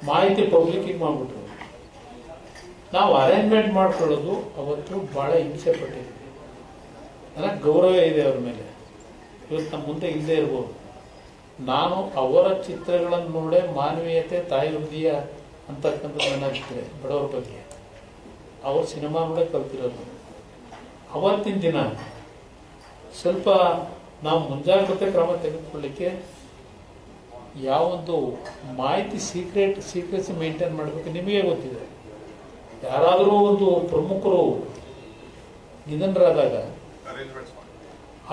ಮಾಹಿತಿ ಪಬ್ಲಿಕ್ಗೆ ಮಾಡ್ಬಿಟ್ರು. ನಾವು ಅರೇಂಜ್ಮೆಂಟ್ ಮಾಡ್ಕೊಳ್ಳೋದು ಅವತ್ತು ಬಹಳ ಹಿಂಸೆ ಪಟ್ಟಿದ್ವಿ. ನನಗೆ ಗೌರವ ಇದೆ ಅವ್ರ ಮೇಲೆ. ಇವತ್ತು ನಮ್ಮ ಮುಂದೆ ಇಲ್ಲದೆ ಇರ್ಬೋದು. ನಾನು ಅವರ ಚಿತ್ರಗಳನ್ನು ನೋಡೇ ಮಾನವೀಯತೆ, ತಾಯಿ ಹೃದಯ ಅಂತಕ್ಕಂಥದ್ದು ಏನಾಗ್ತದೆ ಬಡವರ ಬಗ್ಗೆ. ಅವ್ರ ಸಿನಿಮಾ ನೋಡೇ ಕಲ್ತಿರೋದು. ಅವತ್ತಿನ ದಿನ ಸ್ವಲ್ಪ ನಾವು ಮುಂಜಾಗ್ರತೆ ಕ್ರಮ ತೆಗೆದುಕೊಳ್ಳಿಕ್ಕೆ ಯಾವೊಂದು ಮಾಹಿತಿ ಸೀಕ್ರೆಸಿ ಮೇಂಟೈನ್ ಮಾಡಬೇಕು ನಿಮಗೆ ಗೊತ್ತಿದೆ. ಯಾರಾದರೂ ಒಂದು ಪ್ರಮುಖರು ನಿಧನರಾದಾಗ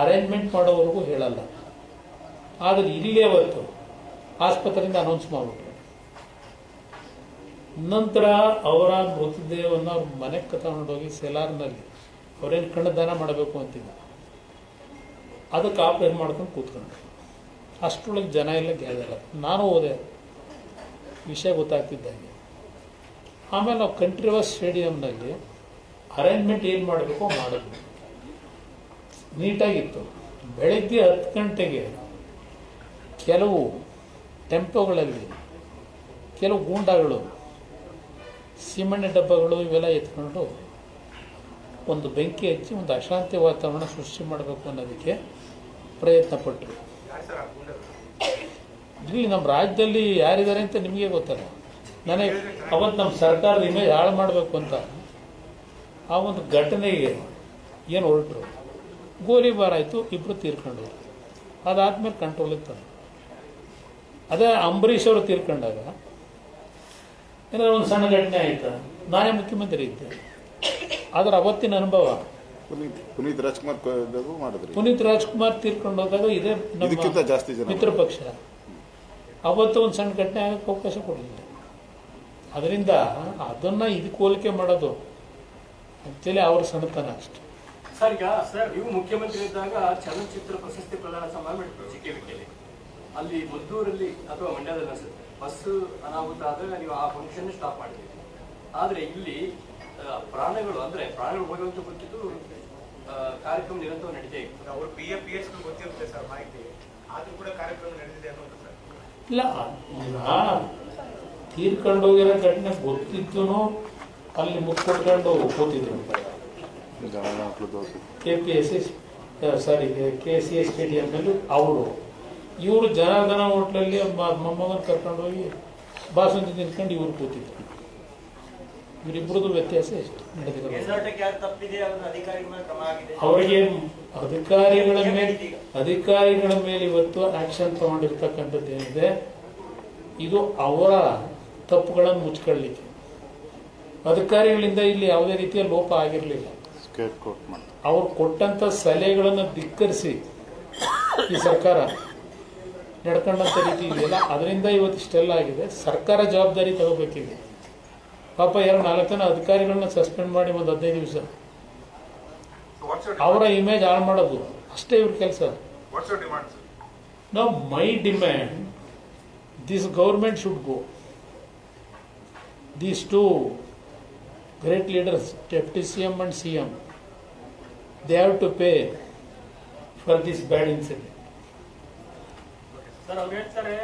ಅರೇಂಜ್ಮೆಂಟ್ ಮಾಡೋವರೆಗೂ ಹೇಳಲ್ಲ. ಆದರೆ ಇಲ್ಲಿ ಅವತ್ತು ಆಸ್ಪತ್ರೆಯಿಂದ ಅನೌನ್ಸ್ ಮಾಡಿಬಿಟ್ರು. ನಂತರ ಅವರ ಮೃತದೇಹವನ್ನು ಅವ್ರ ಮನೆಗೆ ತಗೊಂಡೋಗಿ ಸೆಲಾರ್ನಲ್ಲಿ ಅವ್ರೇನು ಕಣ್ಣದಾನ ಮಾಡಬೇಕು ಅಂತಿದ್ದ, ಅದಕ್ಕೆ ಆಪರೇಟ್ ಮಾಡ್ಕೊಂಡು ಕೂತ್ಕೊಂಡ್ರು. ಅಷ್ಟರೊಳಗೆ ಜನ ಎಲ್ಲ ಗ್ಯಾದರ್. ನಾನು ಹೋದೆ ವಿಷಯ ಗೊತ್ತಾಗ್ತಿದ್ದಂಗೆ. ಆಮೇಲೆ ನಾವು ಕಂಠೀರವ ಸ್ಟೇಡಿಯಂನಲ್ಲಿ ಅರೇಂಜ್ಮೆಂಟ್ ಏನು ಮಾಡಬೇಕೋ ಮಾಡಿದ್ವಿ. ನೀಟಾಗಿತ್ತು. ಬೆಳಗ್ಗೆ 10 ಗಂಟೆಗೆ ಕೆಲವು ಟೆಂಪೋಗಳಲ್ಲಿ ಕೆಲವು ಗೂಂಡಾಗಳು ಸಿಮೆಂಟ್ ಡಬ್ಬಗಳು ಇವೆಲ್ಲ ಎತ್ಕೊಂಡು ಒಂದು ಬೆಂಕಿ ಹಚ್ಚಿ ಒಂದು ಅಶಾಂತಿ ವಾತಾವರಣ ಸೃಷ್ಟಿ ಮಾಡಬೇಕು ಅನ್ನೋದಕ್ಕೆ ಪ್ರಯತ್ನ ಪಟ್ಟರು. ಇಲ್ಲಿ ನಮ್ಮ ರಾಜ್ಯದಲ್ಲಿ ಯಾರಿದ್ದಾರೆ ಅಂತ ನಿಮಗೆ ಗೊತ್ತಲ್ಲ. ನನಗೆ ಅವತ್ತು ನಮ್ಮ ಸರ್ಕಾರದ ಇಮೇಜ್ ಹಾಳು ಮಾಡಬೇಕು ಅಂತ ಆ ಒಂದು ಘಟನೆಗೆ ಏನು ಹೊರಟರು. ಗೋಲಿಬಾರ್ ಆಯಿತು, 2 ತೀರ್ಕೊಂಡ್ರು. ಅದಾದ್ಮೇಲೆ ಕಂಟ್ರೋಲಿಗೆ ತಂದರು. ಅದೇ ಅಂಬರೀಷ್ ಅವರು ತೀರ್ಕೊಂಡಾಗ ಏನಾದ್ರು ಒಂದು ಸಣ್ಣ ಘಟನೆ ಆಯ್ತಾ, ನಾನೇ ಮುಖ್ಯಮಂತ್ರಿ ಇದ್ದೆ. ಆದ್ರೆ ಅವತ್ತಿನ ಅನುಭವ ಪುನೀತ್ ರಾಜ್ಕುಮಾರ್ ಮಾಡಿದ್ರಿ. ಪುನೀತ್ ರಾಜ್ಕುಮಾರ್ ತೀರ್ಕೊಂಡು ಹೋದಾಗ ಇದೇ ನಮ್ಮ ಜಾಸ್ತಿ ಜನ ಮಿತ್ರ ಪಕ್ಷ ಅವತ್ತು ಒಂದು ಸಣ್ಣ ಘಟನೆ ಆಗಕ್ಕೆ ಅವಕಾಶ ಕೊಡಲಿಲ್ಲ. ಅದರಿಂದ ಅದನ್ನ ಇದಕ್ಕೆ ಹೋಲಿಕೆ ಮಾಡೋದು ಆಕ್ಚುಲಿ ಅವ್ರ ಸಣ್ಣತನ ಅಷ್ಟೆ. ಸರ್, ಈಗ ನೀವು ಮುಖ್ಯಮಂತ್ರಿ ಇದ್ದಾಗ ಚಲನಚಿತ್ರ ಪ್ರಶಸ್ತಿ ಪ್ರದಾನ ಸಮಾರಂಭ ಚಿಕ್ಕವಿಕೆಯಲ್ಲಿ ಅಲ್ಲಿ ಮದ್ದೂರಲ್ಲಿ ಅಥವಾ ಮಂಡ್ಯದಲ್ಲಿ ಅನ್ಸುತ್ತೆ ಬಸ್ ಅನಾಹುತ ಆದಾಗ ನೀವು ಆ ಫಂಕ್ಷನ್ ಸ್ಟಾಪ್ ಮಾಡಿದ್ರಿ. ಆದ್ರೆ ಇಲ್ಲಿ ಪ್ರಾಣಗಳು ಹೋಗುವಂತ ಗೊತ್ತಿದ್ದು ಕಾರ್ಯಕ್ರಮ ನಿರಂತರ ನಡೀತಾ ಇತ್ತು. ಅವರು PFPS ಗೊತ್ತಿರುತ್ತೆ ಸರ್ ಮಾಹಿತಿ, ಆದ್ರೂ ಕೂಡ ಕಾರ್ಯಕ್ರಮ ನಡೆದಿದೆ ಅನ್ನೋದು ಸರ್. ಇಲ್ಲ ಈಗ ತೀರ್ಕೊಂಡೋಗಿರೋ ಘಟನೆ ಗೊತ್ತಿದ್ದೂ ಅಲ್ಲಿ ಮುಚ್ಕೊಟ್ಕೊಂಡು ಕೂತಿದ್ರು KCA ಸ್ಟೇಡಿಯಂನಲ್ಲಿ ಅವರು ಇವರು ಜನಾರ್ದನ ಹೋಟ್ಲಲ್ಲಿ ಮೊಮ್ಮಗನ ಕರ್ಕೊಂಡೋಗಿ ಬಾಸುಂದಿ ತಿನ್ಕೊಂಡು ಇವ್ರು ಕೂತಿದ್ರು. ಇವರಿಬ್ಬರದು ವ್ಯತ್ಯಾಸ ಎಷ್ಟು ನಡೆದಿರೋದು. ಅವರಿಗೆ ಅಧಿಕಾರಿಗಳ ಮೇಲೆ ಇವತ್ತು ಆಕ್ಷನ್ ತಗೊಂಡಿರ್ತಕ್ಕಂಥದ್ದು ಏನಿದೆ, ಇದು ಅವರ ತಪ್ಪುಗಳನ್ನು ಮುಚ್ಕೊಳ್ಳಿಕ್ಕೆ. ಅಧಿಕಾರಿಗಳಿಂದ ಇಲ್ಲಿ ಯಾವುದೇ ರೀತಿಯ ಲೋಪ ಆಗಿರಲಿಲ್ಲ. ಅವರು ಕೊಟ್ಟಂತ ಸಲಹೆಗಳನ್ನು ಧಿಕ್ಕರಿಸಿ ಈ ಸರ್ಕಾರ ನಡ್ಕೊಂಡಂತ ರೀತಿ ಇದೆಯಲ್ಲ, ಅದರಿಂದ ಇವತ್ತು ಇಷ್ಟೆಲ್ಲ ಆಗಿದೆ. ಸರ್ಕಾರ ಜವಾಬ್ದಾರಿ ತಗೋಬೇಕಿದೆ. ಪಾಪ 4 ಜನ ಅಧಿಕಾರಿಗಳನ್ನ ಸಸ್ಪೆಂಡ್ ಮಾಡಿ ಒಂದು 15 ದಿವಸ ಅವರ ಇಮೇಜ್ ಹಾಳು ಮಾಡೋದು ಅಷ್ಟೇ ಇವ್ರ ಕೆಲಸ. ನಾವು my demand this government should go. These two great leaders, Deputy CM and CM, they have to pay for this bad incident. Sir ಅವ್ರು ಹೇಳ್ತಾರೆ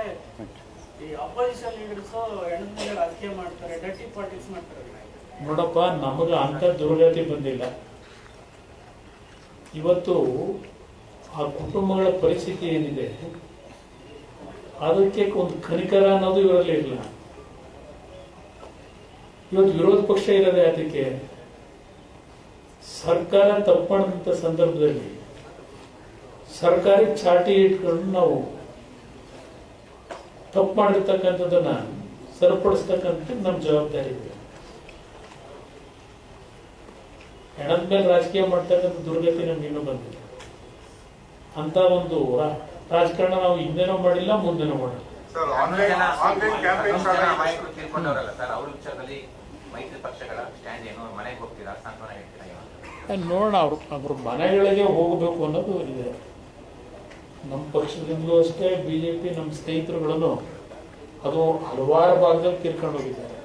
ಈ ಅಪೋಸಿಷನ್ ಲೀಡರ್ಸ್ ಹೆಣ್ಣದ ಮೇಲೆ ರಾಜಕೀಯ ಮಾಡ್ತಾರೆ, ಡರ್ಟಿ ಪಾಲಿಟಿಕ್ಸ್ ಮಾಡ್ತಾರೆ. ನೋಡಪ್ಪ, ನಮಗೆ ಅಂತ ದುರ್ಗತಿ ಬಂದಿಲ್ಲ. ಇವತ್ತು ಆ ಕುಟುಂಬಗಳ ಪರಿಸ್ಥಿತಿ ಏನಿದೆ ಅದಕ್ಕೆ ಒಂದು ಕನಿಕರ ಅನ್ನೋದು ಇವರಲ್ಲಿ ಇಲ್ಲ. ಇವತ್ತು ವಿರೋಧ ಪಕ್ಷ ಇರೋದೇ ಅದಕ್ಕೆ. ಸರ್ಕಾರ ತಪ್ಪು ಮಾಡಿದಂಥ ಸಂದರ್ಭದಲ್ಲಿ ಸರ್ಕಾರಿ ಚಾಟಿ ಇಟ್ಕೊಂಡು ನಾವು ತಪ್ಪು ಮಾಡಿರ್ತಕ್ಕಂಥದ್ದನ್ನ ಸರಿಪಡಿಸ್ತಕ್ಕಂಥ ನಮ್ಮ ಜವಾಬ್ದಾರಿ ಇದೆ. ಹೆಣದ ಮೇಲೆ ರಾಜಕೀಯ ಮಾಡ್ತಕ್ಕಂಥ ದುರ್ಗತಿ ನಮ್ಗೆ ಇನ್ನೂ ಬಂದಿದೆ. ಅಂತ ಒಂದು ರಾಜಕಾರಣ ನಾವು ಹಿಂದೆನೂ ಮಾಡಿಲ್ಲ, ಮುಂದೆನೂ ಮಾಡಿಲ್ಲ. ನೋಡೋಣ, ಅವ್ರ ಮನೆಗಳಿಗೆ ಹೋಗಬೇಕು ಅನ್ನೋದು ಇದೆ. ನಮ್ಮ ಪಕ್ಷದಿಂದಲೂ ಅಷ್ಟೇ, BJP ನಮ್ಮ ಸ್ನೇಹಿತರುಗಳನ್ನು ಅದು ಹಲವಾರು ಭಾಗದಲ್ಲಿ ತೀರ್ಕೊಂಡು ಹೋಗಿದ್ದಾರೆ.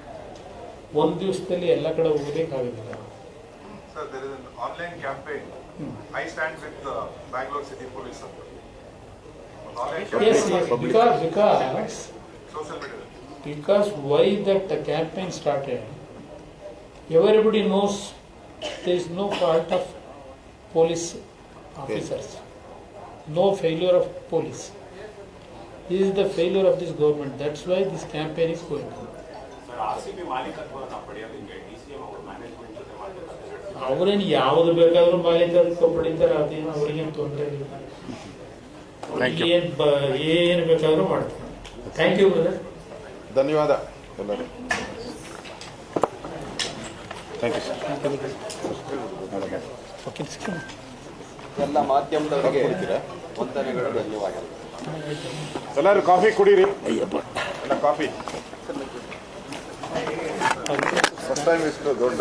ಒಂದು ದಿವಸದಲ್ಲಿ ಎಲ್ಲ ಕಡೆ ಹೋಗಬೇಕಾಗಿಲ್ಲ. Sir, there is an online campaign. I stand with the Bangalore City Police. Yes, because Social media. because why that campaign started, everybody knows there is no fault of police officers, no failure of police. This is the failure of this government. That's why this campaign is going on. ಅವರೇನು ಯಾವ್ದು ಬೇಕಾದ್ರೂ ಮಾಲೀಕತ್ವ ಪಡಿತಾರೆ, ಅದೇನು ಅವ್ರಿಗೇನು ತೊಂದರೆ ಇಲ್ಲ. ಏನು ಬೇಕಾದ್ರೂ ಮಾಡ್ತಾರೆ. Thank you brother. ಧನ್ಯವಾದ ಎಲ್ಲರೂ. Thank you sir. ಎಲ್ಲ ಮಾಧ್ಯಮದವರಿಗೆ ವಂದನೆಗಳು, ಧನ್ಯವಾದಗಳು. ಎಲ್ಲರೂ ಕಾಫಿ ಕುಡೀರಿ. ಎಲ್ಲ ಕಾಫಿ ಫಸ್ಟ್ ಟೈಮ್ ಇಷ್ಟು ದೊಡ್ಡ